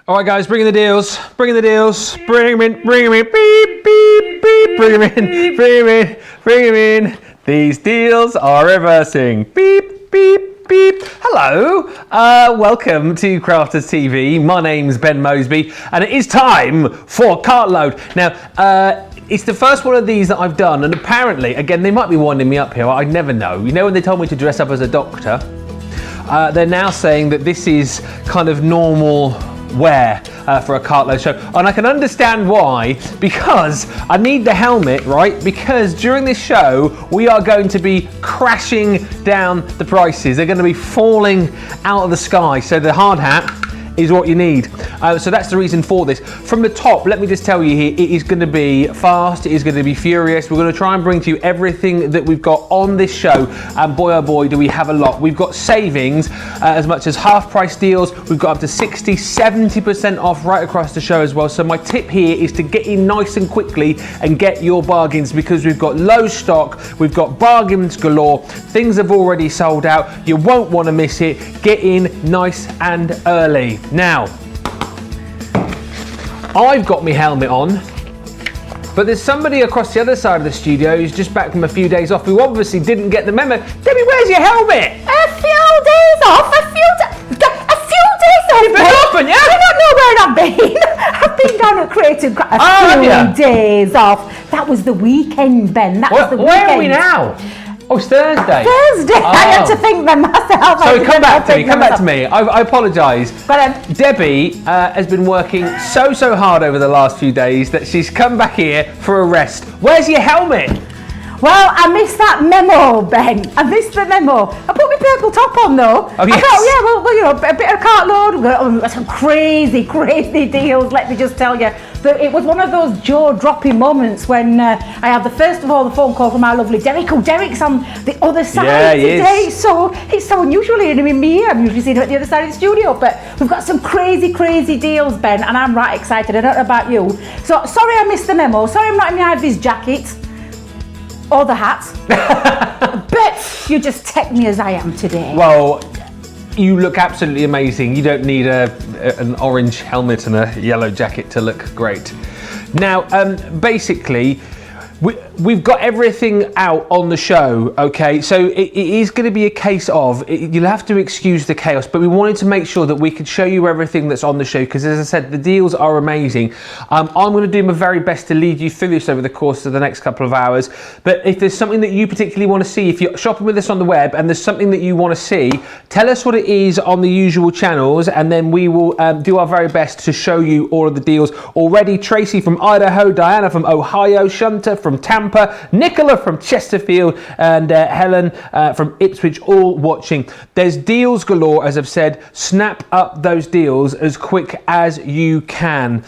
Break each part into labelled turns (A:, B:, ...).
A: All right, guys, bring in the deals. Bring in, beep, beep, beep, bring them in. These deals are reversing. Beep, beep, beep. Hello, welcome to Crafters TV. My name's Ben Mosby, and it is time for Cartload. Now, it's the first one of these that I've done, and apparently, again, they might be winding me up here. I never know. You know when they told me to dress up as a doctor? They're now saying that this is kind of normal wear for a Cartload show, and I can understand why, because I need the helmet, right? Because during this show we are going to be crashing down the prices. They're going to be falling out of the sky, so the hard hat is what you need. So that's the reason for this. From the top, let me just tell you here, it is going to be fast, it is going to be furious. We're going to try and bring to you everything that we've got on this show, and boy oh boy do we have a lot. We've got savings, as much as half price deals. We've got up to 60-70% off right across the show as well. So my tip here is to get in nice and quickly and get your bargains, because we've got low stock, we've got bargains galore, things have already sold out. You won't want to miss it. Get in nice and early. Now, I've got my helmet on, but there's somebody across the other side of the studio who's just back from a few days off who obviously didn't get the memo. Debbie, where's your helmet?
B: A few days off.
A: You've been off, haven't you?
B: I don't know where I've been. I've been down at Creative a few days off. That was the weekend, Ben. That was the weekend.
A: Where are we now? Oh, it's Thursday.
B: Oh. I had to think then myself.
A: Sorry, come back to me. I apologise. But Debbie has been working so hard over the last few days that she's come back here for a rest. Where's your helmet?
B: Well, I missed that memo, Ben. I missed the memo. I put my purple top on though.
A: Oh, yes.
B: I thought, well, you know, a bit of Cartload. We've got some crazy deals. Let me just tell you. It was one of those jaw-dropping moments when I had the first of all the phone call from our lovely Derek. Oh, Derek's on the other side today, so it's so unusual hearing him in me. I'm usually seeing him at the other side of the studio, but we've got some crazy deals, Ben, and I'm right excited. I don't know about you. So sorry I missed the memo. Sorry I'm not in my Ivy's jacket or the hat, but you just take me as I am today.
A: Well, you look absolutely amazing. You don't need an orange helmet and a yellow jacket to look great. Now, basically, we've got everything out on the show, okay? So it is going to be a case of, you'll have to excuse the chaos, but we wanted to make sure that we could show you everything that's on the show, because as I said, the deals are amazing. I'm going to do my very best to lead you through this over the course of the next couple of hours, but if there's something that you particularly want to see, if you're shopping with us on the web and there's something that you want to see, tell us what it is on the usual channels, and then we will do our very best to show you all of the deals. Already, Tracy from Idaho, Diana from Ohio, Shunter from Tampa, Nicola from Chesterfield, and Helen from Ipswich, all watching. There's deals galore, as I've said. Snap up those deals as quick as you can.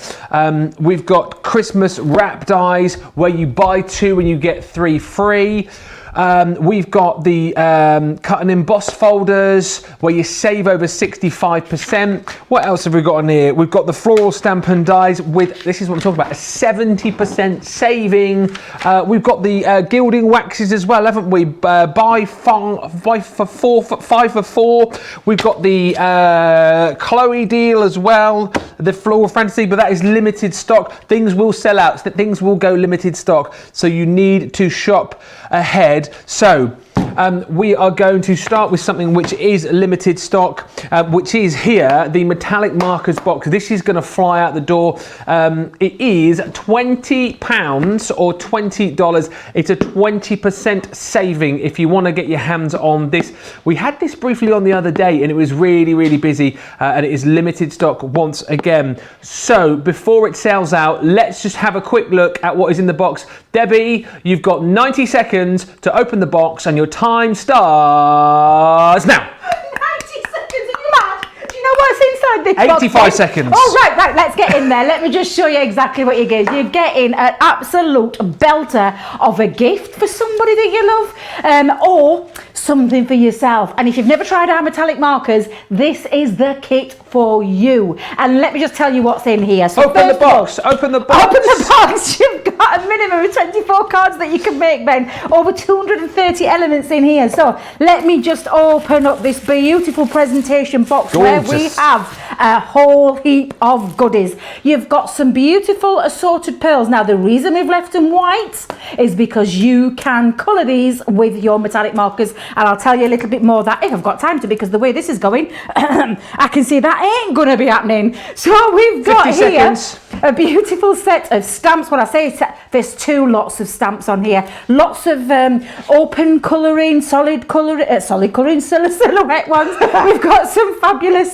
A: We've got Christmas wrap dies where you buy 2 and you get 3 free. We've got the cut and emboss folders where you save over 65%. What else have we got on here? We've got the floral stamp and dies with, this is what I'm talking about, a 70% saving. We've got the gilding waxes as well, haven't we? Buy for 5 for 4. We've got the Chloe deal as well, the floral fantasy, but that is limited stock. Things will sell out, things will go limited stock, so you need to shop ahead. So we are going to start with something which is limited stock, which is here, the metallic markers box. This is going to fly out the door. It is £20 or $20. It's a 20% saving if you want to get your hands on this. We had this briefly on the other day and it was really busy, and it is limited stock once again. So before it sells out, let's just have a quick look at what is in the box. Debbie, you've got 90 seconds to open the box and your time starts now.
B: 90 seconds, are you mad? Do you know what's inside this box?
A: 85 seconds.
B: Oh, right, let's get in there. Let me just show you exactly what you get. You're getting an absolute belter of a gift for somebody that you love, or something for yourself. And if you've never tried our metallic markers, this is the kit for you. And let me just tell you what's in here. So
A: open the box. Open the box.
B: Open the box. You've got a minimum of 24 cards that you can make, Ben. Over 230 elements in here. So let me just open up this beautiful presentation box where we have a whole heap of goodies. You've got some beautiful assorted pearls. Now, the reason we've left them white is because you can colour these with your metallic markers. And I'll tell you a little bit more of that if I've got time to, because the way this is going, I can see that ain't going to be happening. So we've got here a beautiful set of stamps. When I say set, there's lots of stamps on here. Lots of open colouring, solid colouring, silhouette ones. We've got some fabulous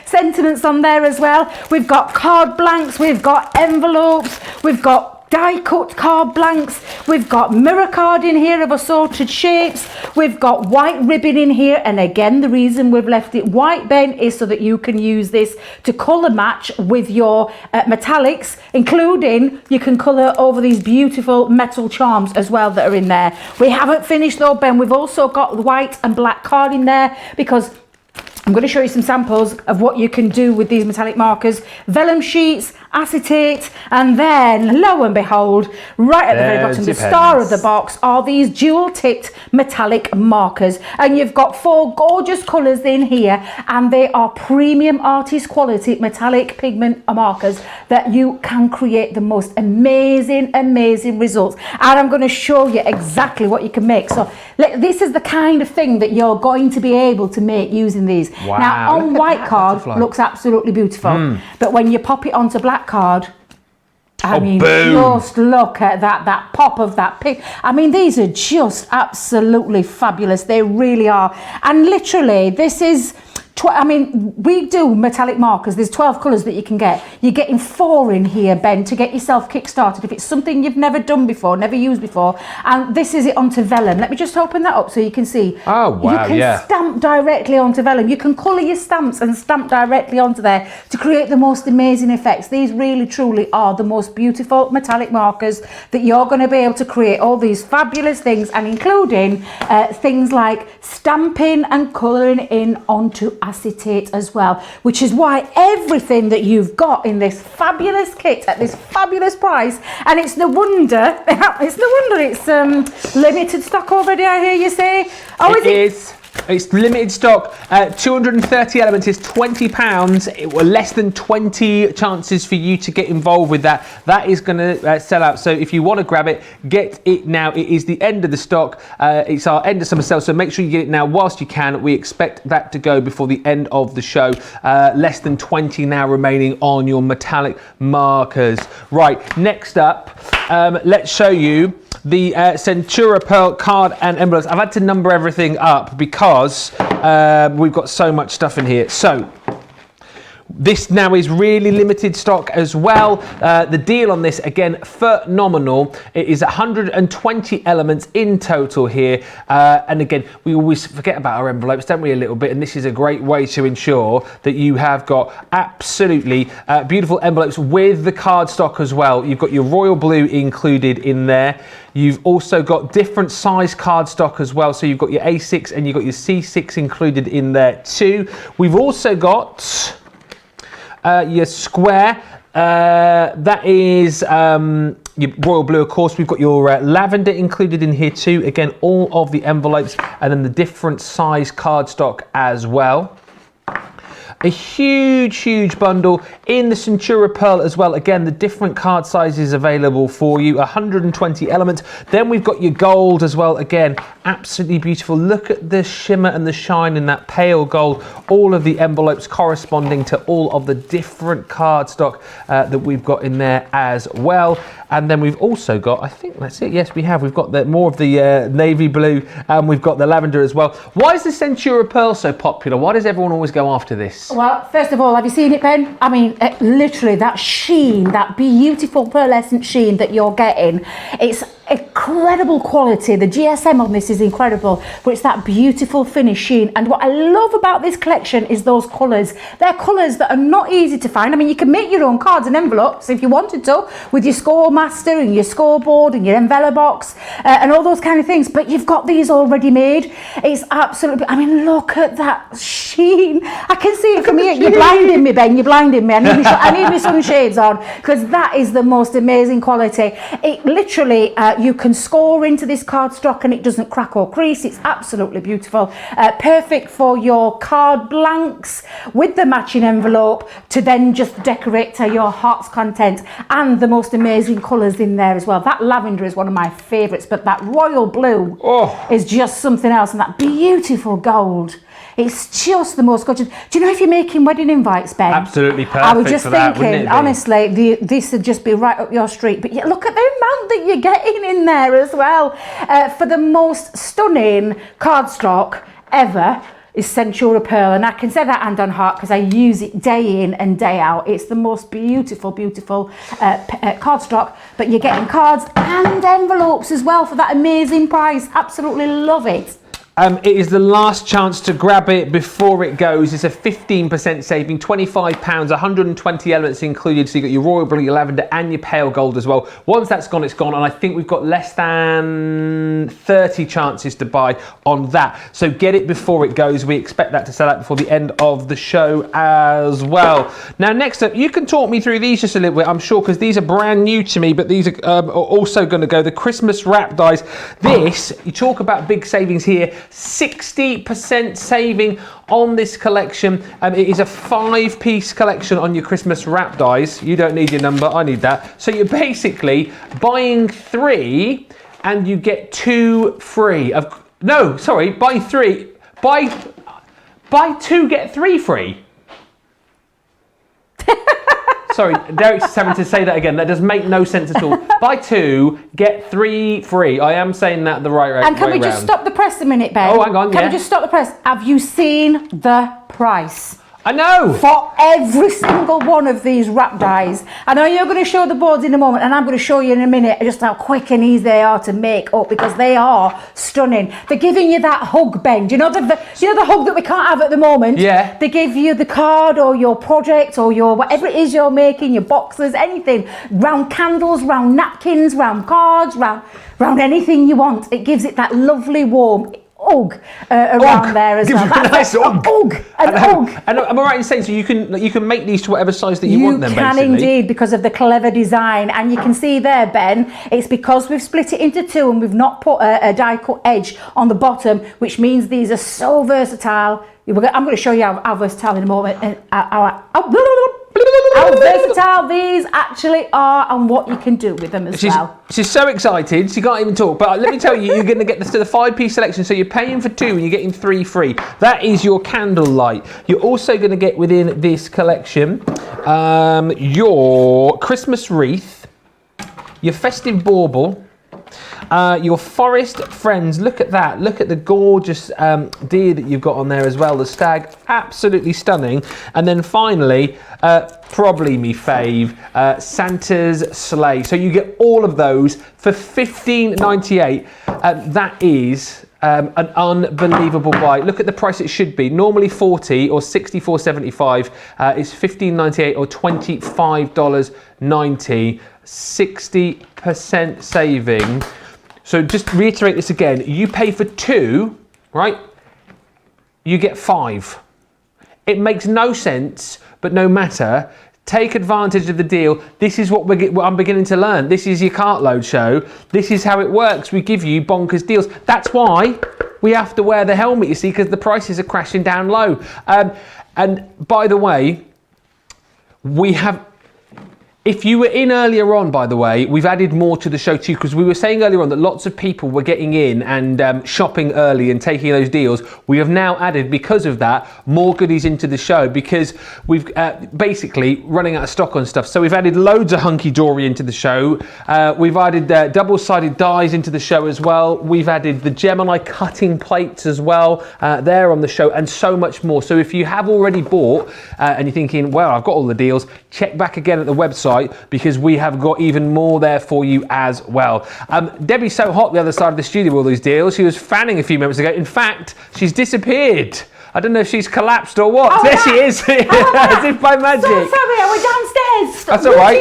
B: sentiments on there as well. We've got card blanks, we've got envelopes, we've got die cut card blanks, we've got mirror card in here of assorted shapes, we've got white ribbon in here, and again the reason we've left it white, Ben, is so that you can use this to colour match with your metallics, including you can colour over these beautiful metal charms as well that are in there. We haven't finished though, Ben. We've also got the white and black card in there, because I'm going to show you some samples of what you can do with these metallic markers. Vellum sheets, acetate, and then lo and behold, right at the very bottom, the star of the box are these dual tipped metallic markers. And you've got 4 gorgeous colours in here, and they are premium artist quality metallic pigment markers that you can create the most amazing results. And I'm going to show you exactly what you can make. So this is the kind of thing that you're going to be able to make using these.
A: Wow.
B: Now, on white card, looks absolutely beautiful, but when you pop it onto black card, I mean,
A: boom.
B: Just look at that pop of that pic. I mean, these are just absolutely fabulous. They really are. And literally, this is, I mean, we do metallic markers. There's 12 colours that you can get. You're getting 4 in here, Ben, to get yourself kick-started if it's something you've never done before, never used before. And this is it onto vellum. Let me just open that up so you can see.
A: Oh, wow,
B: you can stamp directly onto vellum. You can colour your stamps and stamp directly onto there to create the most amazing effects. These really, truly are the most beautiful metallic markers that you're going to be able to create all these fabulous things, and including things like stamping and colouring in onto acetate as well, which is why everything that you've got in this fabulous kit at this fabulous price, and it's no wonder it's limited stock already, I hear you say. Oh, it is.
A: It's limited stock. 230 elements is £20. It were less than 20 chances for you to get involved with that. That is going to sell out. So if you want to grab it, get it now. It is the end of the stock. It's our end of summer sale, so make sure you get it now whilst you can. We expect that to go before the end of the show. Less than 20 now remaining on your metallic markers. Right, next up, let's show you the Centura Pearl card and envelopes. I've had to number everything up because we've got so much stuff in here. So this now is really limited stock as well. The deal on this, again, phenomenal. It is 120 elements in total here. And again, we always forget about our envelopes, don't we, a little bit? And this is a great way to ensure that you have got absolutely beautiful envelopes with the card stock as well. You've got your royal blue included in there. You've also got different size card stock as well. So you've got your A6 and you've got your C6 included in there too. We've also got your square, that is your royal blue, of course. We've got your lavender included in here too. Again, all of the envelopes and then the different size cardstock as well. A huge bundle in the Centura Pearl as well. Again, the different card sizes available for you, 120 elements. Then we've got your gold as well. Again, absolutely beautiful. Look at the shimmer and the shine in that pale gold. All of the envelopes corresponding to all of the different card stock that we've got in there as well. And then we've also got, I think that's it. Yes, we have. We've got more of the navy blue, and we've got the lavender as well. Why is the Centura Pearl so popular? Why does everyone always go after this?
B: Well, first of all, have you seen it, Ben? I mean, literally that sheen, that beautiful pearlescent sheen that you're getting. incredible quality. The GSM on this is incredible, but it's that beautiful finish sheen. And what I love about this collection is those colours. They're colours that are not easy to find. I mean, you can make your own cards and envelopes if you wanted to, with your score master and your scoreboard and your envelope box and all those kind of things, but you've got these already made. It's absolutely, I mean, look at that sheen. I can see it from here. You're blinding me, Ben, you're blinding me. I need my sunshades on, because that is the most amazing quality. It literally, you can score into this cardstock and it doesn't crack or crease. It's absolutely beautiful. Perfect for your card blanks with the matching envelope to then just decorate to your heart's content, and the most amazing colours in there as well. That lavender is one of my favourites, but that royal blue is just something else, and that beautiful gold. It's just the most gorgeous. Do you know if you're making wedding invites, Ben?
A: Absolutely perfect.
B: I was just
A: for that,
B: thinking, honestly, this would just be right up your street. But yeah, look at the amount that you're getting in there as well. For the most stunning cardstock ever is Centura Pearl, and I can say that hand on heart because I use it day in and day out. It's the most beautiful, beautiful cardstock, but you're getting cards and envelopes as well for that amazing price. Absolutely love it.
A: It is the last chance to grab it before it goes. It's a 15% saving, £25, 120 elements included. So you got your royal blue, your lavender and your pale gold as well. Once that's gone, it's gone. And I think we've got less than 30 chances to buy on that. So get it before it goes. We expect that to sell out before the end of the show as well. Now, next up, you can talk me through these just a little bit, I'm sure, because these are brand new to me, but these are also going to go. The Christmas wrap dies. This, you talk about big savings here. 60% saving on this collection. It is a 5-piece collection on your Christmas wrap dies. You don't need your number, I need that. So you're basically buying 3 and you get 2 free. No, sorry, buy 2, get 3 free. Sorry, Derek's having to say that again. That does make no sense at all. Buy 2, get 3 free. I am saying that the right way.
B: And can we just stop the press a minute, Ben?
A: Oh, hang on,
B: Can we just stop the press? Have you seen the price?
A: I know.
B: For every single one of these wrap dies. I know you're going to show the boards in a moment, and I'm going to show you in a minute just how quick and easy they are to make up, because they are stunning. They're giving you that hug, Ben. Do you know the hug that we can't have at the moment? Yeah. They give you the card or your project or your whatever it is you're making, your boxes, anything. Round candles, round napkins, round cards, round anything you want. It gives it that lovely warm hug around there as well. That's a hug. An hug.
A: And am I right in saying so you can make these to whatever size that you want them, basically?
B: You can indeed, because of the clever design. And you can see there, Ben, it's because we've split it into 2 and we've not put a die cut edge on the bottom, which means these are so versatile. I'm going to show you how versatile in a moment, and how versatile these actually are and what you can do with them as well.
A: She's so excited, she can't even talk. But let me tell you, you're going to get the 5-piece selection. So you're paying for 2 and you're getting 3 free. That is your candlelight. You're also going to get within this collection your Christmas wreath, your festive bauble, your forest friends. Look at that. Look at the gorgeous deer that you've got on there as well. The stag, absolutely stunning. And then finally, probably me fave, Santa's sleigh. So you get all of those for $15.98. That is an unbelievable buy. Look at the price it should be. Normally $40 or $64.75. It's $15.98 or $25.90. 60% saving. So just reiterate this again. You pay for 2, right? You get 5. It makes no sense, but no matter. Take advantage of the deal. This is what I'm beginning to learn. This is your Cartload show. This is how it works. We give you bonkers deals. That's why we have to wear the helmet, you see, because the prices are crashing down low. And by the way, we have... If you were in earlier on, by the way, we've added more to the show too, because we were saying earlier on that lots of people were getting in and shopping early and taking those deals. We have now added, because of that, more goodies into the show, because we've basically running out of stock on stuff. So we've added loads of hunky-dory into the show. We've added double-sided dies into the show as well. We've added the Gemini cutting plates as well there on the show, and so much more. So if you have already bought and you're thinking, well, I've got all the deals, check back again at the website. website because we have got even more there for you as well. Debbie's so hot the other side of the studio with all these deals. She was fanning a few minutes ago. In fact, she's disappeared. I don't know if she's collapsed or what. There she is, as if by magic.
B: So sorry, I was downstairs.
A: That's all right.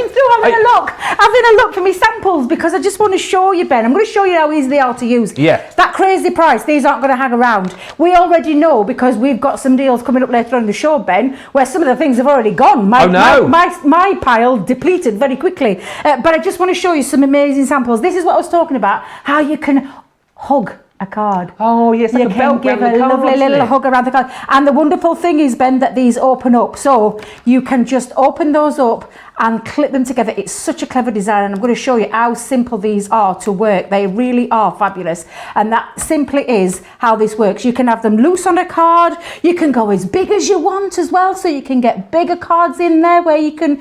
B: Having a look for me samples because I just want to show you, Ben. I'm going to show you how easy they are to use.
A: Yeah.
B: That crazy price, these aren't going to hang around. We already know because we've got some deals coming up later on in the show, Ben, where some of the things have already gone. My pile depleted very quickly. But I just want to show you some amazing samples. This is what I was talking about, how you can hug a card.
A: Oh yes, like
B: you can give a lovely little hug around the card. And the wonderful thing is, Ben, that these open up, so you can just open those up and clip them together. It's such a clever design, and I'm going to show you how simple these are to work. They really are fabulous, and that simply is how this works. You can have them loose on a card. You can go as big as you want as well, so you can get bigger cards in there where you can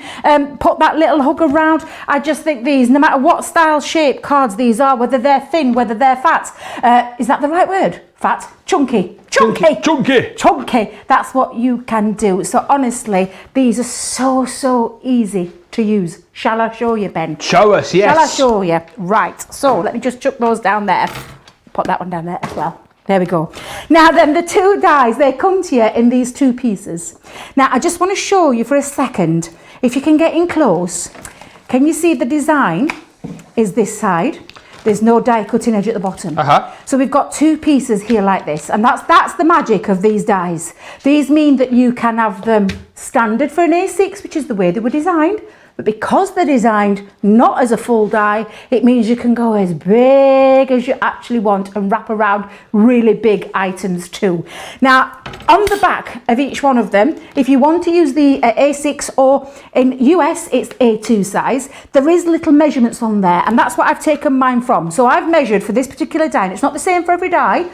B: put that little hug around. I just think these, no matter what style, shape cards these are, whether they're thin, whether they're fat, is that the right word? Fat? Chunky. That's what you can do. So honestly, these are so easy to use. Shall I show you, Ben?
A: Show us, yes.
B: Shall I show you? Right. So let me just chuck those down there. Put that one down there as well. There we go. Now then, the two dies, they come to you in these two pieces. Now I just want to show you for a second, if you can get in close, can you see the design is this side? There's no die cutting edge at the bottom. So we've got two pieces here like this, and that's the magic of these dies. These mean that you can have them standard for an A6, which is the way they were designed, but because they're designed not as a full die, it means you can go as big as you actually want and wrap around really big items too. Now, on the back of each one of them, if you want to use the A6 or in US, it's A2 size, there is little measurements on there, and that's what I've taken mine from. So I've measured for this particular die, and it's not the same for every die,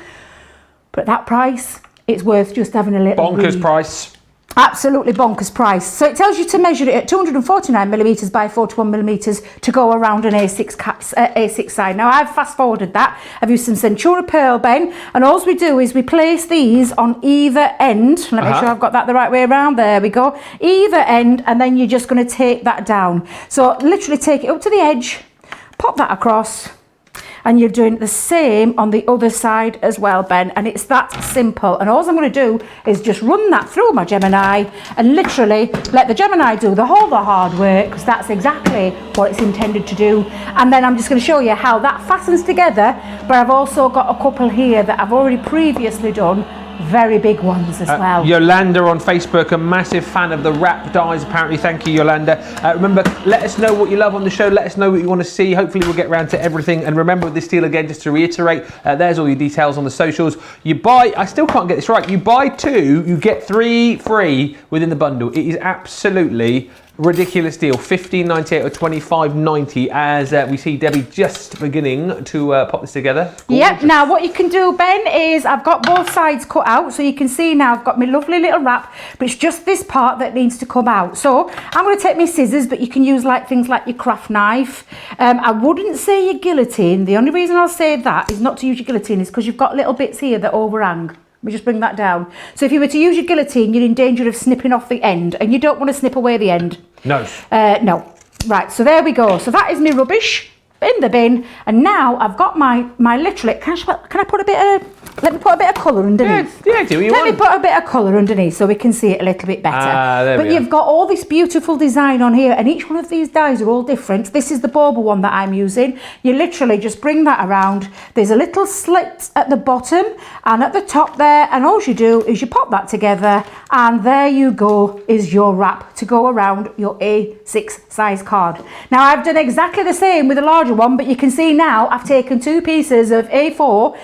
B: but at that price, it's worth just having a little
A: bonkers price.
B: Absolutely bonkers price. So it tells you to measure it at 249 millimeters by 41 millimeters to go around an A6 side. Now I've fast forwarded that. I've used some Centura Pearl, Ben, and all we do is we place these on either end. Let me make sure I've got that the right way around. There we go. Either end, and then you're just going to take that down. So literally take it up to the edge, pop that across, and you're doing the same on the other side as well, Ben, and it's that simple. And all I'm going to do is just run that through my Gemini and literally let the Gemini do the hard work, because that's exactly what it's intended to do. And then I'm just going to show you how that fastens together, but I've also got a couple here that I've already previously done, very big ones as well.
A: Yolanda on Facebook, a massive fan of the wrap dies apparently. Thank you, Yolanda. Remember, let us know what you love on the show. Let us know what you want to see. Hopefully we'll get around to everything. And remember with this deal again, just to reiterate, there's all your details on the socials. You buy, I still can't get this right, you buy two, you get 3 free within the bundle. It is absolutely ridiculous deal. $15.98 or $25.90 as we see Debbie just beginning to pop this together.
B: Yep. Now what you can do, Ben, is I've got both sides cut out, so you can see now I've got my lovely little wrap, but it's just this part that needs to come out. So I'm going to take my scissors, but you can use like things like your craft knife. I wouldn't say your guillotine. The only reason I'll say that is not to use your guillotine is because you've got little bits here that overhang. Let me just bring that down. So if you were to use your guillotine, you're in danger of snipping off the end, and you don't want to snip away the end.
A: No.
B: No. Right, so there we go. So that is my rubbish in the bin, and now I've got my literally, can I put a bit of, let me put a bit of colour underneath.
A: Yeah, do what you want.
B: Let me put a bit of colour underneath so we can see it a little bit better. But you've got all this beautiful design on here, and each one of these dies are all different. This is the boba one that I'm using. You literally just bring that around. There's a little slit at the bottom and at the top there, and all you do is you pop that together, and there you go, is your wrap to go around your A6 size card. Now I've done exactly the same with a larger one, but you can see now I've taken 2 pieces of A4,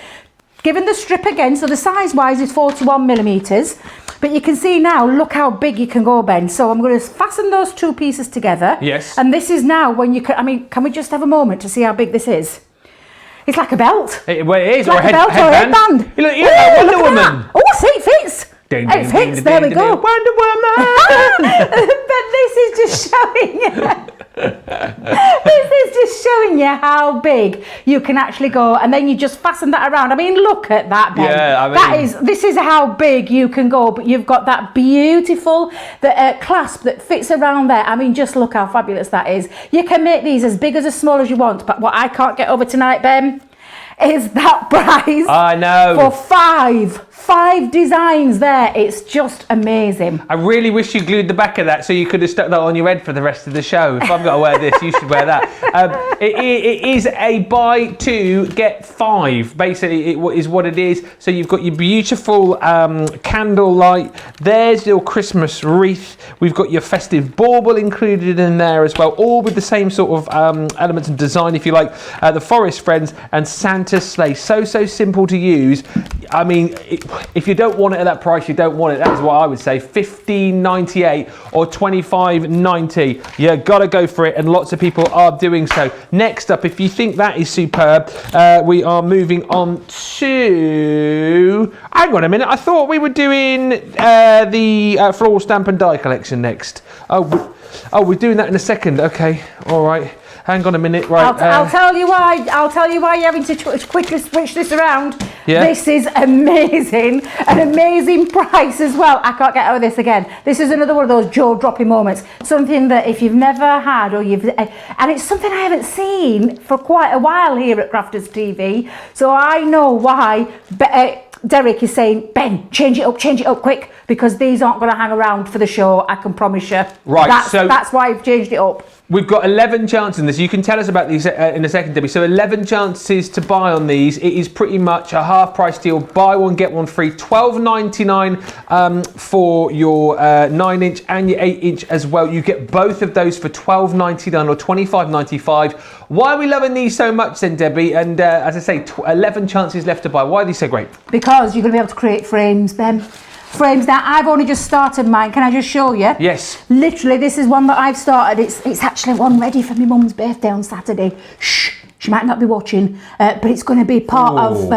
B: given the strip again, so the size wise is 41 millimeters, but you can see now, look how big you can go, Ben. So I'm going to fasten those 2 pieces together.
A: Yes.
B: And this is now when you can, I mean, can we just have a moment to see how big this is? It's like a belt.
A: Well, it is,
B: it's like a belt or a headband.
A: You look like Wonder Woman.
B: Oh, see, it fits. It fits, there we go.
A: Wonder Woman!
B: But this is just showing just showing you how big you can actually go, and then you just fasten that around. I mean, look at that, Ben.
A: Yeah, I mean,
B: this is how big you can go, but you've got that beautiful clasp that fits around there. I mean, just look how fabulous that is. You can make these as big as small as you want, but what I can't get over tonight, Ben, is that price.
A: I know.
B: For five designs there. It's just amazing.
A: I really wish you glued the back of that so you could have stuck that on your head for the rest of the show. If I've got to wear this, you should wear that. It is a buy two, get five. Basically, it is what it is. So you've got your beautiful candlelight. There's your Christmas wreath. We've got your festive bauble included in there as well, all with the same sort of elements and design, if you like. The Forest Friends and Santa's sleigh. So simple to use. I mean, if you don't want it at that price, you don't want it. That is what I would say. $15.98 or $25.90. You gotta go for it, and lots of people are doing so. Next up, if you think that is superb, we are moving on to... Hang on a minute. I thought we were doing the floral stamp and die collection next. Oh, we're doing that in a second. Okay, all right. Hang on a minute, right?
B: I'll tell you why. I'll tell you why you're having to quickly switch this around.
A: Yeah.
B: This is amazing, an amazing price as well. I can't get over this again. This is another one of those jaw-dropping moments. Something that if you've never had, or and it's something I haven't seen for quite a while here at Crafters TV. So I know why. Derek is saying, Ben, change it up quick, because these aren't going to hang around for the show, I can promise you.
A: Right,
B: that's why I've changed it up.
A: We've got 11 chances in this. You can tell us about these in a second, Debbie. So 11 chances to buy on these. It is pretty much a half price deal. Buy one, get one free. $12.99 for your 9-inch and your 8-inch as well. You get both of those for $12.99 or $25.95. Why are we loving these so much then, Debbie? And as I say, 11 chances left to buy. Why are these so great?
B: Because you're going to be able to create frames, Ben. Frames. Now, I've only just started mine. Can I just show you?
A: Yes.
B: Literally, this is one that I've started. It's actually one ready for my mum's birthday on Saturday. Shh. She might not be watching, but it's going to be part of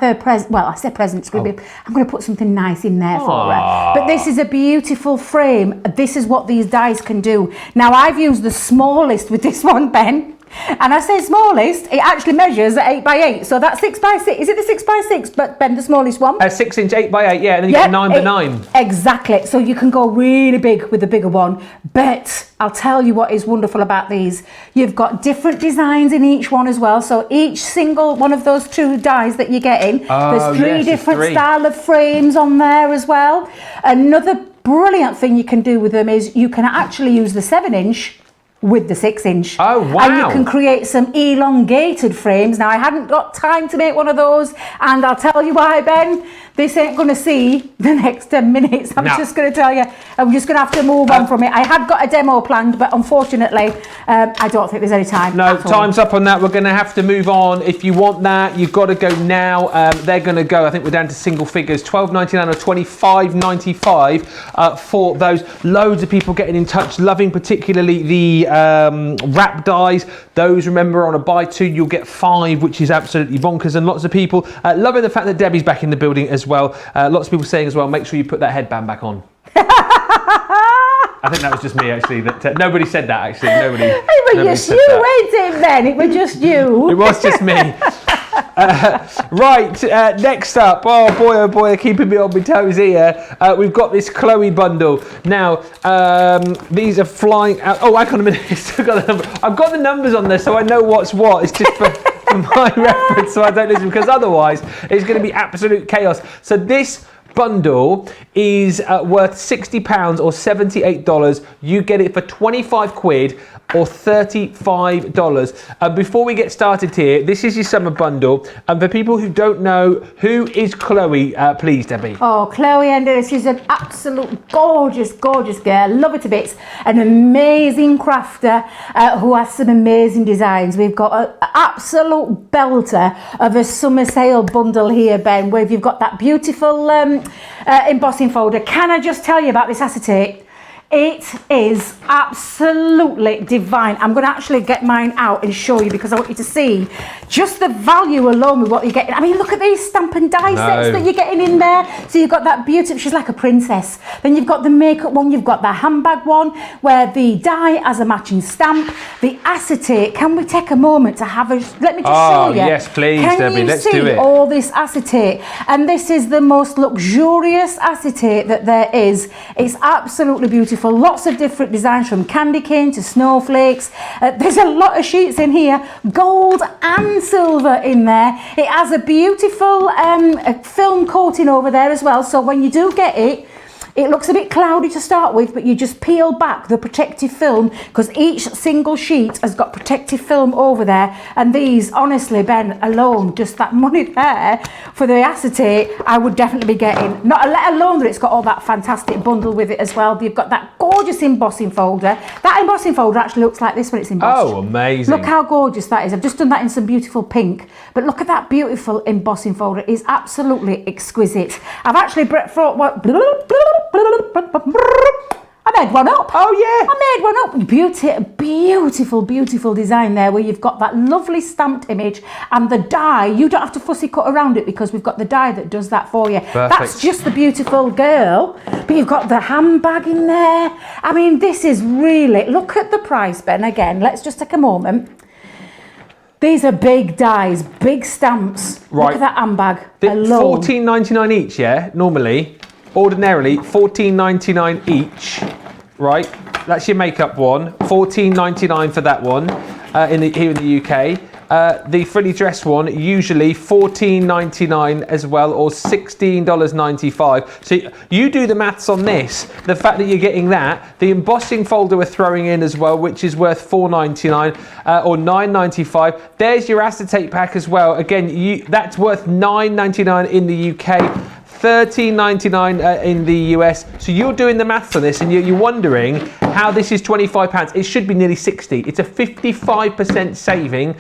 B: her present. Well, I say present. It's going to be. I'm going to put something nice in there for her. But this is a beautiful frame. This is what these dies can do. Now, I've used the smallest with this one, Ben. And I say smallest, it actually measures at 8x8. So that's 6x6. Is it the 6x6? But Ben, the smallest one?
A: 6-inch 8x8, yeah, and then you get 9x9.
B: Exactly. So you can go really big with the bigger one. But I'll tell you what is wonderful about these. You've got different designs in each one as well. So each single one of those two dies that you're getting, there's three different style of frames on there as well. Another brilliant thing you can do with them is you can actually use the 7-inch with the 6-inch.
A: Oh, wow.
B: And you can create some elongated frames. Now, I hadn't got time to make one of those, and I'll tell you why, Ben. This ain't going to see the next 10 minutes. I'm just going to tell you, I'm just going to have to move on from it. I had got a demo planned, but unfortunately, I don't think there's any time.
A: No, time's up on that. We're going to have to move on. If you want that, you've got to go now. They're going to go, I think we're down to single figures, $12.99 or $25.95 for those. Loads of people getting in touch, loving particularly the wrap dies. Those, remember, on a buy two, you'll get 5, which is absolutely bonkers. And lots of people loving the fact that Debbie's back in the building as well. Lots of people saying as well, make sure you put that headband back on. I think that was just me, actually. That nobody said that, actually. Nobody.
B: It was just you, wasn't it, Ben? It was just you.
A: It was just me. Next up, oh boy, they're keeping me on my toes here. We've got this Chloe bundle. Now, these are flying out. Oh, hang on a minute. I've got the numbers on there so I know what's what. It's just for my reference so I don't lose them, because otherwise it's going to be absolute chaos. So this bundle is worth £60 or $78. You get it for 25 quid or $35. Before we get started here, this is your summer bundle. And for people who don't know, who is Chloe, please, Debbie?
B: Oh, Chloe, and she's an absolute gorgeous, gorgeous girl. Love her to bits. An amazing crafter who has some amazing designs. We've got an absolute belter of a summer sale bundle here, Ben, where you've got that beautiful embossing folder. Can I just tell you about this acetate? It is absolutely divine. I'm going to actually get mine out and show you because I want you to see just the value alone with what you're getting. I mean, look at these stamp and die sets that you're getting in there. So you've got that beautiful, she's like a princess. Then you've got the makeup one, you've got the handbag one where the die has a matching stamp. The acetate, can we take a moment to have a, let me just show you.
A: Yes, please, Debbie, let's do it.
B: Can you see all this acetate? And this is the most luxurious acetate that there is. It's absolutely beautiful. Lots of different designs from candy cane to snowflakes. There's a lot of sheets in here, gold and silver in there. It has a beautiful film coating over there as well. So when you do get it, it looks a bit cloudy to start with, but you just peel back the protective film because each single sheet has got protective film over there. And these, honestly, Ben, alone, just that money there for the acetate, I would definitely be getting. Not let alone that it's got all that fantastic bundle with it as well. You've got that gorgeous embossing folder. That embossing folder actually looks like this when it's embossed.
A: Oh, amazing.
B: Look how gorgeous that is. I've just done that in some beautiful pink. But look at that beautiful embossing folder. It is absolutely exquisite. I've actually brought what... I made one up.
A: Oh yeah.
B: I made one up. Beautiful, beautiful design there where you've got that lovely stamped image and the die. You don't have to fussy cut around it because we've got the die that does that for you.
A: Perfect.
B: That's just the beautiful girl. But you've got the handbag in there. I mean, this is really, look at the price, Ben. Again, let's just take a moment. These are big dies, big stamps.
A: Right.
B: Look at that handbag alone.
A: $14.99 each, yeah, normally. Ordinarily, $14.99 each, right? That's your makeup one. $14.99 for that one here in the UK. The fully dressed one, usually $14.99 as well, or $16.95. So you do the maths on this. The fact that you're getting that, the embossing folder we're throwing in as well, which is worth $4.99 or $9.95. There's your acetate pack as well. Again, that's worth $9.99 in the UK. $13.99 in the US. So you're doing the maths on this and you're wondering how this is £25. It should be nearly 60. It's a 55% saving,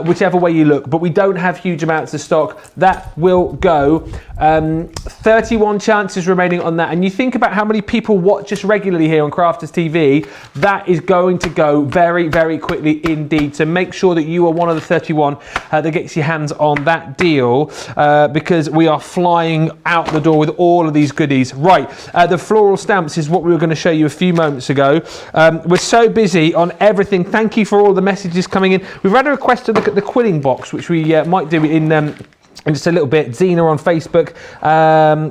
A: whichever way you look, but we don't have huge amounts of stock. That will go. 31 chances remaining on that. And you think about how many people watch us regularly here on Crafters TV, that is going to go very, very quickly indeed. So make sure that you are one of the 31 that gets your hands on that deal because we are flying out the door with all of these goodies. Right, the floral stamps is what we were going to show you a few moments ago. We're so busy on everything. Thank you for all the messages coming in. We've had a request to look at the quilling box, which we might do in just a little bit. Zena on Facebook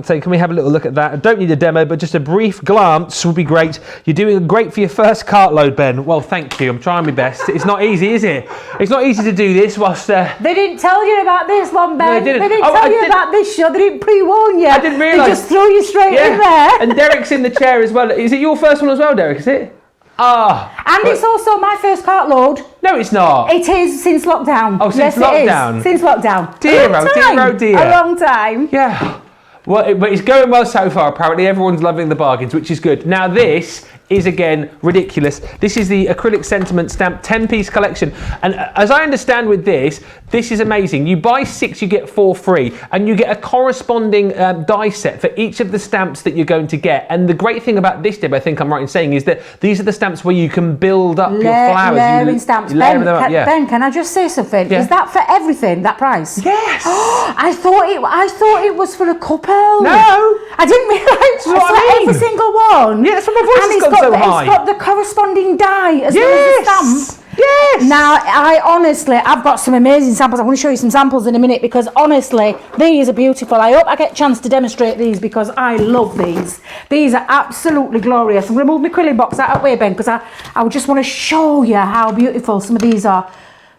A: saying, can we have a little look at that? I don't need a demo, but just a brief glance would be great. You're doing great for your first cartload, Ben. Well, thank you. I'm trying my best. It's not easy, is it? It's not easy to do this whilst... They
B: didn't tell you about this one, Ben.
A: No, they didn't.
B: They didn't tell you about this show. They didn't pre-warn you.
A: I didn't realise.
B: They just threw you straight in there.
A: And Derek's in the chair as well. Is it your first one as well, Derek, is it?
B: And it's also my first cartload.
A: No, it's not.
B: It is since lockdown.
A: Oh, since lockdown.
B: Since lockdown.
A: Dear, oh dear.
B: A long time.
A: Yeah. Well, but it's going well so far. Apparently, everyone's loving the bargains, which is good. Now, this is again ridiculous. This is the acrylic sentiment stamp 10-piece collection, and as I understand with this is amazing. You buy 6, you get 4 free, and you get a corresponding die set for each of the stamps that you're going to get. And the great thing about this, Deb, I think I'm right in saying, is that these are the stamps where you can build up your flowers.
B: Layering stamps. Ben, can I just say something?
A: Yeah.
B: Is that for everything? That price?
A: Yes.
B: I thought it was for a couple.
A: No.
B: I didn't realise.
A: That's what I mean.
B: Every single one.
A: Yeah, that's why my voice has gone so high.
B: It's got the corresponding die as well as the stamp.
A: Yes.
B: Now, I've got some amazing samples. I'm going to show you some samples in a minute because honestly, these are beautiful. I hope I get a chance to demonstrate these because I love these. These are absolutely glorious. I'm going to move my quilling box out of the way, Ben, because I just want to show you how beautiful some of these are.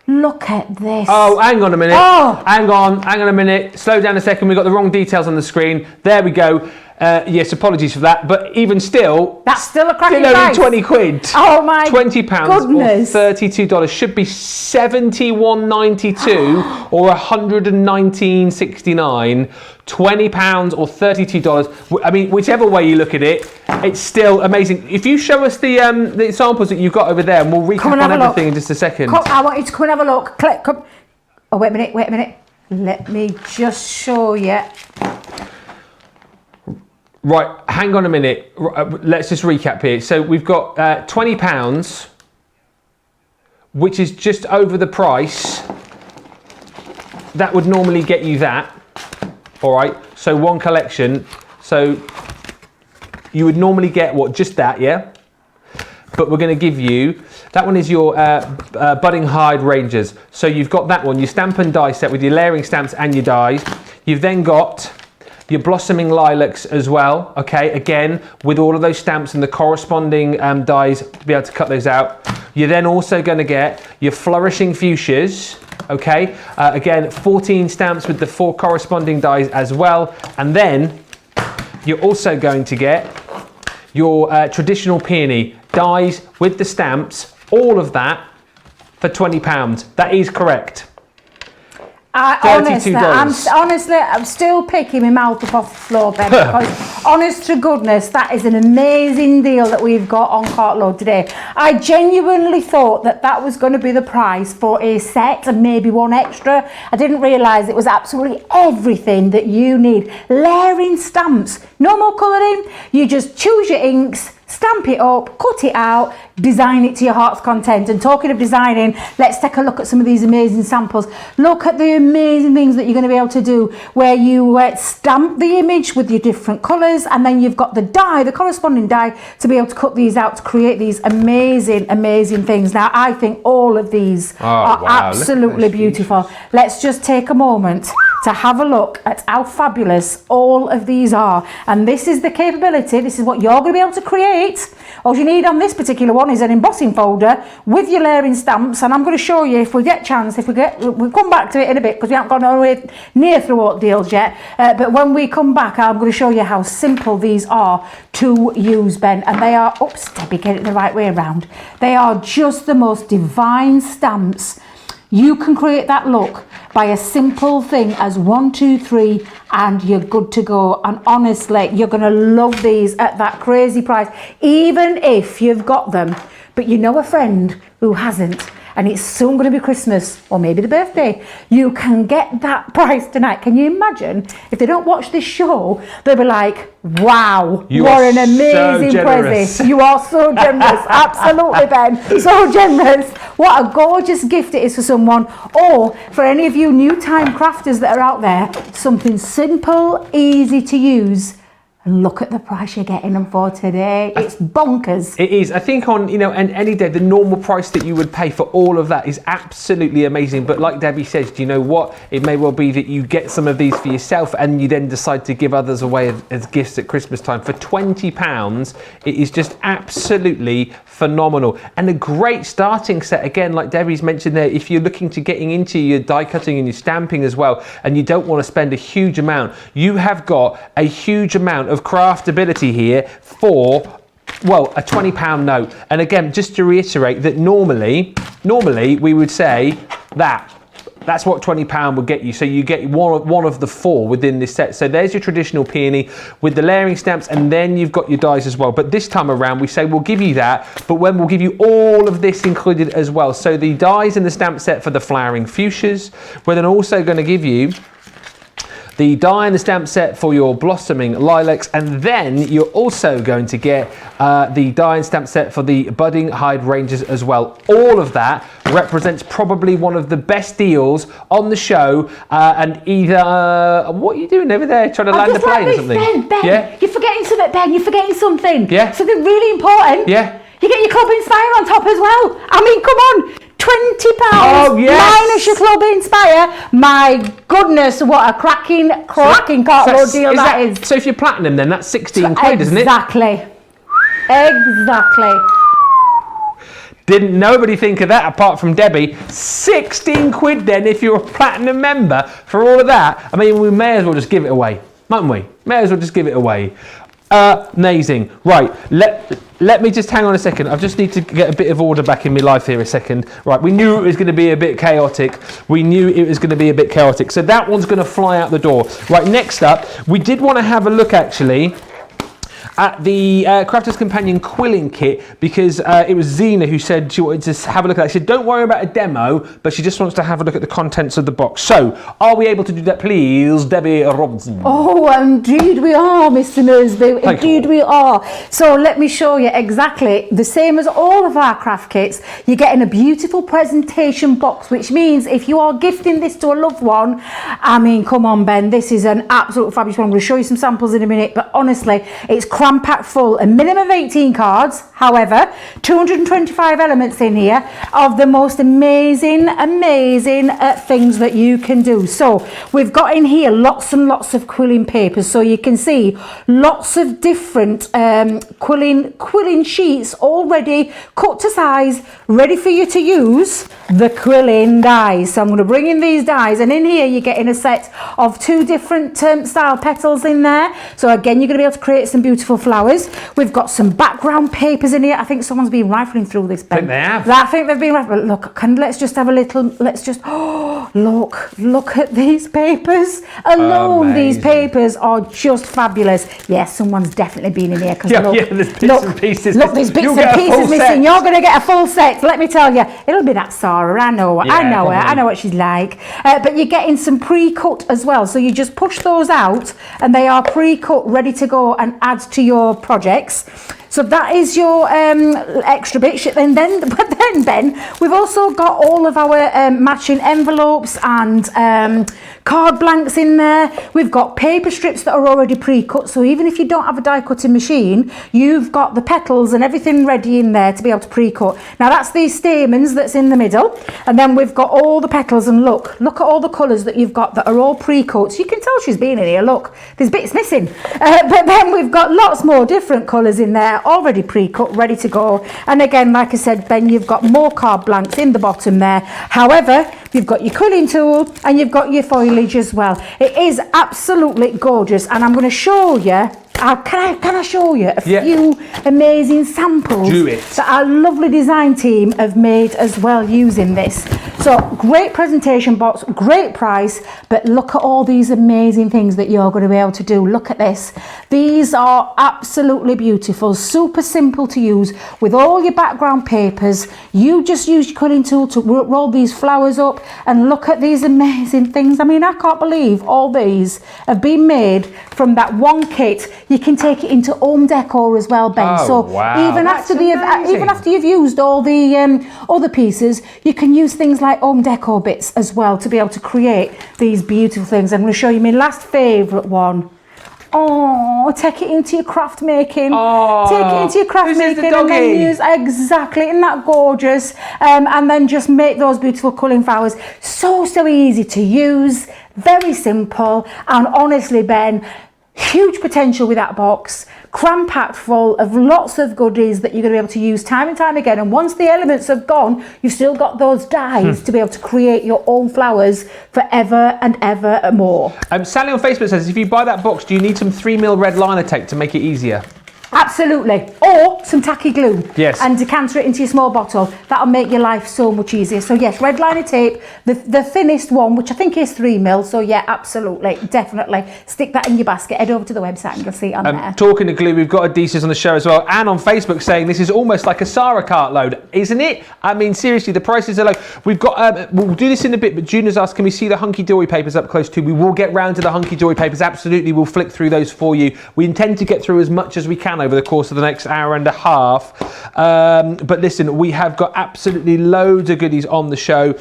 B: Look at this.
A: Oh, hang on a minute.
B: Oh.
A: Hang on a minute. Slow down a second. We've got the wrong details on the screen. There we go. Yes, apologies for that. But even still...
B: That's still a cracking
A: still only
B: price.
A: 20 quid.
B: Oh my
A: £20
B: goodness.
A: or $32. Should be $71.92 or $119.69. £20 or $32. I mean, whichever way you look at it, it's still amazing. If you show us the samples that you've got over there, and we'll recap on everything in just a second.
B: I want you to come and have a look. Come. Oh, wait a minute. Let me just show you.
A: Right, hang on a minute. Let's just recap here. So we've got £20, which is just over the price. That would normally get you that. All right, so one collection. So you would normally get what, just that, yeah? But we're going to give you, that one is your Budding Hide Rangers. So you've got that one, your stamp and die set with your layering stamps and your dies. You've then got your Blossoming Lilacs as well, okay? Again, with all of those stamps and the corresponding dies to be able to cut those out. You're then also going to get your Flourishing Fuchsias, okay? Again, 14 stamps with the 4 corresponding dies as well. And then you're also going to get your Traditional Peony dies with the stamps, all of that for £20. That is correct.
B: Honestly, I'm still picking my mouth up off the floor, Ben, because honest to goodness, that is an amazing deal that we've got on Cartload today. I genuinely thought that that was going to be the price for a set and maybe one extra. I didn't realise it was absolutely everything that you need. Layering stamps, no more colouring. You just choose your inks, stamp it up, cut it out, design it to your heart's content. And talking of designing, let's take a look at some of these amazing samples. Look at the amazing things that you're going to be able to do where you stamp the image with your different colours, and then you've got the die, the corresponding die, to be able to cut these out to create these amazing, amazing things. Now, I think all of these are absolutely beautiful. Let's just take a moment to have a look at how fabulous all of these are. And this is the capability, this is what you're going to be able to create. All you need on this particular one is an embossing folder with your layering stamps, and I'm going to show you, if we get a chance, we'll come back to it in a bit because we haven't gone nowhere near through all the deals yet, but when we come back I'm going to show you how simple these are to use, Ben, and they are, oops, Debbie, get it the right way around. They are just the most divine stamps. You can create that look by a simple thing as 1, 2, 3, and you're good to go. And honestly, you're going to love these at that crazy price, even if you've got them, but you know a friend who hasn't, and it's soon going to be Christmas or maybe the birthday. You can get that price tonight. Can you imagine if they don't watch this show? They'll be like, wow, what an amazing present. You are so generous. Absolutely, Ben. So generous. What a gorgeous gift it is for someone, or for any of you new time crafters that are out there, something simple, easy to use. And look at the price you're getting them for today. It's bonkers. It
A: is. I think on, and any day, the normal price that you would pay for all of that is absolutely amazing. But like Debbie says, do you know what? It may well be that you get some of these for yourself and you then decide to give others away as gifts at Christmas time. For £20, it is just absolutely phenomenal. And a great starting set, again, like Debbie's mentioned there, if you're looking to getting into your die cutting and your stamping as well, and you don't want to spend a huge amount, you have got a huge amount of craftability here for, well, a £20 note. And again, just to reiterate that normally we would say that's what £20 would get you. So you get one of the 4 within this set. So there's your Traditional Peony with the layering stamps, and then you've got your dies as well. But this time around, we say we'll give you that, but when we'll give you all of this included as well. So the dies and the stamp set for the Flowering Fuchsias. We're then also going to give you the die and the stamp set for your Blossoming Lilacs, and then you're also going to get the die and stamp set for the Budding Hide Rangers as well. All of that represents probably one of the best deals on the show, and either what are you doing over there, trying to land the plane or something?
B: Ben,
A: yeah?
B: You're forgetting something, Ben. You're forgetting something.
A: Yeah.
B: Something really important.
A: Yeah.
B: You get your Club Inspire on top as well. I mean, come on. £20 minus your Club Inspire. My goodness, what a cracking Cartload deal that is.
A: So if you're platinum, then that's 16 quid, isn't it?
B: Exactly.
A: Didn't nobody think of that apart from Debbie? 16 quid then if you're a platinum member for all of that. I mean, we may as well just give it away, mightn't we? May as well just give it away. Amazing. Right, let me just hang on a second. I just need to get a bit of order back in my life here a second. Right, we knew it was going to be a bit chaotic. So that one's going to fly out the door. Right, next up, we did want to have a look actually at the Crafter's Companion quilling kit because it was Zena who said she wanted to have a look at that. She said, don't worry about a demo, but she just wants to have a look at the contents of the box. So, are we able to do that, please, Debbie Robinson?
B: Oh, indeed we are, Mr. Nosby. Indeed we are. So, let me show you exactly the same as all of our craft kits. You're getting a beautiful presentation box, which means if you are gifting this to a loved one, I mean, come on, Ben, this is an absolute fabulous one. I'm going to show you some samples in a minute, but honestly, it's cram-packed full. A minimum of 18 cards, however, 225 elements in here of the most amazing things that you can do. So, we've got in here lots and lots of quilling papers, so you can see lots of different quilling sheets already cut to size, ready for you to use the quilling dies. So I'm going to bring in these dies, and in here you're getting a set of 2 different style petals in there. So again, you're going to be able to create some beautiful flowers. We've got some background papers in here. I think someone's been rifling through this, Ben.
A: I think they have.
B: I think they've been rifling. Look, let's just have a little, look at these papers alone.
A: Amazing.
B: These papers are just fabulous. Yes, someone's definitely been in here because
A: there's bits and pieces.
B: Look, there's bits and pieces missing. You're going to get a full set. Let me tell you, it'll be that Sarah. I know her. I know what she's like. But you're getting some pre-cut as well. So you just push those out, and they are pre-cut, ready to go and add to your projects. So that is your extra bit. But then, Ben, we've also got all of our matching envelopes and card blanks in there. We've got paper strips that are already pre-cut. So even if you don't have a die cutting machine, you've got the petals and everything ready in there to be able to pre-cut. Now that's these stamens that's in the middle. And then we've got all the petals, and look at all the colours that you've got that are all pre-cut. So you can tell she's been in here. Look, there's bits missing. But then we've got lots more different colours in there, already pre-cut, ready to go. And again, like I said, Ben, you've got more card blanks in the bottom there. However, you've got your quilling tool and you've got your foliage as well. It is absolutely gorgeous, and I'm going to show you. Can I show you a few amazing samples that our lovely design team have made as well using this. So great presentation box, great price, but look at all these amazing things that you're going to be able to do. Look at this. These are absolutely beautiful, super simple to use with all your background papers. You just use your quilling tool to roll these flowers up, and look at these amazing things. I mean, I can't believe all these have been made from that one kit. You can take it into home decor as well, Ben. Even after you've used all the other pieces, you can use things like home decor bits as well to be able to create these beautiful things. I'm going to show you my last favourite one. Oh, take it into your craft making. Take it into your craft making and then use exactly, isn't that gorgeous? And then just make those beautiful quilling flowers. So easy to use, very simple, and honestly, Ben, huge potential with that box, cram-packed full of lots of goodies that you're going to be able to use time and time again. And once the elements have gone, you've still got those dies to be able to create your own flowers forever and ever more.
A: Sally on Facebook says, if you buy that box, do you need some 3mm red liner tape to make it easier?
B: Absolutely. Or some tacky glue.
A: Yes.
B: And decanter it into your small bottle. That'll make your life so much easier. So yes, red liner tape, the thinnest one, which I think is 3mm. So yeah, absolutely, definitely. Stick that in your basket. Head over to the website and you'll see it on there. Talking
A: to glue, we've got Odysseus on the show as well. And on Facebook saying this is almost like a Sarah Cartload, isn't it? I mean, seriously, the prices are low. We've got, we'll do this in a bit, but Juna's asked, can we see the hunky-dory papers up close too? We will get round to the hunky-dory papers. Absolutely, we'll flick through those for you. We intend to get through as much as we can over the course of the next hour and a half. But listen, we have got absolutely loads of goodies on the show.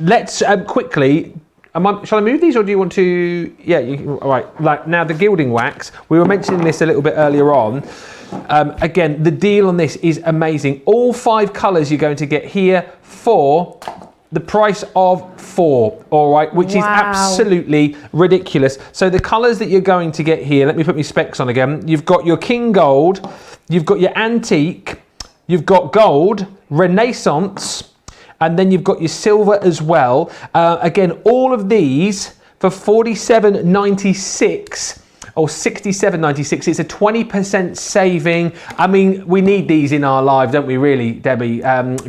A: Let's quickly, shall I move these or do you want to? Yeah, all right. Like now the gilding wax, we were mentioning this a little bit earlier on. Again, the deal on this is amazing. All 5 colours you're going to get here for the price of 4, all right, which is absolutely ridiculous. So the colours that you're going to get here, let me put my specs on again. You've got your King Gold, you've got your Antique, you've got Gold, Renaissance, and then you've got your Silver as well. Again, all of these for $47.96. or $67.96. It's a 20% saving. I mean, we need these in our lives, don't we, really, Debbie?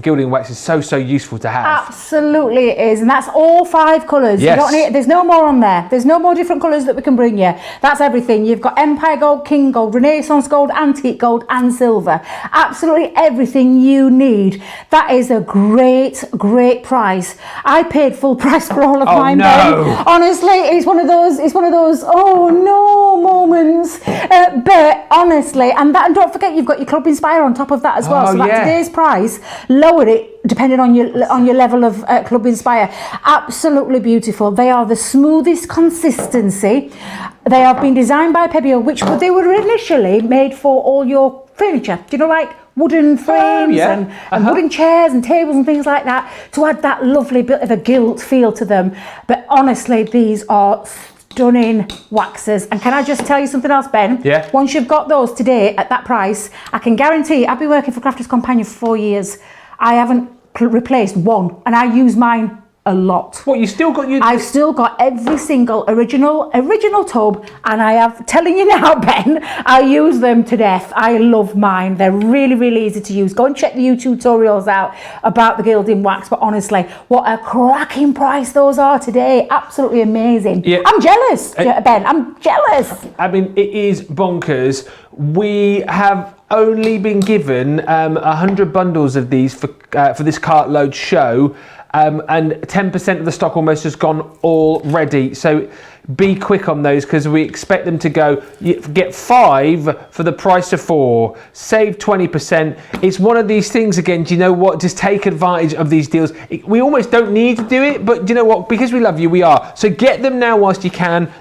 A: Gilding wax is so useful to have.
B: Absolutely it is, and that's all 5 colours.
A: Yes.
B: You don't need, there's no more on there. There's no more different colours that we can bring you. That's everything. You've got Empire Gold, King Gold, Renaissance Gold, Antique Gold and Silver. Absolutely everything you need. That is a great price. I paid full price for all of mine, Ben. Honestly, it's one of those oh no moments. But honestly, and don't forget you've got your Club Inspire on top of that as well. So that's today's price. Lower it depending on your level of Club Inspire. Absolutely beautiful. They are the smoothest consistency. They have been designed by Pebeo, which they were initially made for all your furniture. Do you know, like wooden frames and wooden chairs and tables and things like that, to add that lovely bit of a gilt feel to them. But honestly, these are stunning waxes. And can I just tell you something else, Ben?
A: Yeah.
B: Once you've got those today at that price, I can guarantee, I've been working for Crafters Companion for 4 years. I haven't replaced one, and I use mine a lot.
A: What, you still got your...
B: I've still got every single original tub, and I have, telling you now, Ben, I use them to death. I love mine. They're really easy to use. Go and check the YouTube tutorials out about the gilding wax, but honestly, what a cracking price those are today. Absolutely amazing. Yeah. I'm jealous, Ben. I'm jealous.
A: I mean, it is bonkers. We have only been given 100 bundles of these for this Cartload show. And 10% of the stock almost has gone already. So be quick on those, because we expect them to go. You get 5 for the price of 4. Save 20%. It's one of these things, again, do you know what? Just take advantage of these deals. We almost don't need to do it, but do you know what? Because we love you, we are. So get them now whilst you can.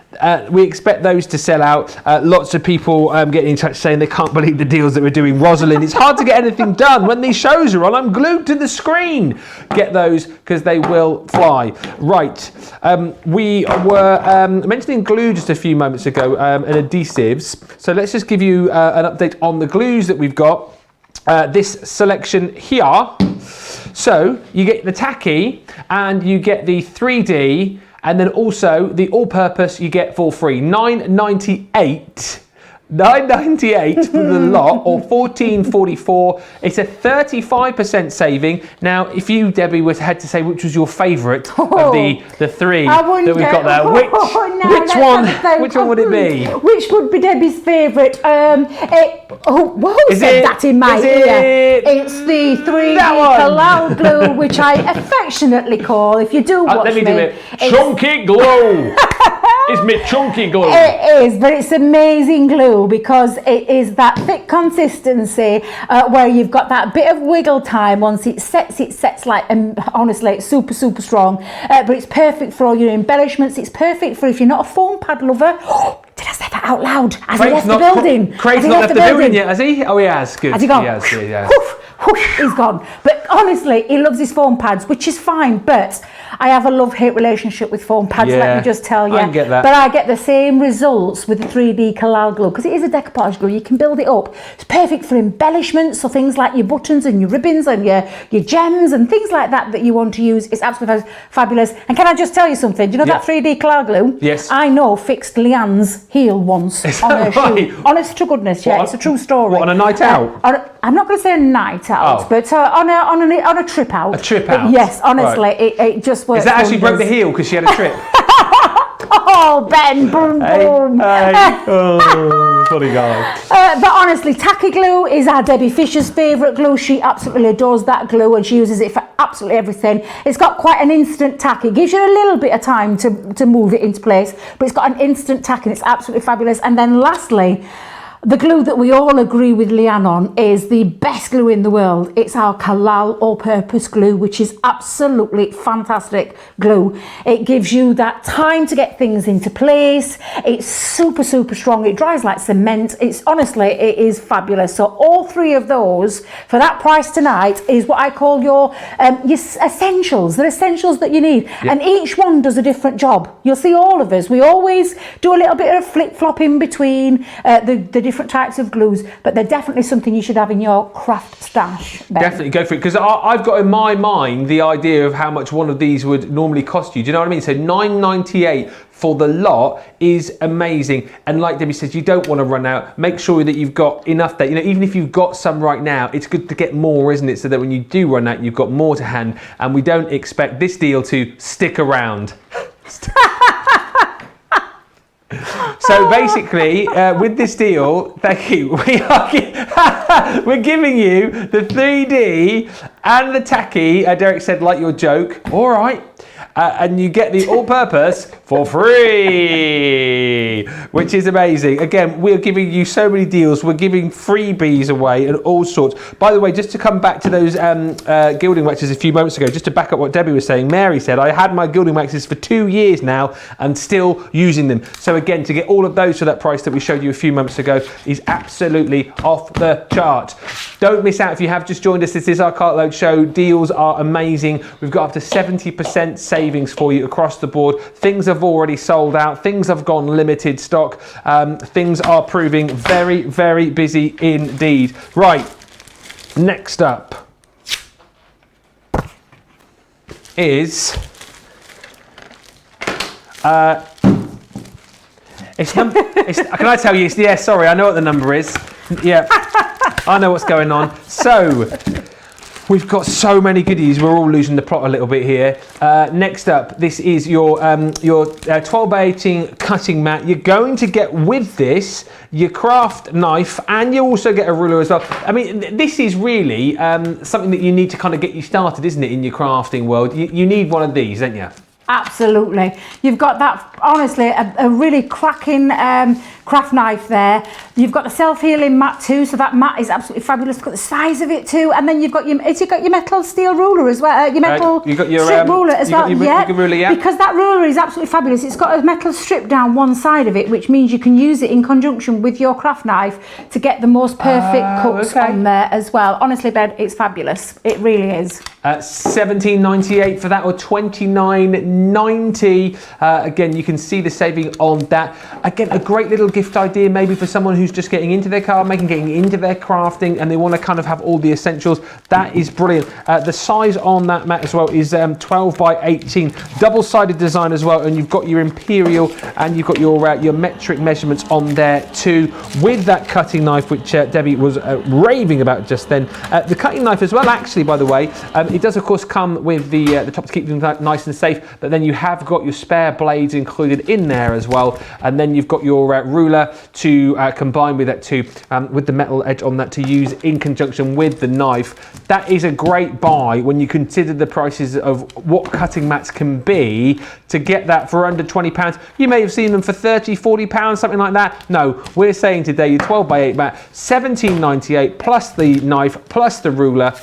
A: We expect those to sell out. Lots of people getting in touch saying they can't believe the deals that we're doing. Rosalind, it's hard to get anything done when these shows are on. I'm glued to the screen. Get those, because they will fly. Right, we were mentioning glue just a few moments ago, and adhesives. So let's just give you an update on the glues that we've got. This selection here. So you get the tacky and you get the 3D, and then also the all-purpose you get for free. $9.98 for the lot, or $14.44. It's a 35% saving. Now, if you, Debbie, had to say which was your favourite of the 3 that we've got there, which one would it be?
B: Which would be Debbie's favourite? Who said that in my ear? It's the 3D Cartload glue, which I affectionately call, if you do watch
A: let me do it. Chunky glue. It's me chunky glue.
B: It is, but it's amazing glue, because it is that thick consistency where you've got that bit of wiggle time. Once it sets like, honestly, it's super strong. But it's perfect for all your embellishments. It's perfect for if you're not a foam pad lover. Did I say that out loud? Has he left the building?
A: Craig's not left the building yet, has he? Oh, he has. Good.
B: Has he gone?
A: He has, yeah.
B: He's gone. But honestly, he loves his foam pads, which is fine. But I have a love-hate relationship with foam pads, let me just tell you.
A: I get that.
B: But I get the same results with the 3D Cartload glue, because it is a decoupage glue. You can build it up. It's perfect for embellishments, so things like your buttons and your ribbons and your gems and things like that you want to use. It's absolutely fabulous. And can I just tell you something? Do you know that 3D Cartload glue?
A: Yes.
B: I know fixed Leanne's heel once on her shoe. Honest to goodness, it's a true story.
A: What, on a night out?
B: I'm not going to say a night out, but on a trip out.
A: A trip out?
B: Yes, honestly, it just works.
A: Is that actually broke the heel because she had a trip?
B: Oh, Ben, boom, boom.
A: Funny guy.
B: But honestly, tacky glue is our Debbie Fisher's favourite glue. She absolutely adores that glue, and she uses it for absolutely everything. It's got quite an instant tack. It gives you a little bit of time to move it into place, but it's got an instant tack, and it's absolutely fabulous. And then lastly, the glue that we all agree with Leanne on is the best glue in the world. It's our Cartload all-purpose glue, which is absolutely fantastic glue. It gives you that time to get things into place. It's super strong. It dries like cement. It's honestly, it is fabulous. So all 3 of those for that price tonight is what I call your essentials. They're essentials that you need, and each one does a different job. You'll see all of us. We always do a little bit of flip-flop in between the different different types of glues, but they're definitely something you should have in your craft stash, Ben.
A: Definitely go for it, because I've got in my mind the idea of how much one of these would normally cost you. Do you know what I mean? So $9.98 for the lot is amazing. And like Debbie says, you don't want to run out. Make sure that you've got enough there. You know, even if you've got some right now, it's good to get more, isn't it? So that when you do run out, you've got more to hand. And we don't expect this deal to stick around. So basically, with this deal, thank you, we're giving you the 3D and the tacky, Derek said, like your joke, all right, and you get the all-purpose for free, which is amazing. Again, we're giving you so many deals. We're giving freebies away and all sorts. By the way, just to come back to those gilding waxes a few moments ago, just to back up what Debbie was saying, Mary said, I had my gilding waxes for 2 years now and still using them. So again, to get all of those for that price that we showed you a few months ago is absolutely off the chart. Don't miss out if you have just joined us. This is our Cartload show. Deals are amazing. We've got up to 70% savings for you across the board. Things have already sold out. Things have gone limited stock. Things are proving very, very busy indeed. Right, next up is can I tell you? Sorry, I know what the number is. Yeah, I know what's going on. So we've got so many goodies. We're all losing the plot a little bit here. Next up, this is your 12 by 18 cutting mat. You're going to get with this your craft knife, and you also get a ruler as well. I mean, this is really something that you need to kind of get you started, isn't it, in your crafting world? You need one of these, don't you?
B: Absolutely. You've got that, honestly, a really cracking craft knife there. You've got the self-healing mat too, so that mat is absolutely fabulous. Look at the size of it too. And then you've got your metal steel ruler as well, your metal strip ruler as well.
A: Ruler,
B: because that ruler is absolutely fabulous. It's got a metal strip down one side of it, which means you can use it in conjunction with your craft knife to get the most perfect cuts on there as well. Honestly, Ben, it's fabulous. It really is.
A: $17.98 for that, or $29.90. Again, you can see the saving on that. Again, a great little gift idea maybe for someone who's just getting into their car making, getting into their crafting, and they want to kind of have all the essentials. That is brilliant. The size on that mat as well is 12 by 18, double-sided design as well, and you've got your imperial and you've got your metric measurements on there too, with that cutting knife, which Debbie was raving about just then. The cutting knife as well, actually, by the way, it does of course come with the top to keep them nice and safe, but then you have got your spare blades included in there as well, and then you've got your ruler to combine with that too, with the metal edge on that to use in conjunction with the knife. That is a great buy when you consider the prices of what cutting mats can be. To get that for under £20, you may have seen them for £30-40, something like that. No, we're saying today your 12 by 8 mat, $17.98 plus the knife plus the ruler.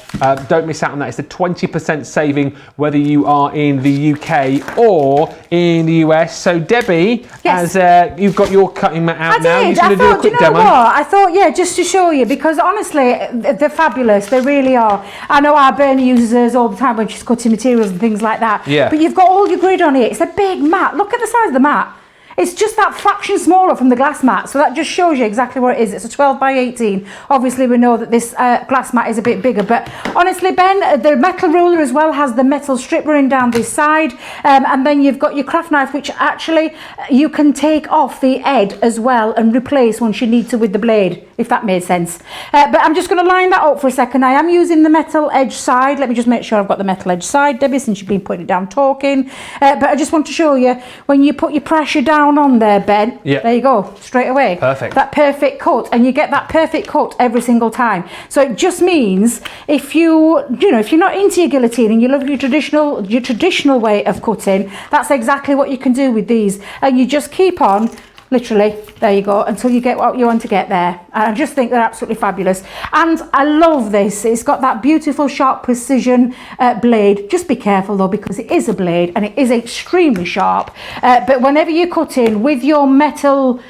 A: Don't miss out on that. It's a 20% saving whether you are in the UK or in the US. So Debbie,
B: yes,
A: as you've got your cutting mat out now, you're going to do a quick demo.
B: I thought, yeah, just to show you, because honestly, they're fabulous. They really are. I know our Bernie uses hers all the time when she's cutting materials and things like that.
A: Yeah.
B: But you've got all your grid on it. It's a big mat. Look at the size of the mat. It's just that fraction smaller from the glass mat, so that just shows you exactly what it is. It's a 12 by 18. Obviously, we know that this glass mat is a bit bigger, but honestly, Ben, the metal ruler as well has the metal strip running down this side, and then you've got your craft knife, which actually you can take off the head as well and replace once you need to with the blade, if that made sense. But I'm just going to line that up for a second. I am using the metal edge side. Let me just make sure I've got the metal edge side, Debbie, since you've been putting it down talking. But I just want to show you, when you put your pressure down on there, Ben, there you go, straight away.
A: Perfect.
B: That perfect cut, and you get that perfect cut every single time. So it just means if you're not into your guillotine and you love your traditional way of cutting, that's exactly what you can do with these. And you just keep on, literally, there you go, until you get what you want to get there. And I just think they're absolutely fabulous. And I love this. It's got that beautiful sharp precision blade. Just be careful though, because it is a blade and it is extremely sharp. But whenever you cut in with your metal,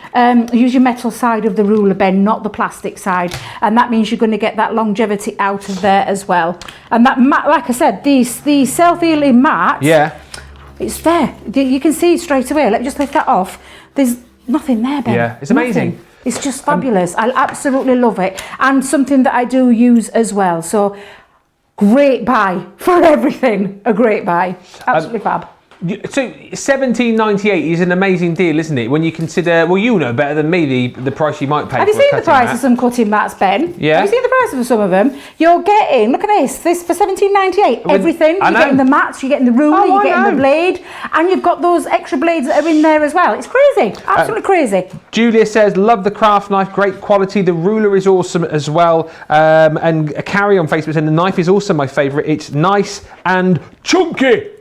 B: use your metal side of the ruler, Ben, not the plastic side. And that means you're going to get that longevity out of there as well. And that mat, like I said, the self-healing mat, it's there. You can see straight away. Let me just lift that off. There's nothing there, Ben.
A: Yeah, it's amazing.
B: Nothing. It's just fabulous. I absolutely love it. And something that I do use as well. So great buy for everything. A great buy. Absolutely fab.
A: So $17.98 is an amazing deal, isn't it? When you consider, well, you know better than me the price you might pay.
B: Have you seen the price of some cutting mats, Ben?
A: Yeah.
B: Have you seen the price of some of them? You're getting, look at this for $17.98. Everything. You're getting the mats, you're getting the ruler, you're getting the blade, and you've got those extra blades that are in there as well. It's crazy. Absolutely crazy.
A: Julia says, love the craft knife, great quality. The ruler is awesome as well. And Carrie on Facebook saying the knife is also my favourite. It's nice and chunky.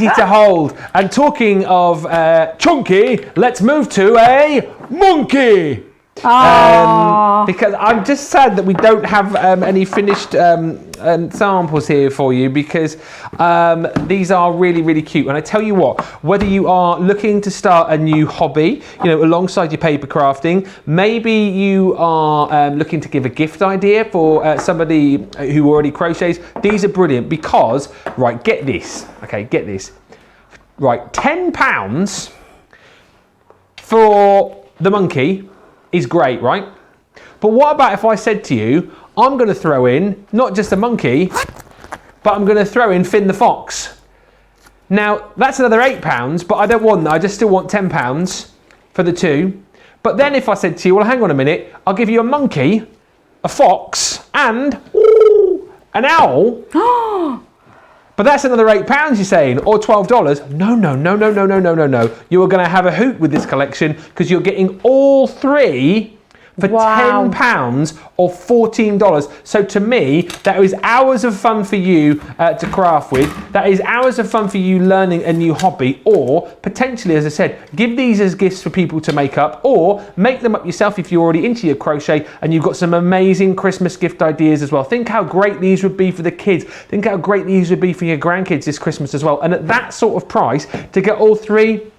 A: Easy to hold. And talking of chunky, let's move to a monkey. Because I'm just sad that we don't have any finished samples here for you, because these are really, really cute. And I tell you what, whether you are looking to start a new hobby, alongside your paper crafting, maybe you are looking to give a gift idea for somebody who already crochets, these are brilliant because, right, get this, right, £10 for the monkey is great, right? But what about if I said to you, I'm going to throw in not just a monkey, but I'm going to throw in Finn the fox. Now, that's another £8, but I don't want that. I just still want £10 for the two. But then if I said to you, well, hang on a minute, I'll give you a monkey, a fox, and an owl. But that's another £8, you're saying, or $12. No. You are going to have a hoot with this collection because you're getting all three for £10 or $14. So to me, that is hours of fun for you to craft with. That is hours of fun for you learning a new hobby, or potentially, as I said, give these as gifts for people to make up, or make them up yourself if you're already into your crochet and you've got some amazing Christmas gift ideas as well. Think how great these would be for the kids. Think how great these would be for your grandkids this Christmas as well. And at that sort of price, to get all three,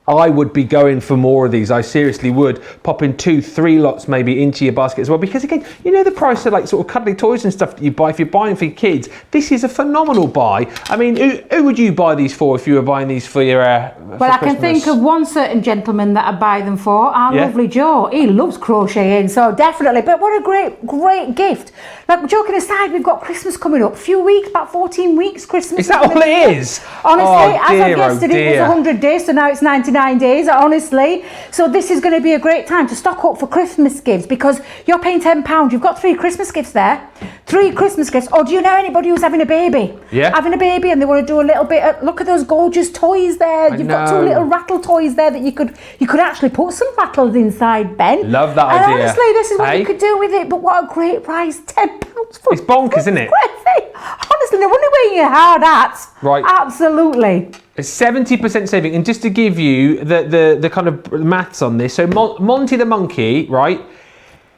A: I would be going for more of these. I seriously would. Popping 2-3 lots maybe into your basket as well. Because again, the price of like sort of cuddly toys and stuff that you buy, if you're buying for your kids, this is a phenomenal buy. I mean, who would you buy these for if you were buying these for your
B: Well, I can think of one certain gentleman that I buy them for, our lovely Joe. He loves crocheting, so definitely. But what a great gift. Like, joking aside, we've got Christmas coming up. A few weeks, about 14 weeks, Christmas.
A: Is that all it is?
B: Honestly, as of yesterday, it was 100 days, so now it's 99 days, honestly. So this is going to be a great time to stock up for Christmas gifts, because you're paying £10. You've got 3 Christmas gifts there. 3 Christmas gifts. Or do you know anybody who's having a baby? Yeah. Having a baby and they want to do a little bit of, look at those gorgeous toys there. You've got 2 little rattle toys there that you could actually put some rattles inside, Ben.
A: Love that idea.
B: And honestly, this is what you could do with it. But what a great price. £10 for
A: it's bonkers, isn't it?
B: Crazy. Honestly, no wonder where you're hard at. Right. Absolutely.
A: It's 70% saving. And just to give you the kind of maths on this, so Monty the monkey, right?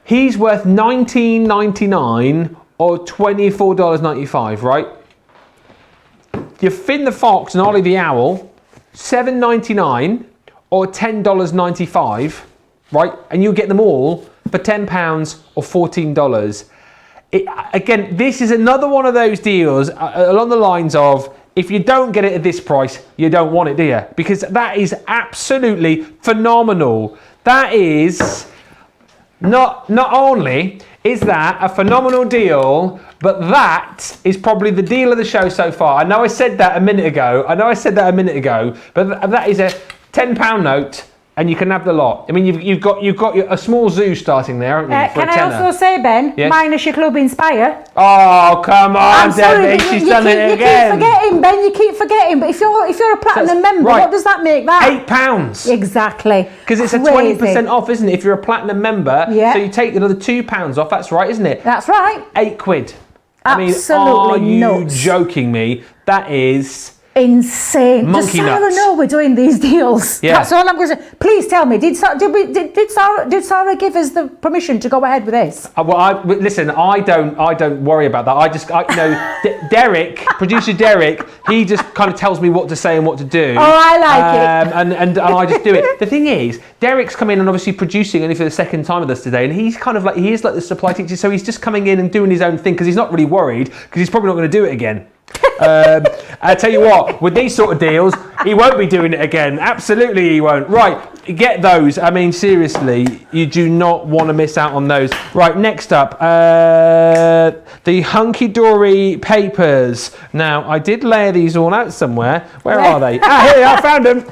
A: He's worth $19.99 or $24.95, right? You Finn the fox and Ollie the owl, $7.99 or $10.95, right? And you get them all for £10 or $14. Again, this is another one of those deals along the lines of, if you don't get it at this price, you don't want it, do you? Because that is absolutely phenomenal. That is not only is that a phenomenal deal, but that is probably the deal of the show so far. I know I said that a minute ago, but that is a £10 note. And you can have the lot. I mean, you've got a small zoo starting there, haven't you?
B: Can I also say, Ben, minus your Club Inspire?
A: Oh, come on, Debbie, she's done it again.
B: You keep forgetting, Ben. You keep forgetting. But if you're a platinum member, what does that make that?
A: £8.
B: Exactly.
A: Because it's a 20% off, isn't it? If you're a platinum member, so you take another £2 off. That's right, isn't it?
B: That's right.
A: £8.
B: Absolutely.
A: I mean, are you joking me? That is
B: insane.
A: Monkey
B: Does Sarah
A: nuts.
B: know we're doing these deals?
A: Yeah.
B: That's all I'm going to say. Please tell me, did Sarah give us the permission to go ahead with this?
A: Well, listen, I don't worry about that. Derek, producer Derek, he just kind of tells me what to say and what to do.
B: Oh, I like it.
A: And I just do it. The thing is, Derek's come in and obviously producing only for the second time with us today, and he's kind of like, he is like the supply teacher, so he's just coming in and doing his own thing because he's not really worried because he's probably not going to do it again. I tell you what, with these sort of deals, he won't be doing it again. Absolutely, he won't. Right, get those. I mean, seriously, you do not want to miss out on those. Right, next up, the Hunky Dory papers. Now, I did layer these all out somewhere. Where are they? Here, I found them.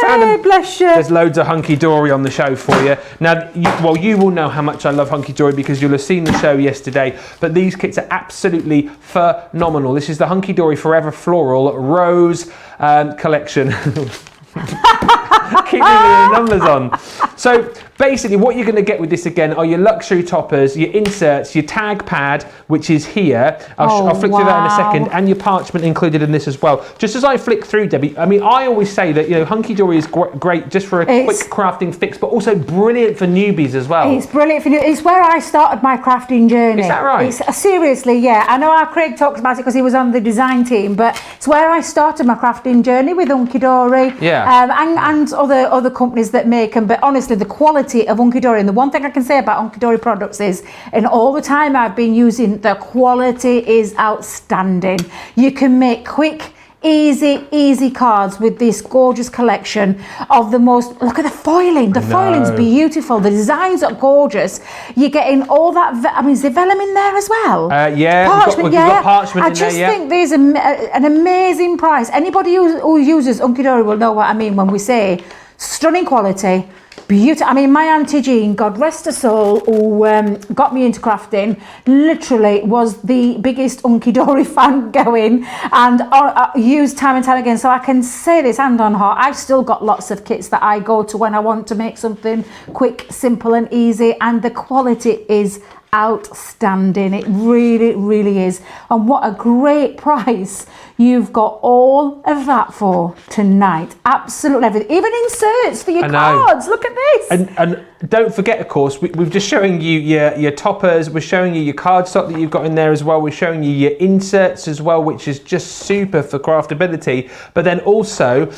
B: Hey, bless you.
A: There's loads of Hunky Dory on the show for you. Now, you will know how much I love Hunky Dory because you'll have seen the show yesterday, but these kits are absolutely phenomenal. This is the Hunky Dory Forever Floral Rose collection. Keep moving the numbers on. So basically what you're going to get with this again are your luxury toppers, your inserts, your tag pad, which is here. I'll flick through that in a second, and your parchment included in this as well. Just as I flick through, Debbie, I mean, I always say that, Hunky Dory is great just for a quick crafting fix, but also brilliant for newbies as well.
B: It's brilliant for newbies. It's where I started my crafting journey.
A: Is that right?
B: It's, seriously, yeah. I know how Craig talks about it because he was on the design team, but it's where I started my crafting journey with Hunky Dory.
A: Yeah.
B: And other companies that make them, but honestly the quality of Hunky Dory, and the one thing I can say about Hunky Dory products is, in all the time I've been using, the quality is outstanding. You can make quick, easy cards with this gorgeous collection of the most, look at the foiling. The foiling's beautiful, the designs are gorgeous. You're getting all that, I mean, is there vellum in there as well?
A: Yeah,
B: parchment,
A: we've got parchment
B: I
A: in
B: just
A: there,
B: think there's an amazing price. Anybody who uses Hunky Dory will know what I mean when we say stunning quality, beauty. I mean, my Auntie Jean, God rest her soul, who got me into crafting, literally was the biggest Hunky Dory fan going, and used time and time again. So I can say this hand on heart, I've still got lots of kits that I go to when I want to make something quick, simple and easy, and the quality is outstanding. It really is. And what a great price you've got all of that for tonight. Absolutely everything, even inserts for your cards. Look at this.
A: And don't forget, of course, we've just showing you your toppers, we're showing you your cardstock that you've got in there as well, we're showing you your inserts as well, which is just super for craftability. But then also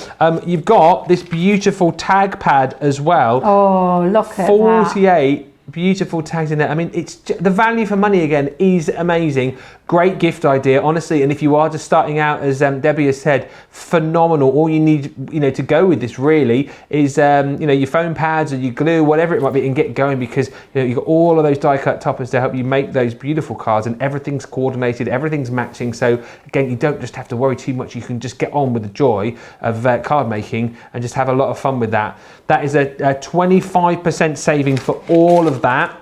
A: you've got this beautiful tag pad as well.
B: Oh, look at
A: 48 beautiful tags in there. I mean, it's the value for money again is amazing. Great gift idea, honestly. And if you are just starting out, as Debbie has said, phenomenal. All you need, to go with this really is, your foam pads or your glue, whatever it might be, and get going, because you've got all of those die-cut toppers to help you make those beautiful cards, and everything's coordinated, everything's matching. So again, you don't just have to worry too much. You can just get on with the joy of card making and just have a lot of fun with that. That is a 25% saving for all of that.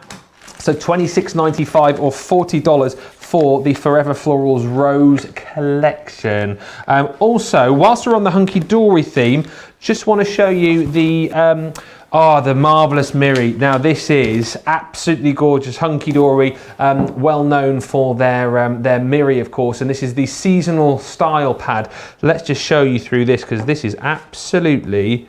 A: So $26.95 or $40 for the Forever Florals Rose collection. Also, whilst we're on the Hunky Dory theme, just want to show you the marvellous Miri. Now this is absolutely gorgeous. Hunky Dory, well known for their Miri, of course, and this is the seasonal style pad. Let's just show you through this, because this is absolutely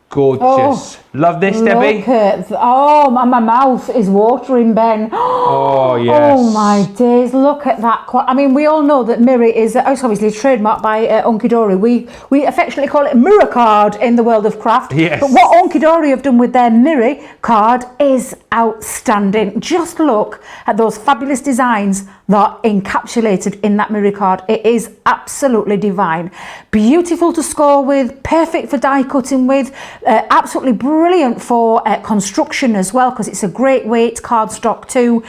A: gorgeous. Love this, Debbie?
B: My mouth is watering, Ben.
A: Oh, yes.
B: Oh, my days. Look at that. I mean, we all know that Miri is obviously trademarked by Hunky Dory. We affectionately call it a mirror card in the world of craft.
A: Yes.
B: But what Hunky Dory have done with their Miri card is outstanding. Just look at those fabulous designs that are encapsulated in that Miri card. It is absolutely divine. Beautiful to score with, perfect for die cutting with, absolutely brilliant for construction as well, because it's a great weight cardstock too.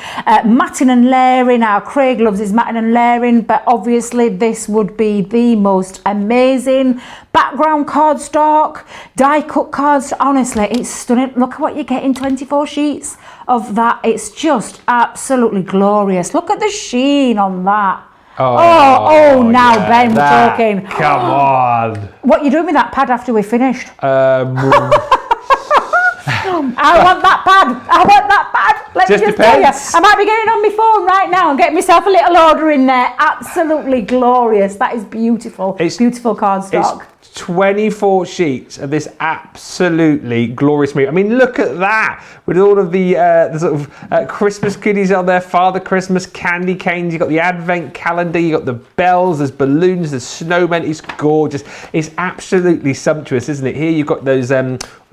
B: Matting and layering, our Craig loves his matting and layering, but obviously this would be the most amazing background cardstock, die cut cards. Honestly, it's stunning. Look at what you get in 24 sheets of that. It's just absolutely glorious. Look at the sheen on that. Now, yeah, Ben, we're talking.
A: Come on.
B: What are you doing with that pad after we're finished? I want that pad. Let me just tell you, I might be getting on my phone right now and getting myself a little order in there. Absolutely glorious. That is beautiful. It's beautiful cardstock.
A: 24 sheets of this absolutely glorious Miri. I mean, look at that, with all of the sort of Christmas goodies on there, Father Christmas, candy canes, you've got the advent calendar, you've got the bells, there's balloons, there's snowmen. It's gorgeous. It's absolutely sumptuous, isn't it? Here you've got those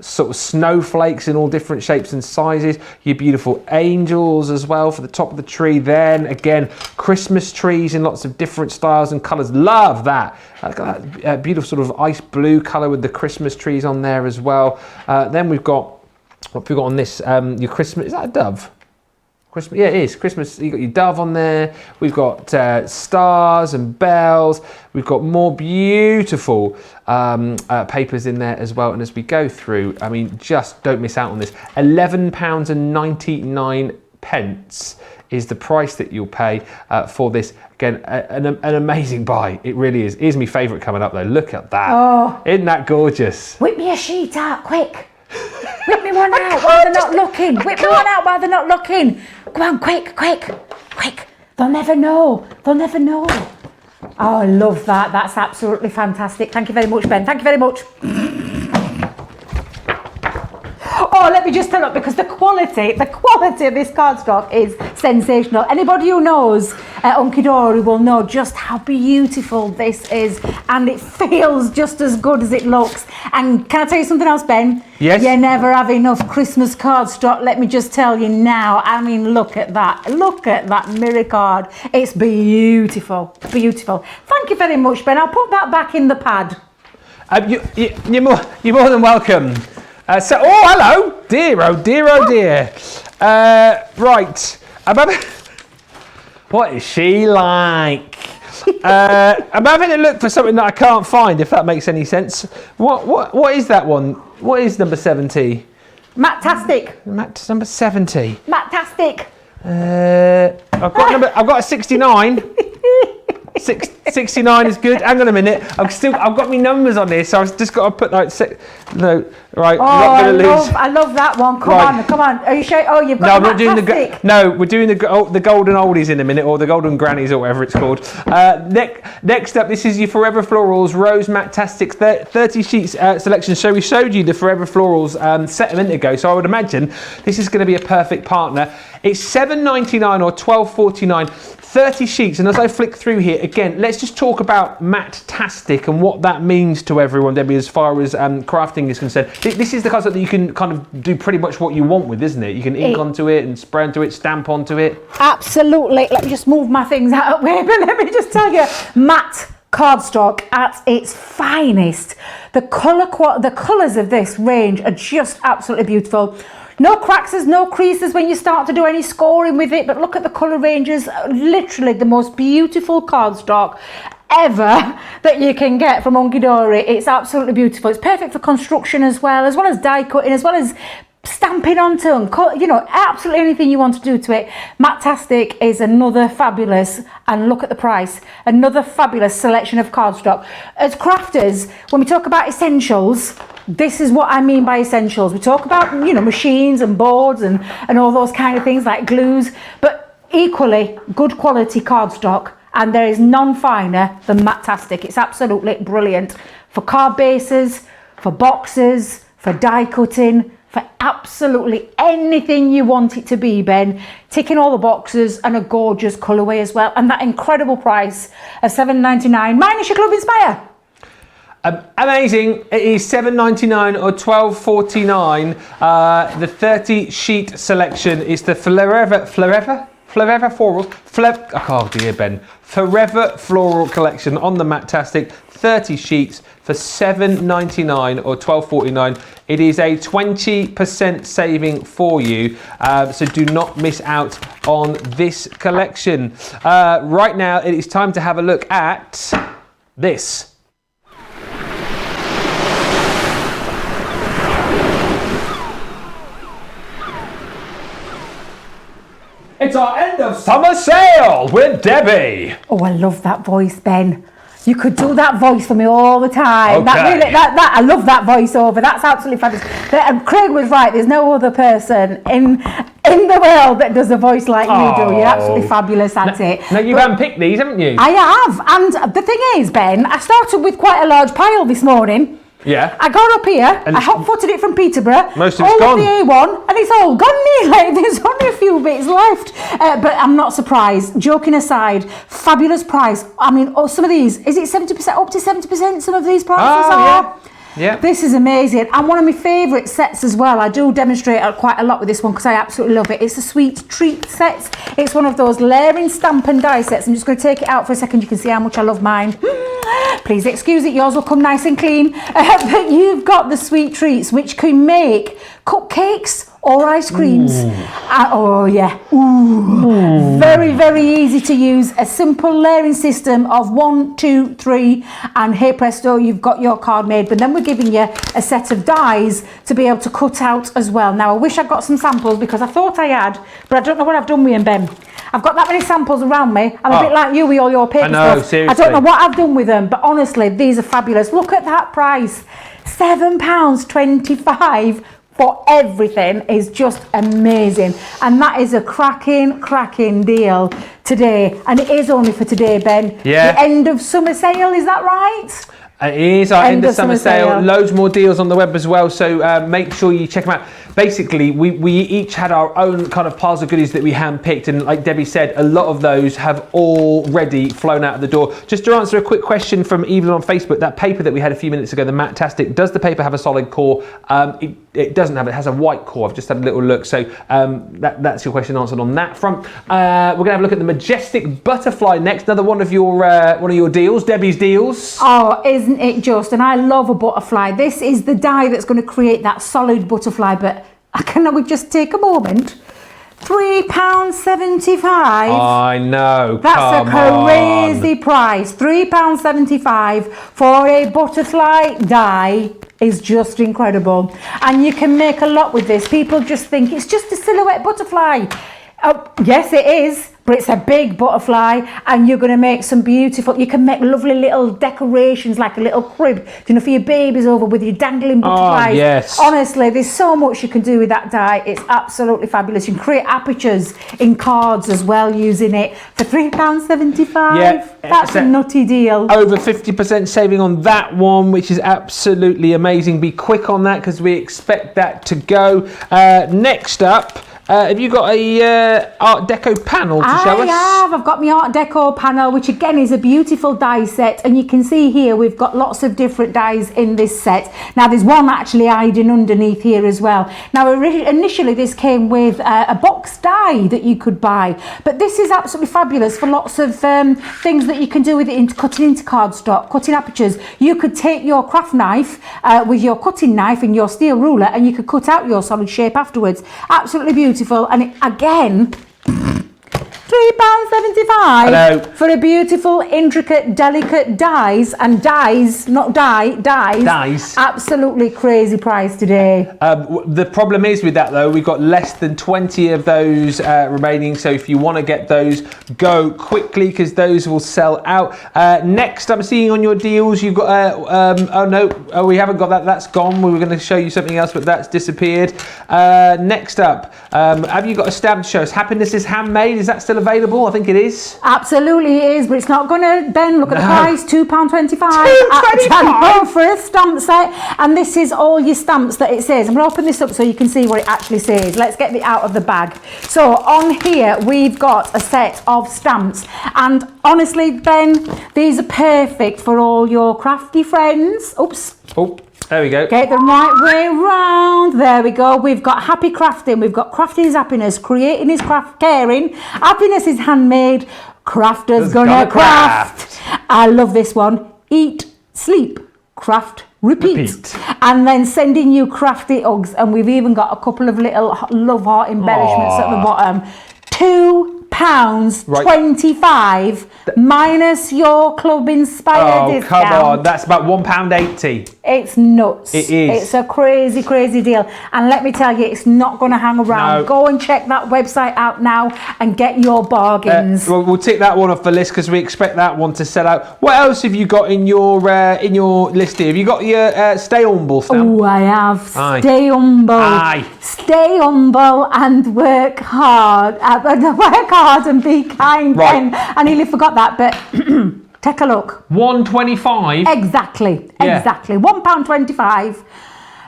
A: sort of snowflakes in all different shapes and sizes, your beautiful angels as well for the top of the tree. Then again, Christmas trees in lots of different styles and colours. Love that. Got that beautiful sort of ice blue colour with the Christmas trees on there as well. Then we've got, what have we got on this? Your Christmas, is that a dove? Christmas, yeah, it is. Christmas, you've got your dove on there. We've got stars and bells. We've got more beautiful papers in there as well. And as we go through, I mean, just don't miss out on this. £11.99 is the price that you'll pay for this. Again, an amazing buy. It really is. Here's my favourite coming up though. Look at that. Oh. Isn't that gorgeous?
B: Whip me a sheet out, quick. Whip me one out while they're not looking. Whip me one out while they're not looking. Come on, quick. They'll never know. Oh, I love that. That's absolutely fantastic. Thank you very much, Ben. Thank you very much. Oh, let me just tell up, because the quality of this cardstock is sensational. Anybody who knows Unky Dory will know just how beautiful this is, and it feels just as good as it looks. And can I tell you something else, Ben?
A: Yes.
B: You never have enough Christmas cardstock, let me just tell you now. I mean, look at that mirror card. It's beautiful. Thank you very much, Ben. I'll put that back in the pad.
A: You're more than welcome. So, oh, hello, dear, oh dear. Right, what is she like? I'm having a look for something that I can't find, if that makes any sense. What is that one? What is number 70?
B: Matt-tastic.
A: Number 70.
B: Matt-tastic.
A: I've got a 69. 69 is good. Hang on a minute. I've got my numbers on here, so I've just got to put like no. Right.
B: Oh, I love that one. Come on. Are you sure? Oh, you've got.
A: No, I'm not doing we're doing the golden oldies in a minute, or the golden grannies, or whatever it's called. Next up, this is your Forever Florals Rose Matt-tastic 30 sheets selection. So we showed you the Forever Florals set a minute ago. So I would imagine this is going to be a perfect partner. It's $7.99 or $12.49. 30 sheets, and as I flick through here, again, let's just talk about Matt-tastic and what that means to everyone, Debbie, as far as crafting is concerned. This is the concept that you can kind of do pretty much what you want with, isn't it? You can ink onto it and spray onto it, stamp onto it.
B: Absolutely. Let me just move my things out of the way, but let me just tell you, matte cardstock at its finest. The colours of this range are just absolutely beautiful. No cracks, no creases when you start to do any scoring with it, but look at the colour ranges. Literally the most beautiful cardstock ever that you can get from Unky Dory. It's absolutely beautiful. It's perfect for construction as well as die cutting, as well as stamping onto and absolutely anything you want to do to it. Matt-tastic is another fabulous, and look at the price, another fabulous selection of cardstock. As crafters, when we talk about essentials, this is what I mean by essentials. We talk about, machines and boards and all those kind of things like glues, but equally good quality cardstock, and there is none finer than Matt-tastic. It's absolutely brilliant for card bases, for boxes, for die cutting, for absolutely anything you want it to be, Ben. Ticking all the boxes, and a gorgeous colourway as well, and that incredible price of $7.99 minus your Club Inspire.
A: Amazing. It is $7.99 or $12.49. The 30 sheet selection is the Forever Florals. Oh dear, Ben. Forever Floral Collection on the Matt-tastic. 30 sheets for $7.99 or $12.49. It is a 20% saving for you, so do not miss out on this collection. Right now, it is time to have a look at this. It's our end of summer sale with Debbie.
B: Oh, I love that voice, Ben. You could do that voice for me all the time.
A: Okay.
B: I love that voiceover. That's absolutely fabulous. And Craig was right. There's no other person in the world that does a voice like you do. You're absolutely fabulous at it.
A: Now you've handpicked these, haven't you?
B: I have. And the thing is, Ben, I started with quite a large pile this morning.
A: Yeah.
B: I got up here, I hot-footed it from Peterborough.
A: Most of it's
B: all
A: gone.
B: Of the A1, and it's all gone nearly. There's only a few bits left. But I'm not surprised. Joking aside, fabulous price. I mean, some of these, is it 70%, up to 70%? Some of these prices are.
A: Yeah.
B: This is amazing. And one of my favourite sets as well. I do demonstrate quite a lot with this one because I absolutely love it. It's a sweet treat set. It's one of those layering stamp and die sets. I'm just going to take it out for a second. You can see how much I love mine. Please excuse it, yours will come nice and clean. But you've got the sweet treats which can make cupcakes or ice creams. Oh yeah. Ooh. Very, very easy to use. A simple layering system of 1, 2, 3, and hey presto, you've got your card made. But then we're giving you a set of dies to be able to cut out as well. Now I wish I got some samples because I thought I had, but I don't know what I've done with them, Ben. I've got that many samples around me. I'm a bit like you with all your paper stuff.
A: Seriously.
B: I don't know what I've done with them, but honestly, these are fabulous. Look at that price. £7.25 for everything is just amazing. And that is a cracking deal today. And it is only for today, Ben.
A: Yeah.
B: The end of summer sale, is that right?
A: It is our end of summer sale. Loads more deals on the web as well, so make sure you check them out. Basically, we each had our own kind of piles of goodies that we handpicked, and like Debbie said, a lot of those have already flown out of the door. Just to answer a quick question from Evelyn on Facebook, that paper that we had a few minutes ago, the Matte-tastic, does the paper have a solid core? It doesn't have it. It has a white core. I've just had a little look, so that's your question answered on that front. We're going to have a look at the Majestic Butterfly next, another one of your deals, Debbie's deals.
B: Oh, isn't it just? And I love a butterfly. This is the die that's going to create that solid butterfly, but can we just take a moment? £3.75.
A: I know.
B: That's a crazy price. £3.75 for a butterfly die is just incredible. And you can make a lot with this. People just think it's just a silhouette butterfly. Yes, it is. But it's a big butterfly, and you're going to make some beautiful, you can make lovely little decorations like a little crib, you know, for your babies over with your dangling butterflies.
A: Oh, yes.
B: Honestly, there's so much you can do with that die. It's absolutely fabulous. You can create apertures in cards as well using it for £3.75.
A: Yeah,
B: that's a nutty deal.
A: Over 50% saving on that one, which is absolutely amazing. Be quick on that because we expect that to go. Next up, have you got a Art Deco panel to show us?
B: I have. I've got my Art Deco panel, which again is a beautiful die set. And you can see here we've got lots of different dies in this set. Now there's one actually hiding underneath here as well. Now initially this came with a box die that you could buy. But this is absolutely fabulous for lots of things that you can do with it, cutting into cardstock, cutting apertures. You could take your craft knife with your cutting knife and your steel ruler, and you could cut out your solid shape afterwards. Absolutely beautiful. And it, again, £3.75 for a beautiful, intricate, delicate dies, and dies, not dies.
A: Dies.
B: Absolutely crazy price today.
A: The problem is with that though, we've got less than 20 of those remaining. So if you want to get those, go quickly because those will sell out. Next, I'm seeing on your deals, you've got, we haven't got that. That's gone. We were going to show you something else, but that's disappeared. Next up, have you got a stamp to show us? Happiness is Handmade. Is that still available? I think it is.
B: Absolutely it is, but it's not going to, Ben, look at the price, £2.25.
A: £2.25
B: for a stamp set. And this is all your stamps that it says. I'm going to open this up so you can see what it actually says. Let's get it out of the bag. So on here, we've got a set of stamps. And honestly, Ben, these are perfect for all your crafty friends. Oops.
A: Oh. There we go.
B: Get them right way round. There we go. We've got happy crafting. We've got crafting is happiness. Creating is craft. Caring. Happiness is handmade. Crafters gonna craft. I love this one. Eat, sleep, craft, repeat. And then sending you crafty hugs. And we've even got a couple of little love heart embellishments at the bottom. £2.25 minus your club inspired discount.
A: Come on, that's about £1.80.
B: It's nuts.
A: It is.
B: It's a crazy deal. And let me tell you, it's not going to hang around. No. Go and check that website out now and get your bargains.
A: Well, we'll tick that one off the list because we expect that one to sell out. What else have you got in your list here? Have you got your Stay Humble stamp?
B: Oh, I have.
A: Aye.
B: Stay humble.
A: Aye.
B: Stay humble and work hard. Work hard and be kind.
A: Right.
B: I nearly forgot that, but take a look.
A: £1.25.
B: Exactly. £1.25.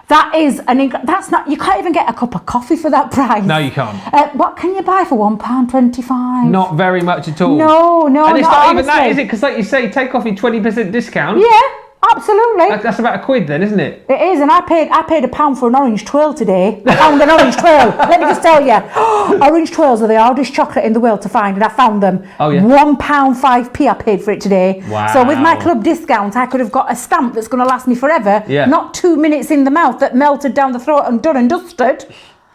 B: That is that's not. You can't even get a cup of coffee for that price.
A: No, you can't.
B: What can you buy for £1.25?
A: Not very much at all.
B: No.
A: And it's not even
B: honestly.
A: that, is it? Because like you say, take off your 20% discount.
B: Yeah. Absolutely.
A: That's about £1 then, isn't it?
B: It is, and I paid £1 for an orange twirl today. I found an orange twirl. Let me just tell you, orange twirls are the hardest chocolate in the world to find, and I found them.
A: Oh yeah.
B: £1.5p I paid for it today.
A: Wow.
B: So with my club discount, I could have got a stamp that's going to last me forever.
A: Yeah.
B: Not 2 minutes in the mouth that melted down the throat and done and dusted.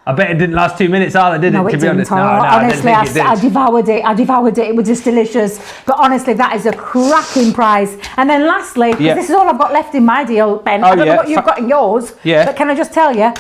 A: I bet it didn't last 2 minutes either, did it?
B: No, it
A: to be
B: didn't.
A: honest, no,
B: Honestly,
A: I didn't think
B: I devoured it. I devoured it. It was just delicious. But honestly, that is a cracking prize. And then lastly, because this is all I've got left in my deal, Ben. I don't know what you've got in yours.
A: Yeah.
B: But can I just tell you?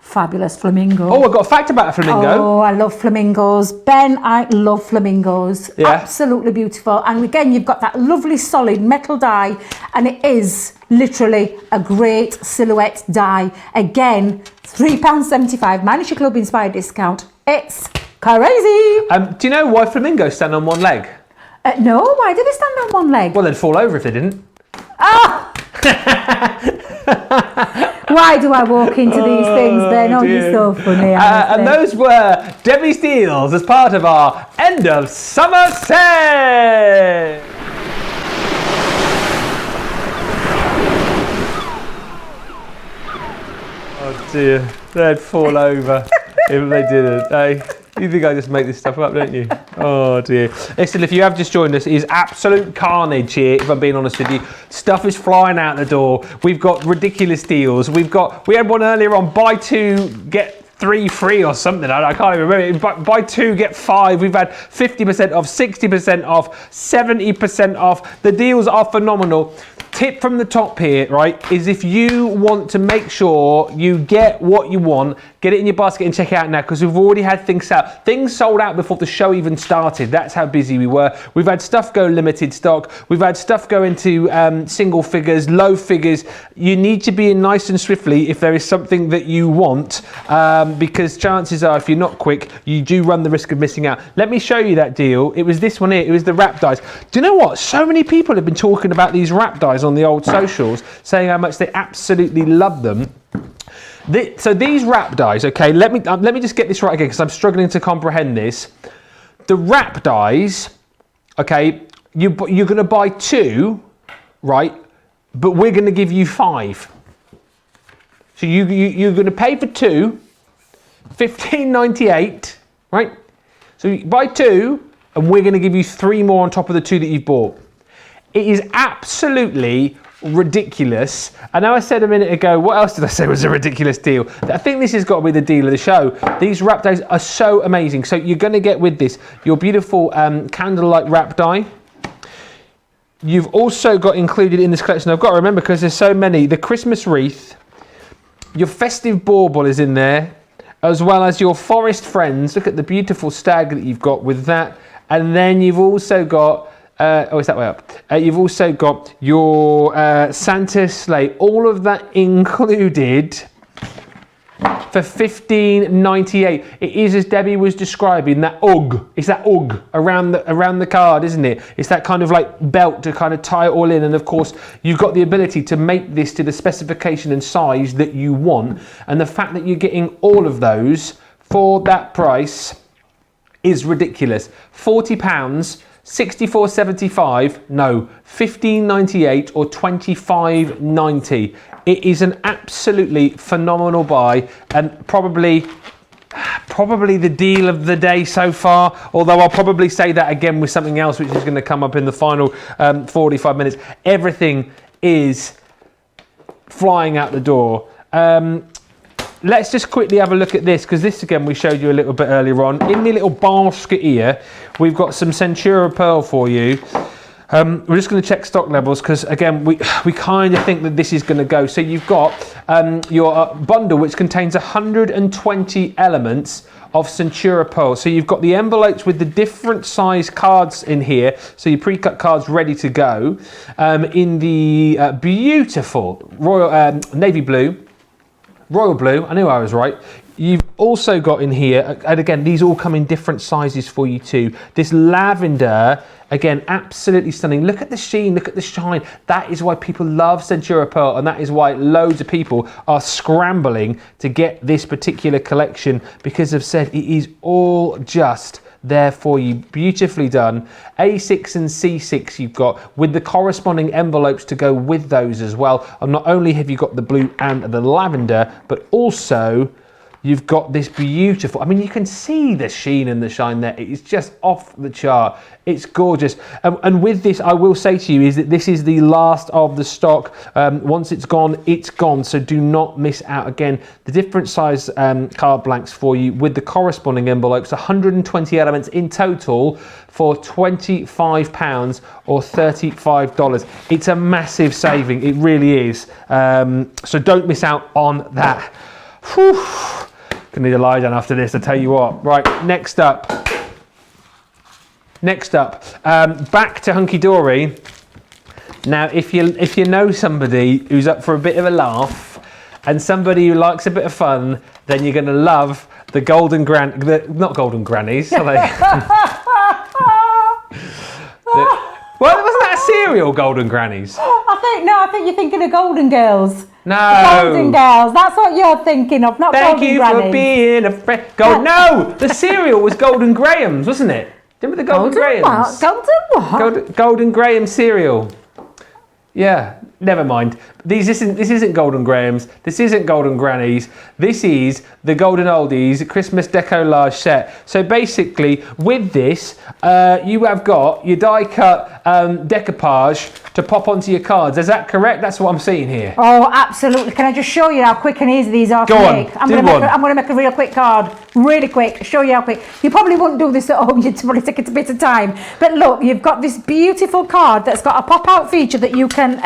B: Fabulous flamingo.
A: Oh, I've got a fact about a flamingo.
B: Oh, I love flamingos. Ben, I love flamingos.
A: Yeah.
B: Absolutely beautiful. And again, you've got that lovely solid metal die, and it is literally a great silhouette die. Again, £3.75 minus your club inspired discount. It's crazy.
A: Do you know why flamingos stand on one leg?
B: No, why do they stand on one leg?
A: Well, they'd fall over if they didn't.
B: Ah! Why do I walk into these things, Ben? Oh, you're so funny.
A: And those were Debbie's deals as part of our end of summer sale. Oh dear, they'd fall over if they didn't. Hey, you think I just make this stuff up, don't you? Oh dear. Listen, if you have just joined us, it is absolute carnage here, if I'm being honest with you. Stuff is flying out the door. We've got ridiculous deals. We had one earlier on, buy two, get 3 free or something. I can't even remember. Buy 2, get 5. We've had 50% off, 60% off, 70% off. The deals are phenomenal. Tip from the top here, right, is if you want to make sure you get what you want, get it in your basket and check it out now, because we've already had things out. Things sold out before the show even started. That's how busy we were. We've had stuff go limited stock. We've had stuff go into single figures, low figures. You need to be in nice and swiftly if there is something that you want, because chances are, if you're not quick, you do run the risk of missing out. Let me show you that deal. It was this one here. It was the wrap dies. Do you know what? So many people have been talking about these wrap dies on the old socials, saying how much they absolutely love them. So these wrap dies, okay, let me just get this right again, because I'm struggling to comprehend this. The wrap dies, okay, you're going to buy 2, right, but we're going to give you 5. So you're going to pay for 2, $15.98, right? So you buy 2, and we're going to give you 3 more on top of the 2 that you've bought. It is absolutely ridiculous. I know I said a minute ago, what else did I say was a ridiculous deal? I think this has got to be the deal of the show. These wrap dies are so amazing. So you're going to get with this your beautiful candlelight wrap die. You've also got included in this collection, I've got to remember because there's so many, the Christmas wreath, your festive bauble is in there, as well as your forest friends. Look at the beautiful stag that you've got with that. And then you've also got it's that way up. You've also got your Santa sleigh. All of that included for $15.98. It is, as Debbie was describing, that UGG. It's that UGG around the card, isn't it? It's that kind of like belt to kind of tie it all in. And of course, you've got the ability to make this to the specification and size that you want. And the fact that you're getting all of those for that price is ridiculous. £40. $64.75, no, $15.98 or $25.90. It is an absolutely phenomenal buy, and probably the deal of the day so far, although I'll probably say that again with something else which is going to come up in the final 45 minutes. Everything is flying out the door. Let's just quickly have a look at this, because this again we showed you a little bit earlier on. In the little basket here, we've got some Centura Pearl for you. We're just going to check stock levels, because again we kind of think that this is going to go. So you've got your bundle, which contains 120 elements of Centura Pearl. So you've got the envelopes with the different size cards in here, so your pre-cut cards ready to go, in the beautiful royal navy blue, royal blue, I knew I was right. You've also got in here, and again, these all come in different sizes for you too. This lavender, again, absolutely stunning. Look at the sheen, look at the shine. That is why people love Centura Pearl, and that is why loads of people are scrambling to get this particular collection, because they've said it is all just there for you, beautifully done. A6 and C6 you've got with the corresponding envelopes to go with those as well. And not only have you got the blue and the lavender, but also you've got this beautiful, I mean, you can see the sheen and the shine there. It's just off the chart. It's gorgeous. And with this, I will say to you is that this is the last of the stock. Once it's gone, it's gone. So do not miss out. Again, the different size card blanks for you with the corresponding envelopes, 120 elements in total for £25 or $35. It's a massive saving. It really is. So don't miss out on that. Whew. Gonna need a lie down after this, I tell you what. Right, next up, back to Hunky Dory. Now, if you know somebody who's up for a bit of a laugh and somebody who likes a bit of fun, then you're gonna love the not golden grannies, are they? Well, wasn't that a cereal, Golden Grannies?
B: I think you're thinking of Golden Girls.
A: No.
B: Golden Girls, that's what you're thinking of, not
A: Thank
B: Golden
A: you
B: Grannies.
A: for being a friend. No, the cereal was Golden Grahams, wasn't it? Remember the Golden Grahams?
B: Golden what?
A: Golden Graham cereal. Yeah, never mind. This isn't Golden Grahams. This isn't Golden Grannies. This is the Golden Oldies Christmas Decollage set. So basically, with this, you have got your die-cut decoupage to pop onto your cards. Is that correct? That's what I'm seeing here.
B: Oh, absolutely. Can I just show you how quick and easy these are to make? I'm going to make a real quick card. Really quick. Show you how quick. You probably wouldn't do this at home. You'd probably take it a bit of time. But look, you've got this beautiful card that's got a pop-out feature that you can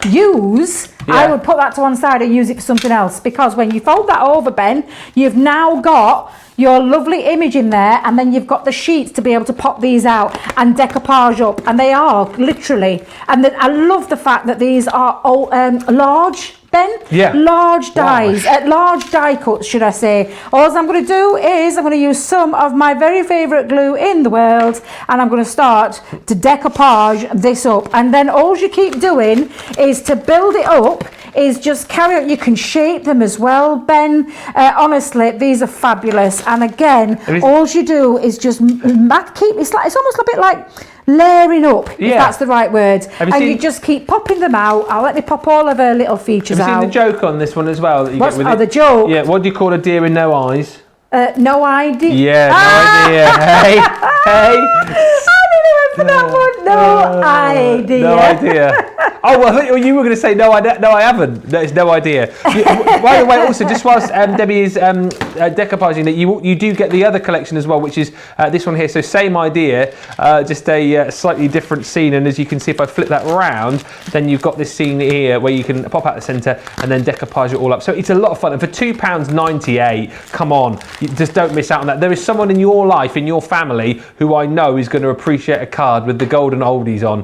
B: use. Yeah. I would put that to one side and use it for something else, because when you fold that over, Ben, you've now got your lovely image in there, and then you've got the sheets to be able to pop these out and decoupage up, and they are literally, and then I love the fact that these are all large, Ben?
A: Yeah.
B: Large dies, large die cuts, should I say. All I'm going to do is I'm going to use some of my very favourite glue in the world, and I'm going to start to decoupage this up. And then all you keep doing is to build it up, is just carry on. You can shape them as well, Ben. Honestly, these are fabulous. And again, all you do is just it's almost a bit like layering up, if that's the right word. You just keep popping them out. Let me pop all of her little features out.
A: Have you seen the joke on this one as well? That you get with
B: the joke?
A: Yeah, what do you call a deer with no eyes?
B: No idea.
A: Yeah, no idea. Hey.
B: I didn't even for that one. No idea.
A: No idea. Oh, well, I thought you were going to say no. No, I haven't. There's no idea. By the way, also just whilst Debbie is decoupaging that, you do get the other collection as well, which is this one here. So same idea, just a slightly different scene. And as you can see, if I flip that around, then you've got this scene here where you can pop out the centre and then decoupage it all up. So it's a lot of fun. And for £2.98, come on, you just don't miss out on that. There is someone in your life, in your family, who I know is going to appreciate a card with the golden oldies on,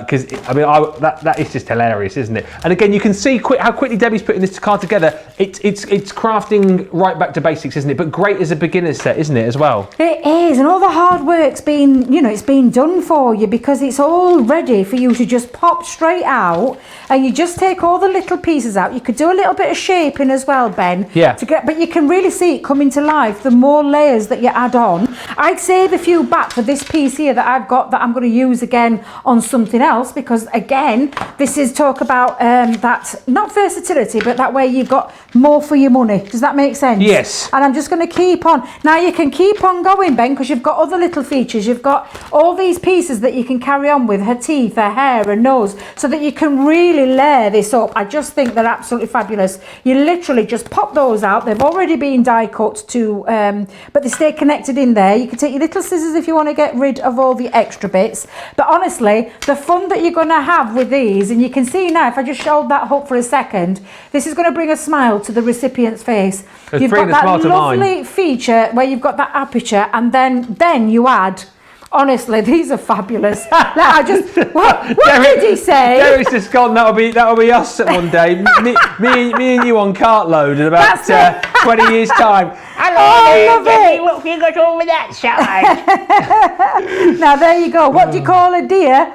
A: because I mean that is just hilarious, isn't it? And again, you can see how quickly Debbie's putting this card together. It's crafting right back to basics, isn't it? But great as a beginner's set, isn't it, as well?
B: It is, and all the hard work's been, it's been done for you, because it's all ready for you to just pop straight out, and you just take all the little pieces out. You could do a little bit of shaping as well, Ben.
A: Yeah.
B: But you can really see it coming to life the more layers that you add on. I'd save a few back for this piece here that I've got that I'm going to use again on something else, because again, this is talk about that, not versatility, but that way you've got more for your money. Does that make sense?
A: Yes.
B: And I'm just going to keep on. Now you can keep on going, Ben, because you've got other little features. You've got all these pieces that you can carry on with, her teeth, her hair, her nose, so that you can really layer this up. I just think they're absolutely fabulous. You literally just pop those out. They've already been die cut to, but they stay connected in there. You can take your little scissors if you want to get rid of all the extra bits. But honestly, the fun that you're going to have with these, and you can see now, if I just hold that up for a second, this is going to bring a smile to the recipient's face. You've got that lovely feature where you've got that aperture, and then you add. Honestly, these are fabulous. What did he say?
A: Derek's just gone. That'll be us one day. me and you on Cartload in about 20 years time.
B: Hello, I love it.
C: What have you got over that side?
B: Now there you go. What do you call a deer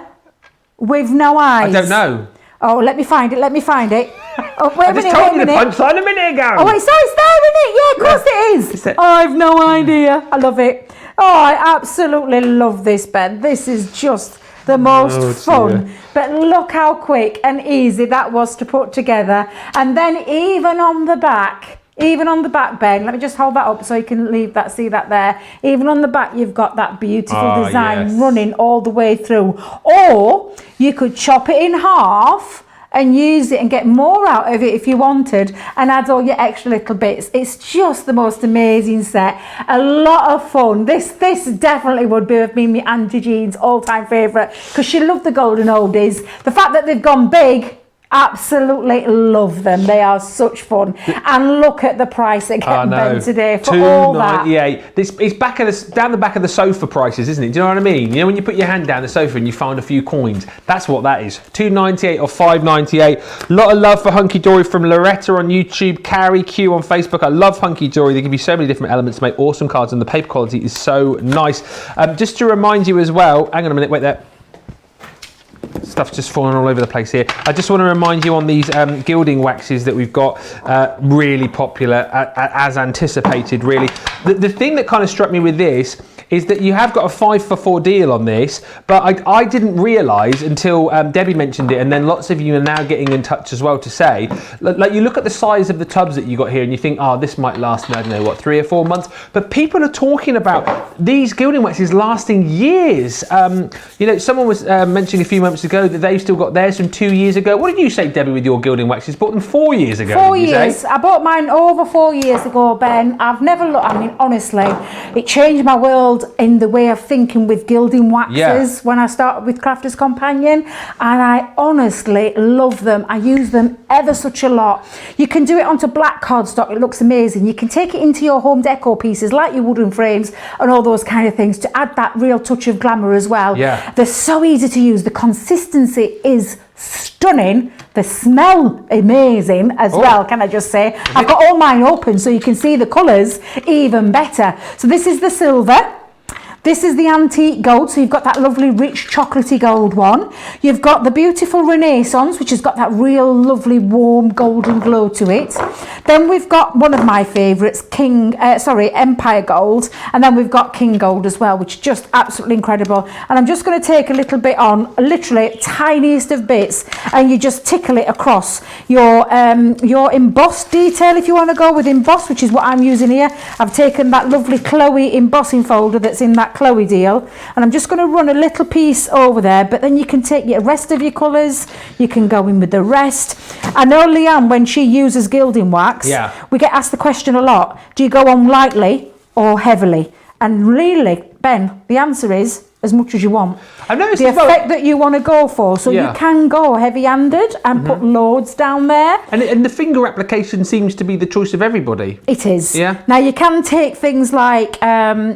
B: with no eyes?
A: I don't know.
B: Oh, let me find it. Oh, wait a minute.
A: I just told you the punchline a minute ago.
B: Oh, it's there, isn't it? Yeah, of course it is. I've no idea. I love it. Oh, I absolutely love this, Ben. This is just the most fun. But look how quick and easy that was to put together. And then even on the back, Ben, let me just hold that up so you can see that there. Even on the back, you've got that beautiful design running all the way through. Or you could chop it in half and use it and get more out of it if you wanted, and add all your extra little bits. It's just the most amazing set. A lot of fun. This definitely would be have been my Auntie Jean's all-time favourite, because she loved the golden oldies. The fact that they've gone big, absolutely love them. They are such fun. And look at the price again, Ben, today for all that.
A: $2.98. This it's down the back of the sofa prices, isn't it? Do you know what I mean? You know when you put your hand down the sofa and you find a few coins. That's what that is. $2.98 or $5.98. Lot of love for Hunky Dory from Loretta on YouTube. Carrie Q on Facebook. I love Hunky Dory. They give you so many different elements to make awesome cards, and the paper quality is so nice. Just to remind you as well. Hang on a minute. Wait there. Stuff's just falling all over the place here. I just want to remind you on these gilding waxes that we've got, really popular, as anticipated, really. The thing that kind of struck me with this is that you have got a 5 for 4 deal on this, but I didn't realise until Debbie mentioned it, and then lots of you are now getting in touch as well to say, like you look at the size of the tubs that you got here and you think, oh, this might last, I don't know, what, 3 or 4 months? But people are talking about these gilding waxes lasting years. You know, someone was mentioning a few moments ago that they've still got theirs from 2 years ago. What did you say, Debbie, with your gilding waxes? Bought them 4 years ago.
B: 4 years. I bought mine over 4 years ago, Ben. I've never looked, I mean, honestly, it changed my world in the way of thinking with gilding waxes when I started with Crafter's Companion, and I honestly love them. I use them ever such a lot. You can do it onto black cardstock. It looks amazing. You can take it into your home decor pieces like your wooden frames and all those kind of things to add that real touch of glamour as well. They're so easy to use. The consistency is stunning. The smell amazing as well, can I just say. I've got all mine open so you can see the colours even better. So this is the silver. This is the antique gold, so you've got that lovely rich chocolatey gold one. You've got the beautiful Renaissance, which has got that real lovely warm golden glow to it. Then we've got one of my favourites, Empire Gold, and then we've got King Gold as well, which is just absolutely incredible. And I'm just going to take a little bit on, literally tiniest of bits, and you just tickle it across your embossed detail, if you want to go with embossed, which is what I'm using here. I've taken that lovely Chloe embossing folder that's in that Chloe deal, and I'm just going to run a little piece over there, but then you can take the rest of your colours, you can go in with the rest. I know Leanne, when she uses gilding wax, we get asked the question a lot, do you go on lightly or heavily? And really, Ben, the answer is as much as you want.
A: I've noticed
B: the effect that you want to go for, so you can go heavy-handed and put loads down there.
A: And the finger application seems to be the choice of everybody.
B: It is. Yeah. Now you can take things like a,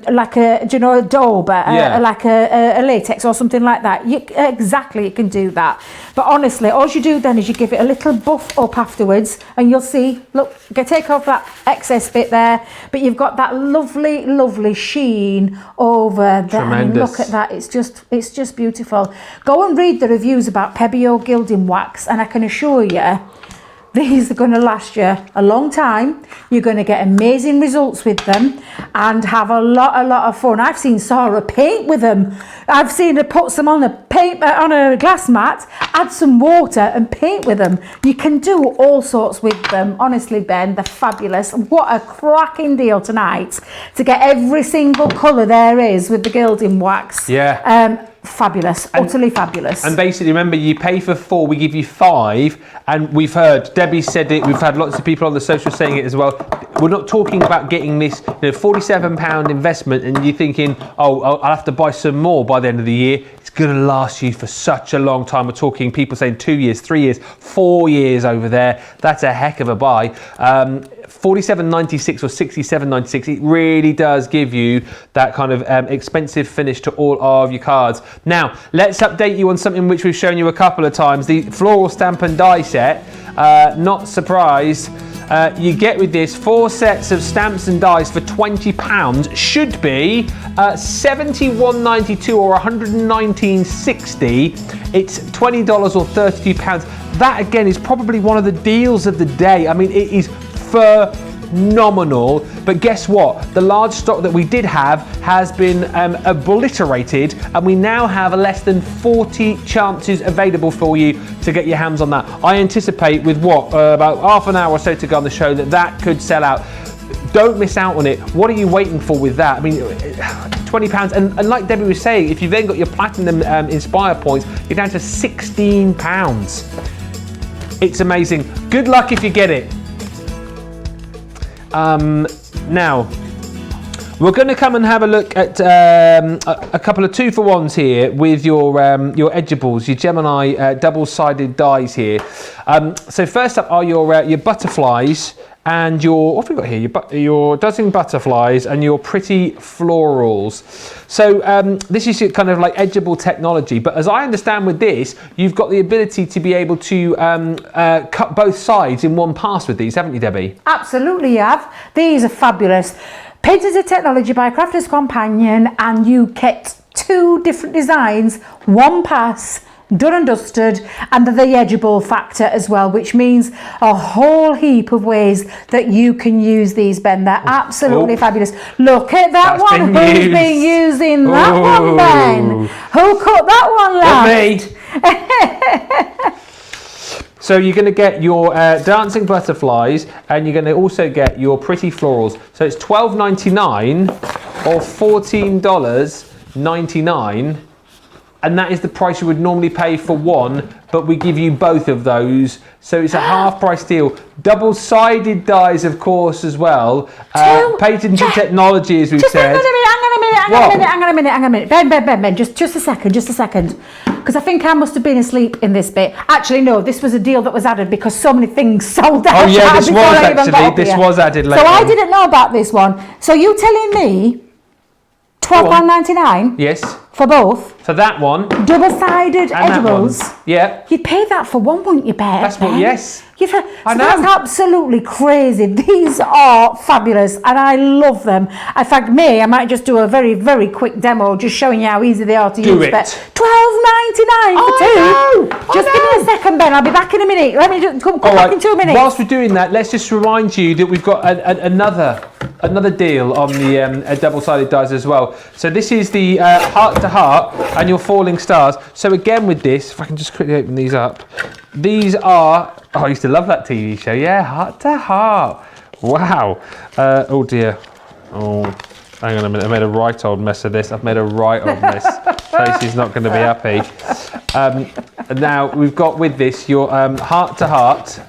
B: do you know, a daub, like a latex or something like that. You can do that. But honestly, all you do then is you give it a little buff up afterwards, and you'll see. Look, take off that excess bit there, but you've got that lovely, lovely sheen over there.
A: Tremendous.
B: And look at that. It's just beautiful. Go and read the reviews about Pebeo gilding wax, and I can assure you these are going to last you a long time. You're going to get amazing results with them and have a lot of fun. I've seen Sarah paint with them. I've seen her put some on a glass mat, add some water and paint with them. You can do all sorts with them. Honestly, Ben, they're fabulous. What a cracking deal tonight to get every single colour there is with the gilding wax. Fabulous, utterly fabulous.
A: And basically, remember, you pay for 4, we give you 5, and we've heard, Debbie said it, we've had lots of people on the social saying it as well. We're not talking about getting this £47 investment and you're thinking, oh, I'll have to buy some more by the end of the year. It's going to last you for such a long time. We're talking people saying 2 years, 3 years, 4 years over there. That's a heck of a buy. $47.96 or $67.96. It really does give you that kind of expensive finish to all of your cards. Now, let's update you on something which we've shown you a couple of times. The floral stamp and die set. Not surprised. You get with this 4 sets of stamps and dies for £20. Should be $71.92 or $119.60. It's $20 or £32. That again is probably one of the deals of the day. I mean, it is phenomenal. But guess what? The large stock that we did have has been obliterated, and we now have less than 40 chances available for you to get your hands on that. I anticipate with about half an hour or so to go on the show that could sell out. Don't miss out on it. What are you waiting for with that? I mean, £20, and like Debbie was saying, if you've then got your Platinum Inspire points, you're down to £16. It's amazing. Good luck if you get it. Now, we're going to come and have a look at a couple of 2-for-1s here with your edgeables, your Gemini double-sided dies here. So first up are your butterflies and what have we got here? Your Dozen butterflies and your pretty florals. So this is kind of like edgeable technology, but as I understand with this, you've got the ability to be able to cut both sides in one pass with these, haven't you, Debbie?
B: Absolutely, you have. These are fabulous. Patented technology by Crafter's Companion, and you get 2 different designs, one pass, done and dusted, and the edgeable factor as well, which means a whole heap of ways that you can use these, Ben. They're absolutely fabulous. Look at that one. Who's been using that one, Ben? Who cut that one last?
A: Me. So you're going to get your dancing butterflies, and you're going to also get your pretty florals. So it's $12.99 or $14.99. And that is the price you would normally pay for one, but we give you both of those. So it's a half price deal. Double-sided dies, of course, as well. Patented technology, as we've said.
B: Hang on a minute. Ben, just a second. Because I think I must have been asleep in this bit. Actually, no, this was a deal that was added because so many things sold out.
A: Oh yeah, this was added later.
B: So I didn't know about this one. So you telling me £12.99?
A: Yes.
B: For both?
A: For that one.
B: Double-sided edgeables?
A: Yeah.
B: You'd pay that for one, wouldn't you, Ben?
A: That's what, yes.
B: I know. That's absolutely crazy. These are fabulous and I love them. In fact, I might just do a very, very quick demo just showing you how easy they are to use.
A: Do it.
B: £12.99 for 2. Just give me a second, Ben. I'll be back in a minute. Let me just come back in 2 minutes.
A: Whilst we're doing that, let's just remind you that we've got another deal on the double-sided dies as well. So this is the Heart to Heart and your Falling Stars. So again with this, if I can just quickly open these up, these are, I used to love that TV show, yeah, Heart to Heart. Wow. Oh dear. Oh, hang on a minute, I made a right old mess of this. I've made a right old mess. Tracy's not going to be happy. Now we've got with this your Heart to Heart.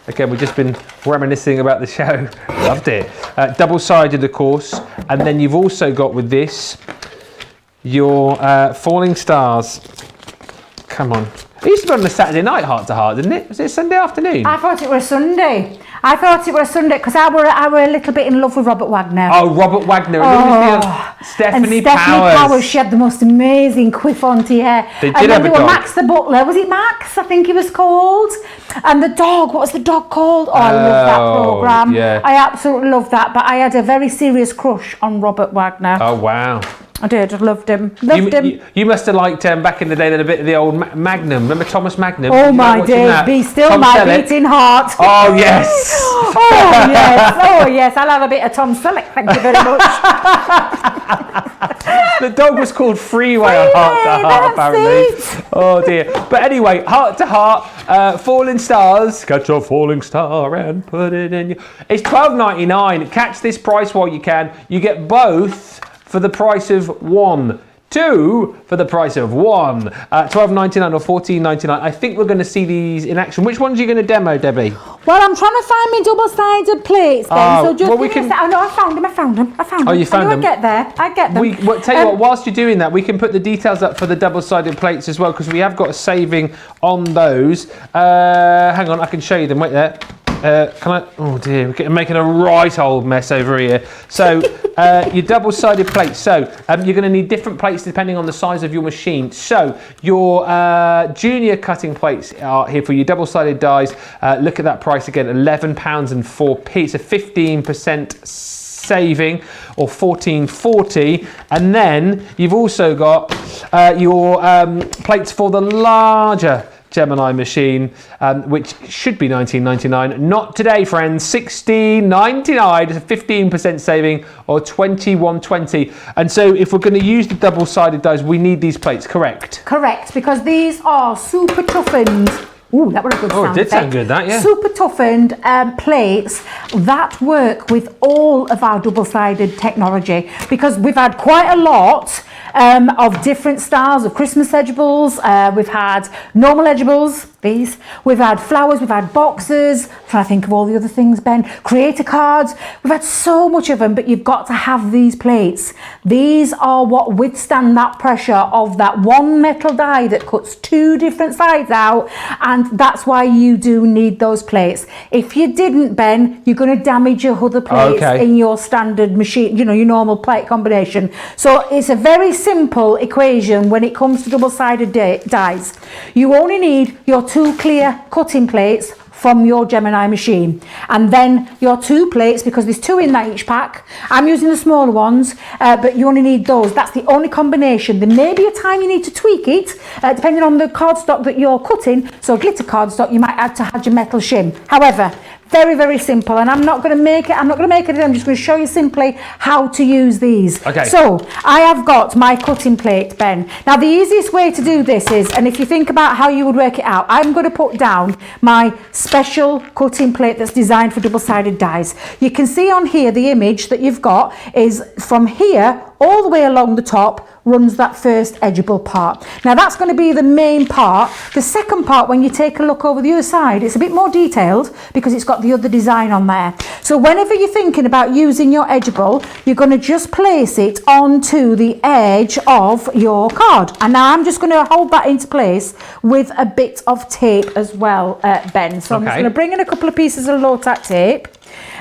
A: Again, we've just been reminiscing about the show. Loved it. Double-sided, of course. And then you've also got with this your Falling Stars. Come on. It used to be on the Saturday night, Heart to Heart, didn't it? Was it Sunday afternoon?
B: I thought it was Sunday. Because I were a little bit in love with Robert Wagner.
A: Oh, Robert Wagner. Stephanie Powers.
B: She had the most amazing quiff-onty hair.
A: They did have a dog.
B: Max the Butler. Was it Max? I think he was called. And the dog. What was the dog called? Oh, I love that programme.
A: Yeah.
B: I absolutely love that. But I had a very serious crush on Robert Wagner.
A: Oh, wow.
B: I did. I loved him.
A: You must have liked back in the day, a bit of the old Magnum. Remember Thomas Magnum?
B: Oh my days, be still
A: Tom
B: my
A: Selleck.
B: beating heart.
A: Oh yes.
B: Oh yes. I'll have a bit of Tom Selleck. Thank you very much.
A: The dog was called Freeway on Heart to Heart, apparently. Oh dear. But anyway, Heart to Heart, Falling Stars. Catch a falling star and put it in your. It's $12.99. Catch this price while you can. You get both for the price of one. 2 for the price of 1. $12.99 or $14.99. I think we're going to see these in action. Which ones are you going to demo, Debbie?
B: Well, I'm trying to find my double-sided plates, Ben. So just give me a second. No, I found them.
A: Oh, you found them?
B: I get them.
A: Tell you what, whilst you're doing that, we can put the details up for the double-sided plates as well, because we have got a saving on those. Hang on, I can show you them. Wait there. Can I? Oh dear, we're making a right old mess over here. So your double-sided plates. So you're going to need different plates depending on the size of your machine. So your junior cutting plates are here for your double-sided dies. Look at that price again, £11.04. It's a 15% saving, or $14.40. And then you've also got your plates for the larger Gemini machine, which should be $19.99. Not today, friends. $16.99. It's a 15% saving, or $21.20. And so if we're going to use the double-sided dies, we need these plates, correct?
B: Correct, because these are super toughened. Ooh, that was a good sound.
A: Oh, it did sound good, that, yeah.
B: Super toughened plates that work with all of our double-sided technology, because we've had quite a lot of different styles of Christmas edibles. We've had normal edibles, these. We've had flowers, we've had boxes. I'm trying to think of all the other things, Ben. Creator cards. We've had so much of them, but you've got to have these plates. These are what withstand that pressure of that one metal die that cuts two different sides out, and that's why you do need those plates. If you didn't, Ben, you're going to damage your other plates in your standard machine, you know, your normal plate combination. So it's a very simple equation when it comes to double-sided dies. You only need your two clear cutting plates from your Gemini machine, and then your two plates, because there's two in that each pack. I'm using the smaller ones, but you only need those. That's the only combination. There may be a time you need to tweak it, depending on the cardstock that you're cutting. So glitter cardstock, you might add to add your metal shim. However, very, very simple, and I'm not going to make it. I'm just going to show you simply how to use these.
A: Okay.
B: So I have got my cutting plate, Ben. Now the easiest way to do this is, and if you think about how you would work it out, I'm going to put down my special cutting plate that's designed for double-sided dies. You can see on here the image that you've got is from here all the way along the top runs that first edgeable part. Now that's going to be the main part. The second part, when you take a look over the other side, it's a bit more detailed because it's got the other design on there. So whenever you're thinking about using your edgeable, you're going to just place it onto the edge of your card. And now I'm just going to hold that into place with a bit of tape as well, Ben. So I'm just going to bring in a couple of pieces of low-tack tape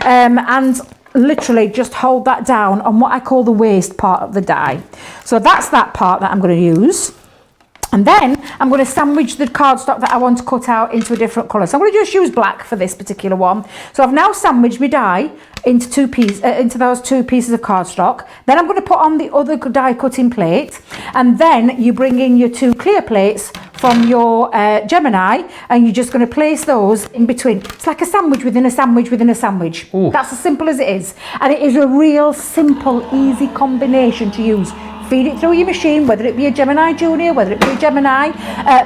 B: and literally just hold that down on what I call the waste part of the die. So that's that part that I'm going to use. And then I'm going to sandwich the cardstock that I want to cut out into a different colour. So I'm going to just use black for this particular one. So I've now sandwiched my die into those two pieces of cardstock. Then I'm going to put on the other die cutting plate, and then you bring in your two clear plates from your Gemini, and you're just going to place those in between. It's like a sandwich within a sandwich within a sandwich. Ooh. That's as simple as it is, and it is a real simple, easy combination to use. Feed it through your machine, whether it be a Gemini Junior, whether it be a Gemini,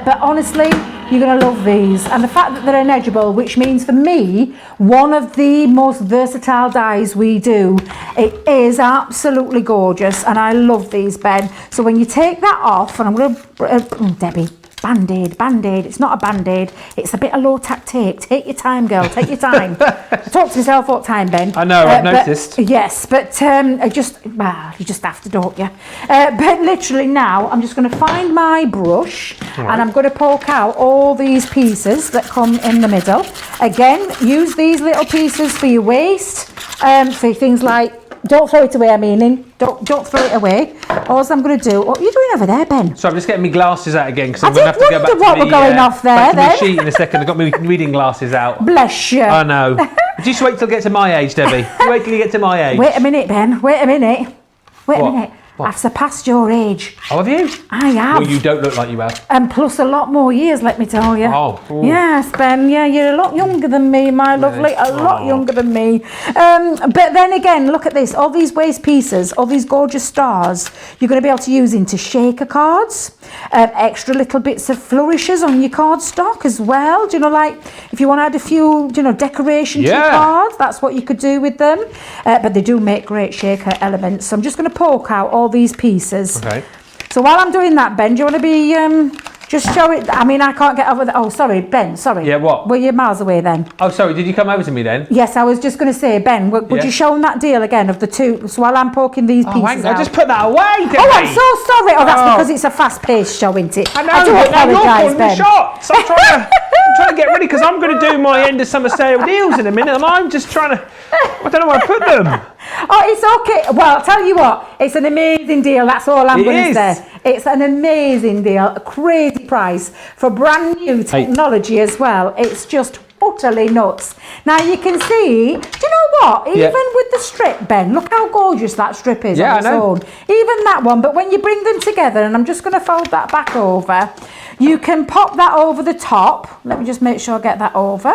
B: but honestly, you're going to love these. And the fact that they're an edgeable, which means for me, one of the most versatile dies we do. It is absolutely gorgeous, and I love these, Ben. So when you take that off, and I'm going to, Debbie, Band-Aid. It's not a Band-Aid. It's a bit of low-tack tape. Take your time, girl. Take your time. I talk to myself all the time, Ben.
A: I know, I've noticed.
B: Yes, but you just have to, don't you? But literally now, I'm just going to find my brush, and I'm going to poke out all these pieces that come in the middle. Again, use these little pieces for your waste, for things like, don't throw it away, don't throw it away. All I'm going to do, what are you doing over there, Ben?
A: So I'm just getting my glasses out again, because I'm
B: I
A: going to have to go back to
B: what were going off there,
A: the sheet in a second. I've got my reading glasses out.
B: Bless you.
A: I know. Just wait till I get to my age, Debbie. Wait till you get to my age.
B: Wait a minute, Ben. Wait a minute. I've surpassed your age.
A: Oh, have you?
B: I have.
A: Well, you don't look like you have.
B: And plus a lot more years, let me tell you.
A: Oh. Ooh.
B: Yes, Ben. Yeah, you're a lot younger than me, my lovely. A lot younger than me. But then again, look at this. All these waste pieces, all these gorgeous stars, you're going to be able to use into shaker cards, extra little bits of flourishes on your cardstock as well. Do you know, like if you want to add a few, decoration to your cards, that's what you could do with them. But they do make great shaker elements. So I'm just going to poke out all these pieces.
A: Okay.
B: So while I'm doing that, Ben, do you want to be just show it? I mean, I can't get over that. Oh, sorry, Ben. Sorry.
A: Yeah. What?
B: Were you miles away then?
A: Oh, sorry. Did you come over to me then?
B: Yes, I was just going to say, Ben, would you show them that deal again of the two? So while I'm poking these pieces out.
A: Just put that away, Debbie.
B: Oh, I'm so sorry. Oh, that's because it's a fast-paced show, isn't it?
A: I know.
B: I do apologise, Ben.
A: The shots. I'm trying to get ready because I'm going to do my end of summer sale deals in a minute, and I'm just trying to. I don't know where I put them.
B: Oh, it's okay. Well, I'll tell you what, it's an amazing deal. That's all I'm going to say. It's an amazing deal, a crazy price for brand new technology as well. It's just utterly nuts. Now you can see, do you know what? Even with the strip, Ben, look how gorgeous that strip is on its own. Even that one, but when you bring them together, and I'm just going to fold that back over, you can pop that over the top. Let me just make sure I get that over.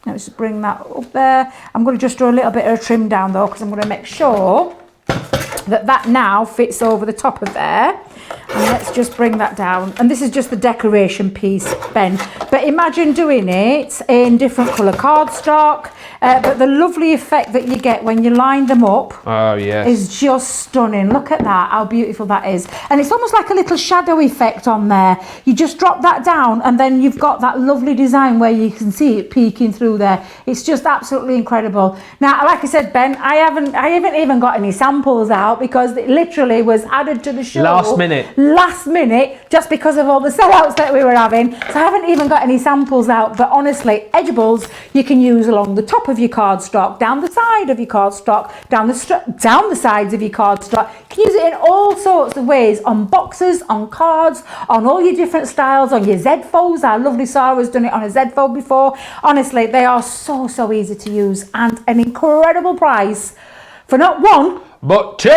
B: Let's just bring that up there. I'm going to just do a little bit of trim down though, because I'm going to make sure that that now fits over the top of there. And let's just bring that down. And this is just the decoration piece, Ben. But imagine doing it in different colour cardstock. But the lovely effect that you get when you line them up is just stunning. Look at that, how beautiful that is. And it's almost like a little shadow effect on there. You just drop that down and then you've got that lovely design where you can see it peeking through there. It's just absolutely incredible. Now, like I said, Ben, I haven't even got any samples out because it literally was added to the show. Last minute, just because of all the sellouts that we were having. So I haven't even got any samples out, but honestly, edgeables you can use along the top of your cardstock, down the side of your cardstock, down the sides of your cardstock. You can use it in all sorts of ways, on boxes, on cards, on all your different styles, on your Z-folds. Our lovely Sarah's done it on a Z-fold before. Honestly, they are so easy to use and an incredible price for not one,
A: but two.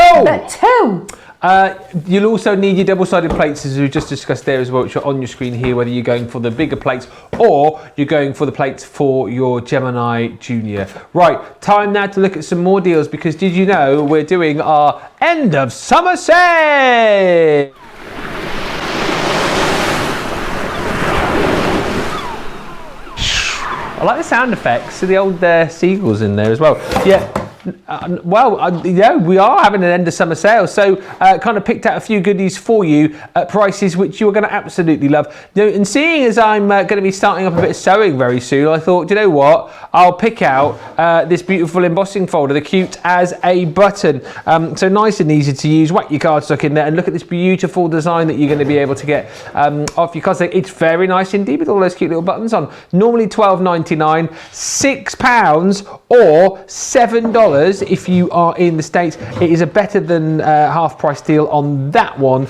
A: You'll also need your double-sided plates, as we just discussed there as well, which are on your screen here, whether you're going for the bigger plates or you're going for the plates for your Gemini Junior. Right, time now to look at some more deals, because did you know we're doing our end of summer sale? I like the sound effects, so the old seagulls in there as well. Yeah. We are having an end of summer sale, so kind of picked out a few goodies for you at prices which you are going to absolutely love. And seeing as I'm going to be starting up a bit of sewing very soon, I thought, you know what, I'll pick out this beautiful embossing folder, the cute as a button. So nice and easy to use. Whack your cardstock in there and look at this beautiful design that you're going to be able to get off your cardstock. It's very nice indeed with all those cute little buttons on. Normally $12.99, £6 or $7 if you are in the States. It is a better than half price deal on that one.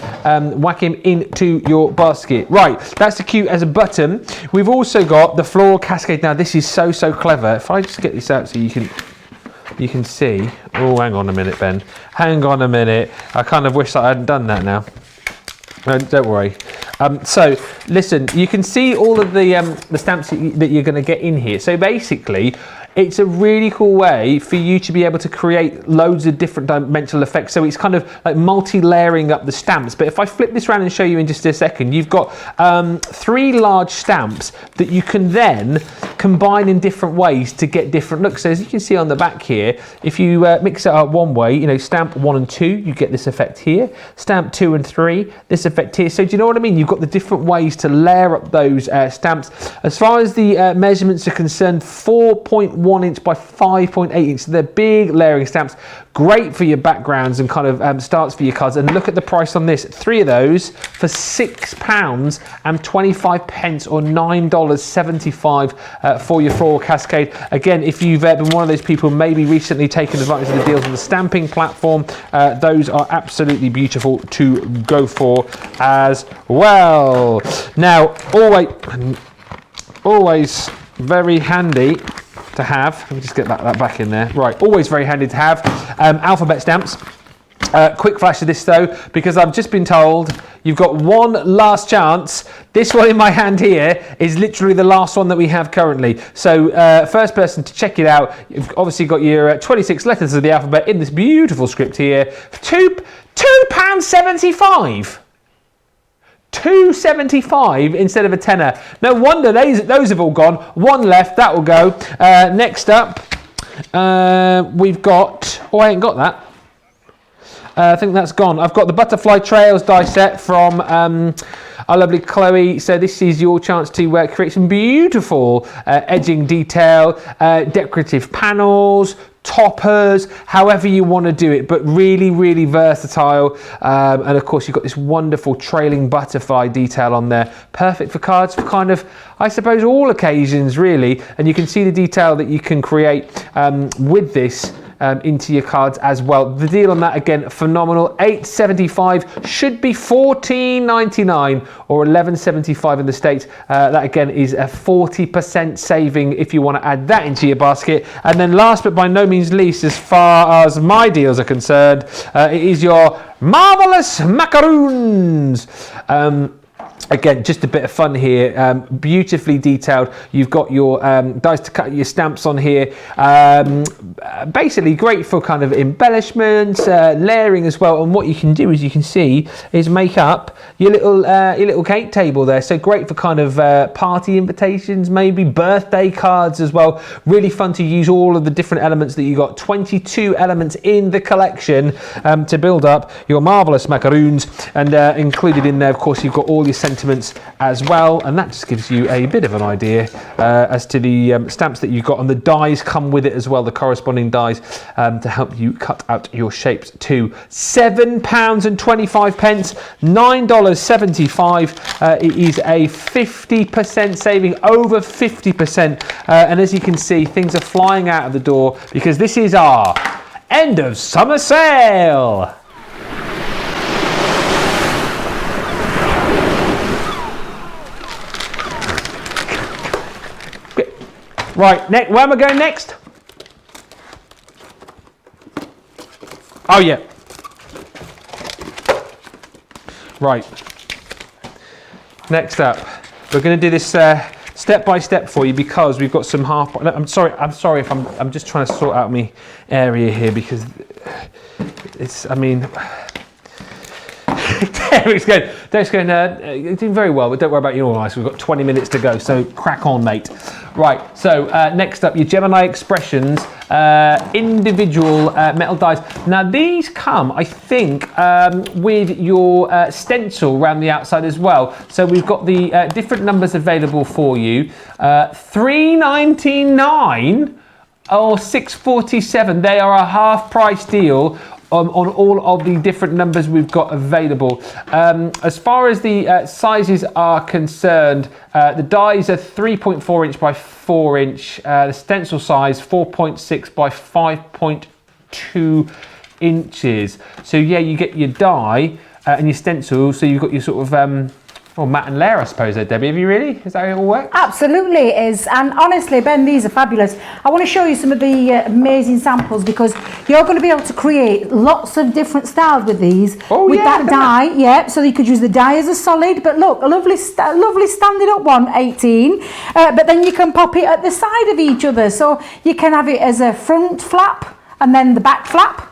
A: Whack him into your basket. Right, that's the cute as a button. We've also got the floral cascade. Now this is so clever. If I just get this out so you can see. Oh, hang on a minute, Ben. Hang on a minute. I kind of wish that I hadn't done that now. No, don't worry. So listen, you can see all of the stamps that you're going to get in here. So basically, it's a really cool way for you to be able to create loads of different dimensional effects. So it's kind of like multi-layering up the stamps. But if I flip this around and show you in just a second, you've got 3 large stamps that you can then combine in different ways to get different looks. So as you can see on the back here, if you mix it up one way, you know, stamp 1 and 2, you get this effect here. Stamp 2 and 3, this effect here. So do you know what I mean? You've got the different ways to layer up those stamps. As far as the measurements are concerned, 4.1 inch by 5.8 inch. So they're big layering stamps. Great for your backgrounds and kind of starts for your cards. And look at the price on this. 3 of those for £6.25 or $9.75 for your floral cascade. Again, if you've been one of those people maybe recently taken advantage of the deals on the stamping platform, those are absolutely beautiful to go for as well. Now, always very handy to have. Let me just get that back in there. Right, always very handy to have alphabet stamps. Quick flash of this though, because I've just been told you've got one last chance. This one in my hand here is literally the last one that we have currently. So first person to check it out, you've obviously got your 26 letters of the alphabet in this beautiful script here. £2.75. $2.75 instead of a tenner. No wonder those have all gone. One left, that will go. Next up, we've got, I ain't got that. I think that's gone. I've got the Butterfly Trails die set from our lovely Chloe. So this is your chance to create some beautiful edging detail, decorative panels, toppers, however you want to do it, but really versatile. And of course you've got this wonderful trailing butterfly detail on there, perfect for cards for kind of, I suppose, all occasions really. And you can see the detail that you can create with this into your cards as well. The deal on that, again, phenomenal. $8.75 should be $14.99 or $11.75 in the States. That again is a 40% saving if you want to add that into your basket. And then last but by no means least, as far as my deals are concerned, it is your marvelous macaroons. Again, just a bit of fun here, beautifully detailed. You've got your dies to cut your stamps on here. Basically great for kind of embellishments, layering as well. And what you can do, as you can see, is make up your little cake table there. So great for kind of party invitations, maybe birthday cards as well. Really fun to use all of the different elements that you got. 22 elements in the collection to build up your marvelous macaroons. And included in there, of course, you've got all your sentiments as well, and that just gives you a bit of an idea as to the stamps that you've got, and the dies come with it as well, the corresponding dies to help you cut out your shapes too. £7.25, $9.75. It is a 50% saving, over 50%, and as you can see, things are flying out of the door because this is our end of summer sale. Right, where am I going next? Oh yeah. Right. Next up, we're going to do this step by step for you because we've got some half. No, I'm sorry if I'm just trying to sort out my area here because it's. I mean. Derek's going, you're doing very well, but don't worry about your eyes. We've got 20 minutes to go, so crack on, mate. Right, so next up, your Gemini Expressions individual metal dies. Now, these come, I think, with your stencil around the outside as well. So we've got the different numbers available for you. $3.99 or $6.47. They are a half price deal on all of the different numbers we've got available. As far as the sizes are concerned, the dies are 3.4 inch by 4 inch. The stencil size 4.6 by 5.2 inches. So yeah, you get your die and your stencil. So you've got your sort of matte and layer, I suppose, there, Debbie. Have you really? Is that how it all works?
B: Absolutely it is. And honestly, Ben, these are fabulous. I want to show you some of the amazing samples because you're going to be able to create lots of different styles with these.
A: Oh,
B: with
A: yeah,
B: that die, yeah. So you could use the die as a solid, but look, a lovely standing up one, 18. But then you can pop it at the side of each other. So you can have it as a front flap and then the back flap.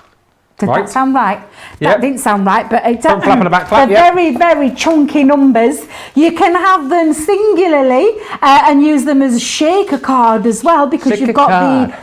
B: Did that sound right? That didn't sound right, but it's
A: front flap and a back flap.
B: They're very, very chunky numbers. You can have them singularly and use them as a shaker card as well because you've got the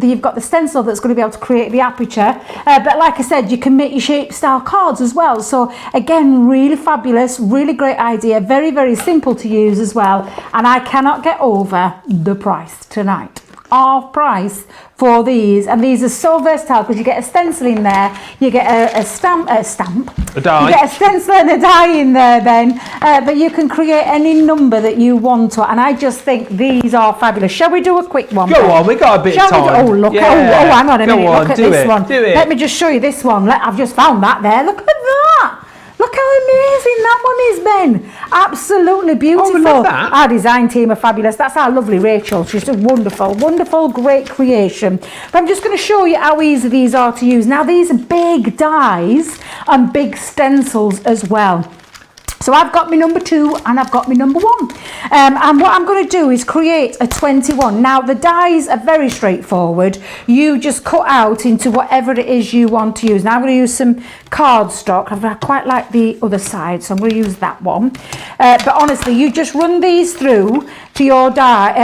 B: you've got the stencil that's going to be able to create the aperture. But like I said, you can make your shape style cards as well. So again, really fabulous, really great idea, very, very simple to use as well. And I cannot get over the price tonight. Half price for these, and these are so versatile because you get a stencil in there, you get a stamp, a die. You get a stencil and a die in there then, but you can create any number that you want to, and I just think these are fabulous. Shall we do a quick one?
A: Go on, we got a bit of time.
B: Look, hang on a minute, look at this one. Let me just show you this one. I've just found that there, look at that. Look how amazing that one is, Ben. Absolutely beautiful.
A: Oh, we love that.
B: Our design team are fabulous. That's our lovely Rachel. She's just wonderful, wonderful, great creation. But I'm just going to show you how easy these are to use. Now, these are big dies and big stencils as well. So I've got my number 2 and I've got my number 1. And what I'm going to do is create a 21. Now the dies are very straightforward. You just cut out into whatever it is you want to use. Now I'm going to use some cardstock. I quite like the other side, so I'm going to use that one. But honestly, you just run these through to your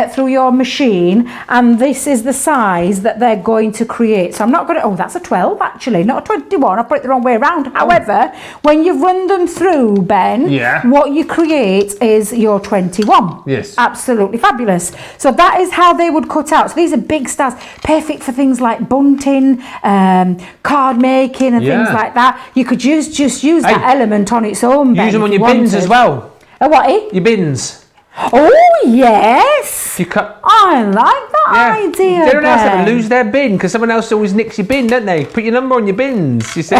B: through your machine, and this is the size that they're going to create. So I'm not going to, that's a 12 actually, not a 21. I put it the wrong way around. However, when you run them through, Ben, what you create is your 21.
A: Yes.
B: Absolutely fabulous. So that is how they would cut out. So these are big stars, perfect for things like bunting, card making and things like that. You could just use that element on its own.
A: Use them on your bins as well.
B: A what?
A: Your bins.
B: Oh, yes.
A: You cut.
B: I like that idea.
A: They don't have
B: Ben.
A: to lose their bin because someone else always nicks your bin, don't they? Put your number on your bins, you see.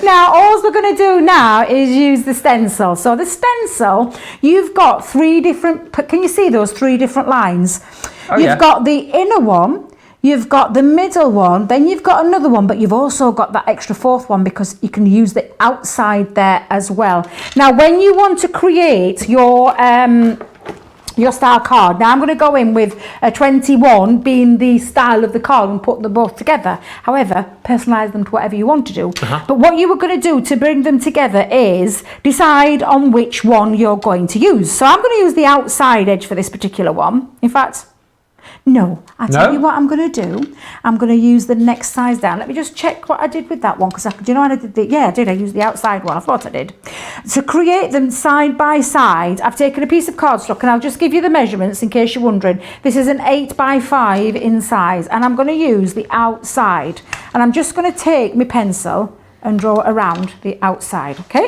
B: Now, all we're going to do now is use the stencil. So the stencil, you've got 3 different, can you see those 3 different lines? You've got the inner one, you've got the middle one, then you've got another one, but you've also got that extra 4th one because you can use the outside there as well. Now, when you want to create your style card, now I'm going to go in with a 21 being the style of the card and put them both together. However, personalise them to whatever you want to do. But what you were going to do to bring them together is decide on which one you're going to use. So I'm going to use the outside edge for this particular one. In fact, no, I'll tell you what I'm going to do. I'm going to use the next size down. Let me just check what I did with that one, because do you know what I did? Yeah, I did. I used the outside one. I thought I did. To create them side by side, I've taken a piece of cardstock, and I'll just give you the measurements in case you're wondering. This is an 8 by 5 in size, and I'm going to use the outside. And I'm just going to take my pencil and draw around the outside, okay?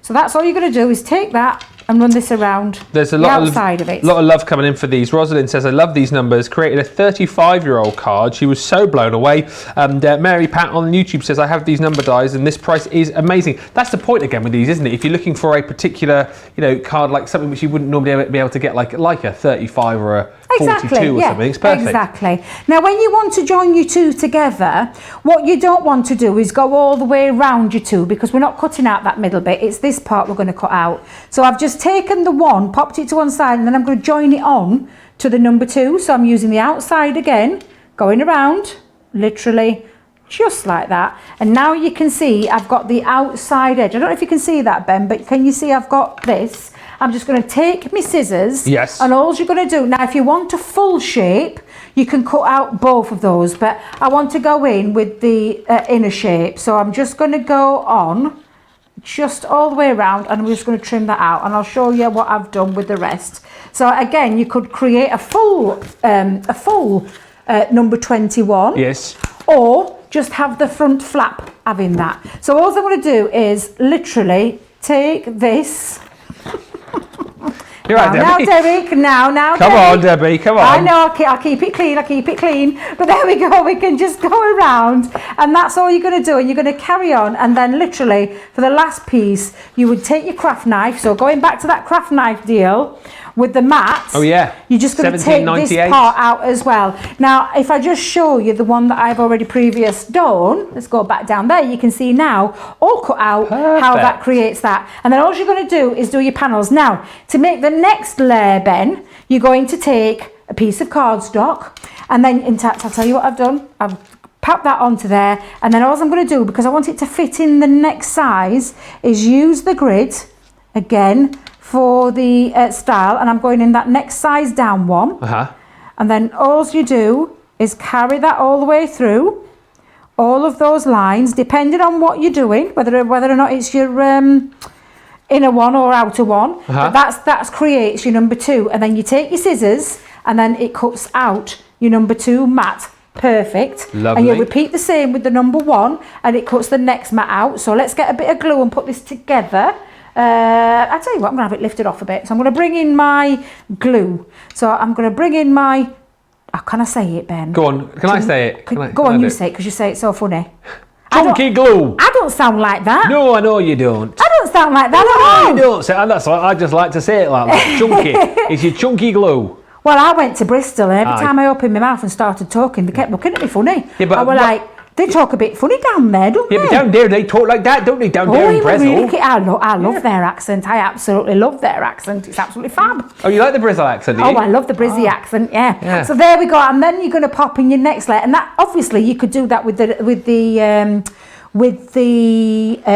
B: So that's all you're going to do is take that and run this around
A: There's a
B: the
A: lot
B: outside of it.
A: lot of love coming in for these. Rosalind says, I love these numbers. Created a 35-year-old card. She was so blown away. And Mary Pat on YouTube says, I have these number dies and this price is amazing. That's the point again with these, isn't it? If you're looking for a particular, card, like something which you wouldn't normally be able to get, like a 35 or a 42 or something, it's perfect.
B: Exactly. Now, when you want to join your 2 together, what you don't want to do is go all the way around your 2, because we're not cutting out that middle bit. It's this part we're going to cut out. So I've just taken the 1, popped it to one side, and then I'm going to join it on to the number 2. So I'm using the outside again, going around, literally just like that. And now you can see I've got the outside edge. I don't know if you can see that, Ben, but can you see I've got this? I'm just going to take my scissors.
A: Yes.
B: And all you're going to do, now if you want a full shape, you can cut out both of those, but I want to go in with the inner shape. So I'm just going to go on just all the way around, and I'm just going to trim that out, and I'll show you what I've done with the rest. So again, you could create a full number 21.
A: Yes.
B: Or just have the front flap having that. So all I'm going to do is literally take this.
A: You're right, Debbie.
B: Now, Derek. Now,
A: Come
B: Derek.
A: on, Debbie. Come on.
B: I know. I'll keep it clean. But there we go. We can just go around, and that's all you're going to do. And you're going to carry on, and then literally for the last piece, you would take your craft knife. So going back to that craft knife deal with the mat.
A: Oh yeah.
B: You're just going to take this part out as well. Now, if I just show you the one that I've already done, let's go back down there. You can see now all cut out.
A: Perfect.
B: How that creates that. And then all you're going to do is do your panels. Now, to make the next layer, Ben, you're going to take a piece of cardstock, and then in fact, I'll tell you what I've done. I've popped that onto there, and then all I'm going to do, because I want it to fit in the next size, is use the grid again for the style, and I'm going in that next size down one. And then all you do is carry that all the way through all of those lines, depending on what you're doing, whether or not it's your inner one or outer one. But that's creates your number 2, and then you take your scissors, and then it cuts out your number 2 mat. Perfect.
A: Lovely.
B: And you'll repeat the same with the number 1, and it cuts the next mat out. So let's get a bit of glue and put this together. I'll tell you what, I'm going to have it lifted off a bit. So I'm going to bring in my glue. So I'm going to bring in my... Oh, can I say it, Ben?
A: Go on. Can I say it?
B: Go on, you say it, because you say it so funny.
A: Chunky glue.
B: I don't sound like that.
A: No, I know you don't.
B: I don't sound like that at all.
A: You don't say, and that's why I just like to say it like that. Chunky. It's your chunky glue.
B: Well, I went to Bristol, and every time I opened my mouth and started talking, they kept looking at me funny.
A: Yeah, but
B: I was like, they talk a bit funny down there, don't they?
A: Yeah, but down there they talk like that, don't they? Down there in Bristol.
B: Really, I love their accent. I absolutely love their accent. It's absolutely fab.
A: Oh, you like the Bristol accent, do you?
B: Oh, I love the Brizzy accent, yeah. So there we go. And then you're going to pop in your next layer. And that, obviously, you could do that with the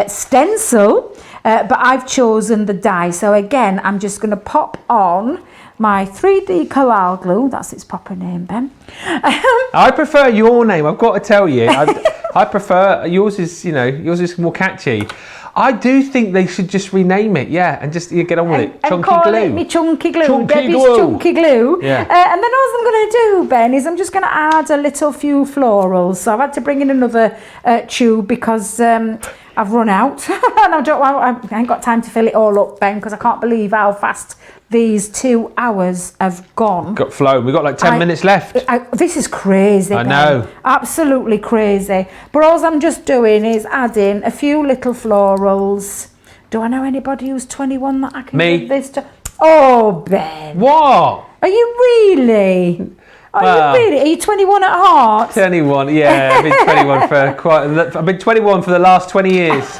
B: stencil, but I've chosen the die. So again, I'm just going to pop on my 3D Cartload glue. That's its proper name, Ben.
A: I prefer your name. I've got to tell you, I prefer yours. Yours is more catchy. I do think they should just rename it, and just get on with it.
B: And
A: Chunky
B: call
A: glue.
B: it me Chunky Glue.
A: Chunky
B: Debbie's
A: glue.
B: Chunky Glue.
A: Yeah.
B: And then all I'm going to do, Ben, is I'm just going to add a little few florals. So I've had to bring in another tube because I've run out. And I ain't got time to fill it all up, Ben, because I can't believe how fast these 2 hours have gone.
A: Got flown. We've got like 10 minutes left.
B: This is crazy.
A: I
B: Ben.
A: know.
B: Absolutely crazy. But all I'm just doing is adding a few little florals. Do I know anybody who's 21 that I can give this to? Oh, Ben.
A: What?
B: Are you really? Are you 21 at heart?
A: 21, yeah. I've been 21 I've been 21 for the last 20 years.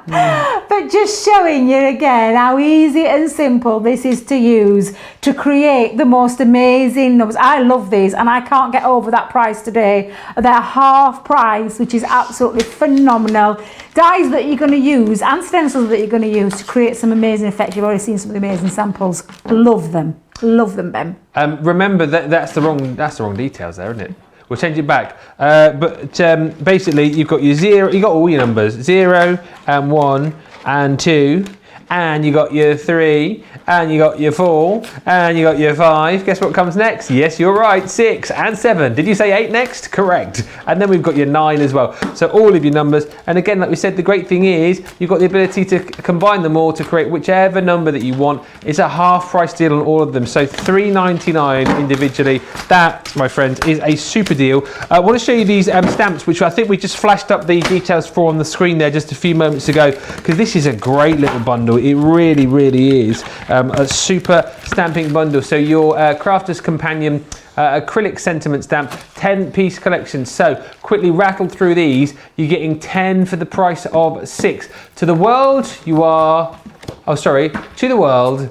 B: But just showing you again how easy and simple this is to use to create the most amazing numbers. I love these and I can't get over that price today. They're half price, which is absolutely phenomenal. Dies that you're going to use and stencils that you're going to use to create some amazing effects. You've already seen some of the amazing samples. Love them. Love them, Ben.
A: Remember that's the wrong details there, isn't it? We'll change it back. But basically, you've got your 0. You got all your numbers: 0 and 1 and 2, and you got your 3, and you got your 4, and you got your 5. Guess what comes next? Yes, you're right. 6 and 7. Did you say 8 next? Correct. And then we've got your 9 as well. So all of your numbers. And again, like we said, the great thing is you've got the ability to combine them all to create whichever number that you want. It's a half price deal on all of them. So $3.99 individually. That, my friends, is a super deal. I want to show you these stamps, which I think we just flashed up the details for on the screen there just a few moments ago, because this is a great little bundle. It really, really is. A super stamping bundle. So your Crafter's Companion acrylic sentiment stamp, 10-piece collection. So quickly rattle through these. You're getting 10 for the price of 6. To the world, you are... Oh, sorry. To the world,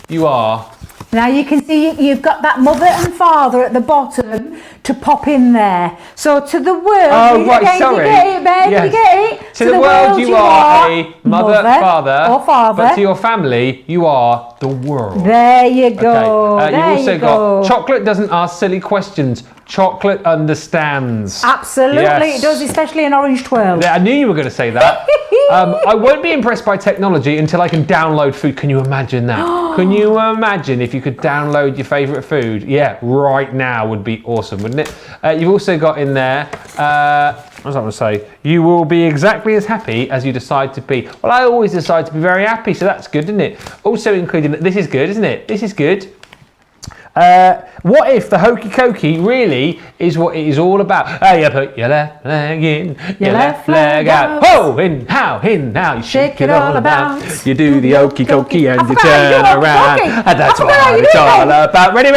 A: you are...
B: Now you can see you've got that mother and father at the bottom to pop in there. So to the world,
A: oh, right, sorry.
B: You get it, Ben?
A: Yes.
B: You get it?
A: To the world, you are a mother, father,
B: or father.
A: But to your family, you are the world.
B: There you go.
A: Okay. You've also got chocolate doesn't ask silly questions. Chocolate understands.
B: Absolutely,
A: yes.
B: It does, especially in Orange 12.
A: I knew you were going to say that. I won't be impressed by technology until I can download food. Can you imagine that? Can you imagine if you could download your favourite food? Yeah, right now would be awesome, wouldn't it? You've also got in there, what was I going to say? You will be exactly as happy as you decide to be. Well, I always decide to be very happy, so that's good, isn't it? Also including, this is good, isn't it? This is good. What if the hokey cokey really is what it is all about? You put your left leg in, your left leg out. Ho, in, how, you shake it all about. You do the hokey cokey and you turn around. And that's what it's all about. Ready?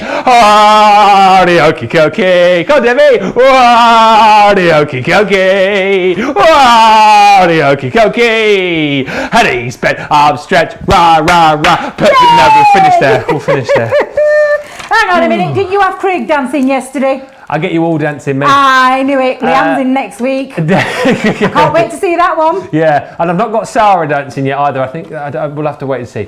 A: Oh, the hokey cokey. Go, Debbie. Oh, the hokey cokey. Oh, the hokey cokey. And he's bent, arms stretched, rah, rah, rah. No, we'll finish there.
B: Hang on a minute, didn't you have Craig dancing yesterday?
A: I'll get you all dancing, mate.
B: I knew it. Leanne's in next week. I can't wait to see that one.
A: Yeah, and I've not got Sarah dancing yet either. I think we'll have to wait and see.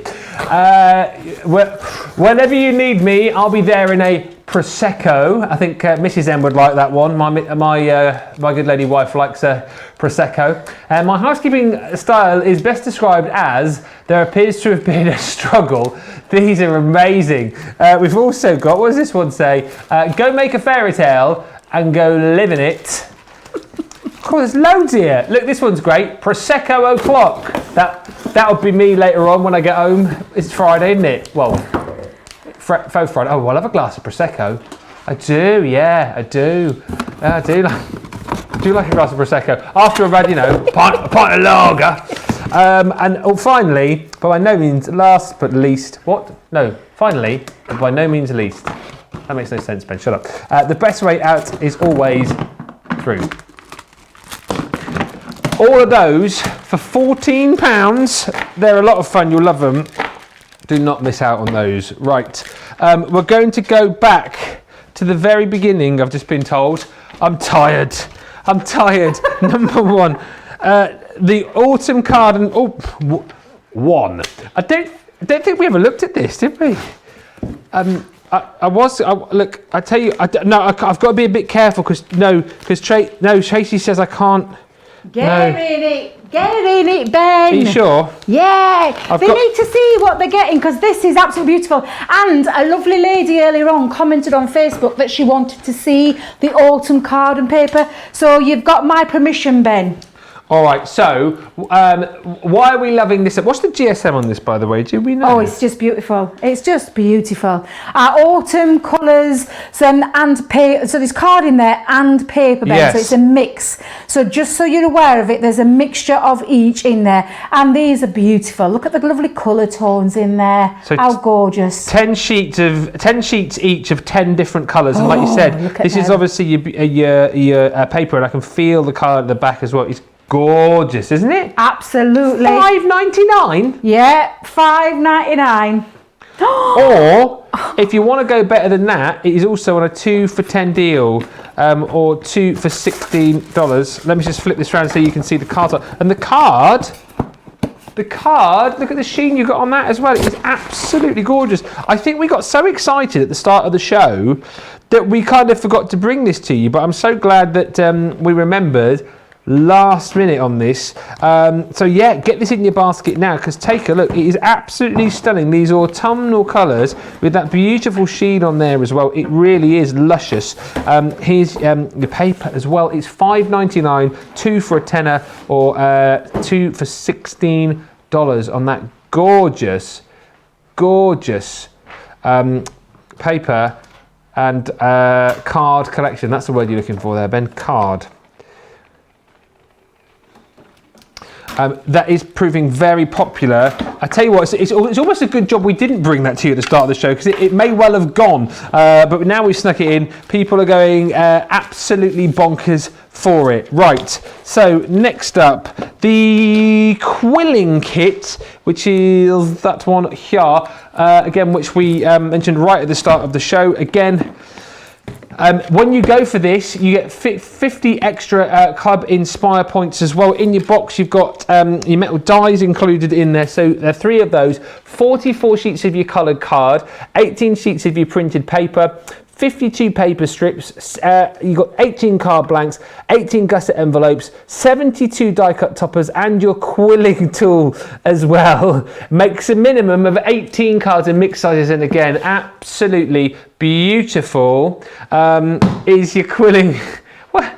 A: Whenever you need me, I'll be there in a Prosecco. I think Mrs. M would like that one. My good lady wife likes Prosecco. My housekeeping style is best described as there appears to have been a struggle. These are amazing. We've also got, what does this one say? Go make a fairy tale and go live in it. Oh, there's loads here. Look, this one's great. Prosecco o'clock. That'll be me later on when I get home. It's Friday, isn't it? Well, faux Friday. Oh, well, I'll have a glass of Prosecco. I do, yeah, I do. I do like a glass of Prosecco. After I've had, a pint of lager. And finally, but by no means last but least, finally, but by no means least. That makes no sense, Ben, shut up. The best way out is always through. All of those for £14. They're a lot of fun, you'll love them. Do not miss out on those. Right, we're going to go back to the very beginning, I've just been told. I'm tired. Number 1. The autumn card and one. I don't think we ever looked at this, did we? Look. I tell you, I've got to be a bit careful because Tracy says I can't.
B: Get in it. Get in it, Ben.
A: Are you sure?
B: Yeah, they need to see what they're getting because this is absolutely beautiful. And a lovely lady earlier on commented on Facebook that she wanted to see the autumn card and paper. So you've got my permission, Ben.
A: All right, so why are we loving this? What's the GSM on this, by the way? Do we know?
B: Oh, it's just beautiful. It's just beautiful. Our autumn colours, so there's card in there and paper, Ben,
A: yes.
B: So it's a mix. So just so you're aware of it, there's a mixture of each in there. And these are beautiful. Look at the lovely colour tones in there. So how gorgeous.
A: 10 sheets each of 10 different colours. And like you said, this is obviously your paper, and I can feel the card at the back as well. It's gorgeous, isn't it?
B: Absolutely.
A: $5.99.
B: Yeah, $5.99.
A: Or if you want to go better than that, it is also on a 2 for $10 deal, or 2 for $16. Let me just flip this around so you can see the card. And the card, look at the sheen you got on that as well. It's absolutely gorgeous. I think we got so excited at the start of the show that we kind of forgot to bring this to you, but I'm so glad that we remembered last minute on this. So yeah, get this in your basket now, because take a look. It is absolutely stunning. These autumnal colours with that beautiful sheen on there as well. It really is luscious. Here's the paper as well. It's $5.99, 2 for a tenner, or 2 for $16 on that gorgeous paper and card collection. That's the word you're looking for there, Ben. Card. That is proving very popular. I tell you what, it's almost a good job we didn't bring that to you at the start of the show, because it may well have gone. But now we've snuck it in. People are going absolutely bonkers for it. Right, so next up, the quilling kit, which is that one here. Again, which we mentioned right at the start of the show. Again, when you go for this, you get 50 extra Club Inspire points as well. In your box, you've got your metal dies included in there. So there are 3 of those, 44 sheets of your coloured card, 18 sheets of your printed paper, 52 paper strips, you've got 18 card blanks, 18 gusset envelopes, 72 die cut toppers, and your quilling tool as well. Makes a minimum of 18 cards in mixed sizes, and again, absolutely beautiful is your quilling. What?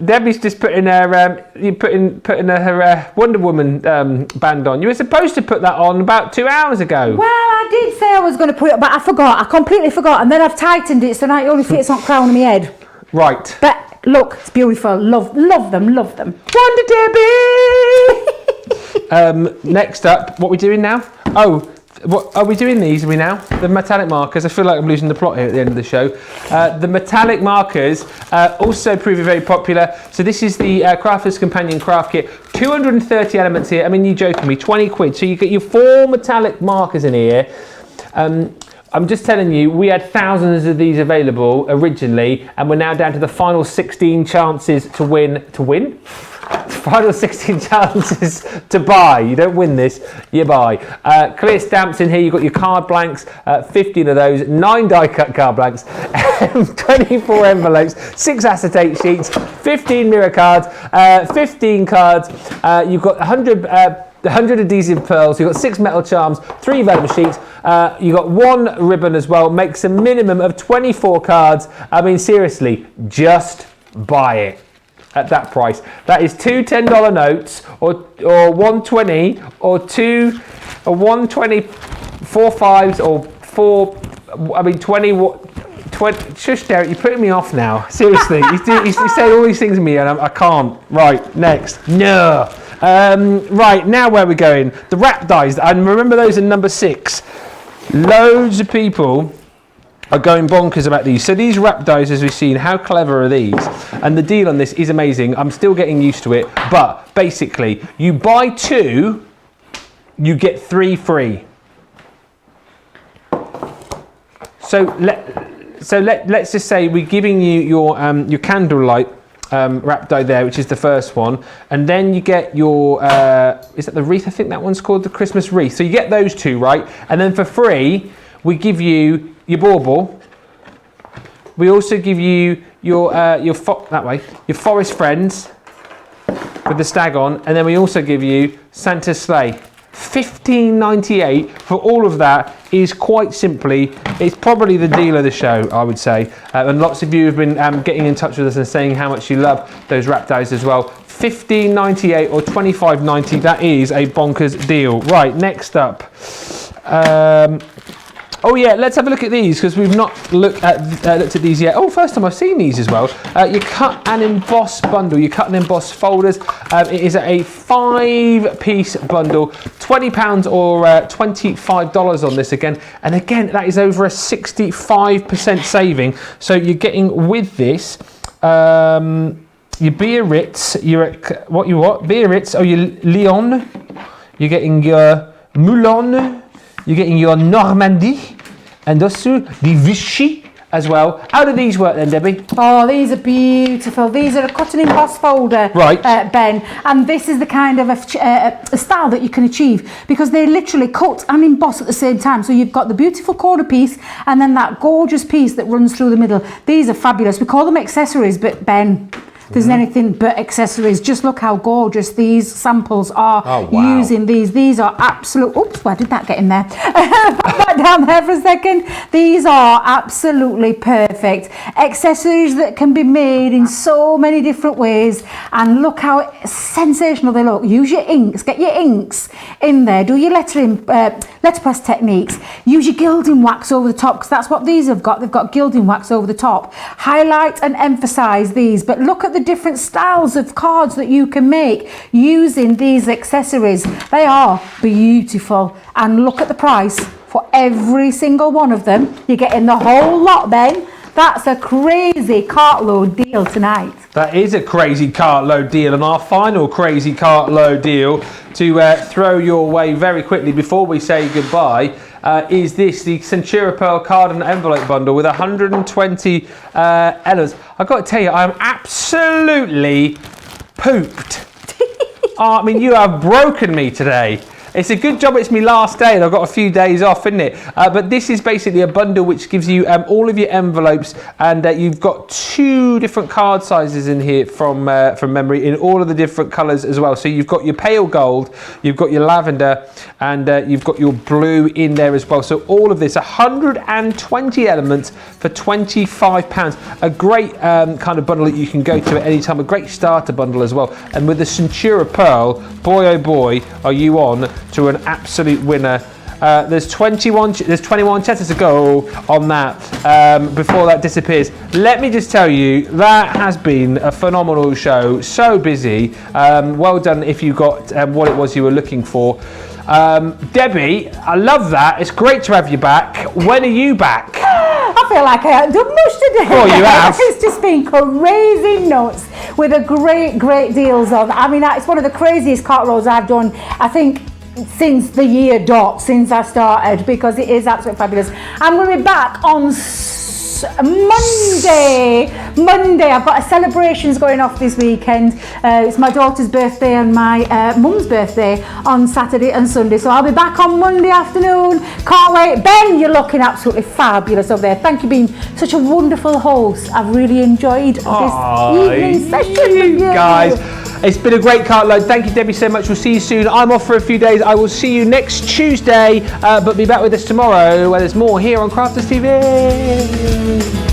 A: Debbie's just putting her her Wonder Woman band on. You were supposed to put that on about 2 hours ago.
B: Well, I did say I was going to put it, but I forgot. I completely forgot, and then I've tightened it so now it only fits on the crown of my head.
A: Right.
B: But look, it's beautiful. Love them.
A: Wonder Debbie. Next up, what are we doing now? Oh. What are we doing? These are we now? The metallic markers. I feel like I'm losing the plot here at the end of the show. The metallic markers also proving very popular. So this is the Crafter's Companion Craft Kit. 230 elements here. I mean, you joking me? 20 quid. So you get your 4 metallic markers in here. I'm just telling you, we had thousands of these available originally, and we're now down to the final 16 chances to win. To win? Final 16 chances to buy. You don't win this, you buy. Clear stamps in here. You've got your card blanks, 15 of those, 9 die cut card blanks, 24 envelopes, 6 acetate sheets, 15 mirror cards, 15 cards. You've got 100 adhesive pearls. You've got 6 metal charms, 3 vellum sheets. You've got 1 ribbon as well. Makes a minimum of 24 cards. I mean, seriously, just buy it. At that price, that is 2 $10 notes, or 120, or 2 or 120, 4 5s, or 4. I mean 20. Shush, Derek, you're putting me off now. Seriously, you said all these things to me, and I can't. Right, next. No. Right, now where are we going? The wrap dies, and remember those in number 6. Loads of people are going bonkers about these. So these wrap dies, as we've seen, how clever are these? And the deal on this is amazing. I'm still getting used to it, but basically, you buy 2, you get 3 free. So let's just say we're giving you your candlelight wrap die there, which is the first one, and then you get your is that the wreath? I think that one's called the Christmas wreath. So you get those 2, right? And then for free, we give you your bauble. We also give you your forest friends, with the stag on, and then we also give you Santa's sleigh. $15.98 for all of that is quite simply, it's probably the deal of the show, I would say. And lots of you have been getting in touch with us and saying how much you love those wrap dies as well. $15.98 or $25.90, that is a bonkers deal. Right, next up. Oh yeah, let's have a look at these because we've not looked at these yet. Oh, first time I've seen these as well. Your cut and emboss bundle, your cut and emboss folders. It is a 5-piece bundle, £20 or $25 on this again. And again, that is over a 65% saving. So you're getting with this your Biarritz, your Biarritz, or your Lyon. You're getting your Moulin. You're getting your Normandy and also the Vichy as well. How do these work then, Debbie?
B: Oh, these are beautiful. These are a cut and emboss folder,
A: right,
B: Ben. And this is the kind of a style that you can achieve because they literally cut and emboss at the same time. So you've got the beautiful corner piece and then that gorgeous piece that runs through the middle. These are fabulous. We call them accessories, but Ben, there's anything but accessories. Just look how gorgeous these samples are using these. These are absolute, oops, where did that get in there? Put that down there for a second. These are absolutely perfect. Accessories that can be made in so many different ways. And look how sensational they look. Use your inks, get your inks in there. Do your letterpress techniques. Use your gilding wax over the top because that's what these have got. They've got gilding wax over the top. Highlight and emphasize these, but look at the different styles of cards that you can make using these accessories. They are beautiful, and look at the price for every single one of them. You're getting the whole lot, Ben. That's a crazy cartload deal tonight.
A: That is a crazy cartload deal, and our final crazy cartload deal to throw your way very quickly before we say goodbye is this, the Centura Pearl card and envelope bundle with 120 elements. I've got to tell you, I'm absolutely pooped. I mean, you have broken me today. It's a good job it's my last day and I've got a few days off, isn't it? But this is basically a bundle which gives you all of your envelopes, and you've got 2 different card sizes in here from memory in all of the different colours as well. So you've got your pale gold, you've got your lavender, and you've got your blue in there as well. So all of this, 120 elements for £25. A great kind of bundle that you can go to at any time, a great starter bundle as well. And with the Centura Pearl, boy oh boy, are you on to an absolute winner. There's 21 chances to go on that before that disappears. Let me just tell you, that has been a phenomenal show. So busy. Well done if you got what it was you were looking for. Debbie, I love that. It's great to have you back. When are you back?
B: I feel like I haven't done much today.
A: Oh, you have.
B: It's just been crazy nuts with a great deals on. I mean, it's one of the craziest cartloads I've done, I think, since the year dot, since I started, because it is absolutely fabulous. I'm going to be back on Monday. I've got a celebrations going off this weekend. It's my daughter's birthday and my mum's birthday on Saturday and Sunday, so I'll be back on Monday afternoon. Can't wait. Ben, you're looking absolutely fabulous over there. Thank you for being such a wonderful host. I've really enjoyed this evening session with you
A: guys. It's been a great cartload. Thank you, Debbie, so much. We'll see you soon. I'm off for a few days. I will see you next Tuesday, but be back with us tomorrow where there's more here on Crafters TV.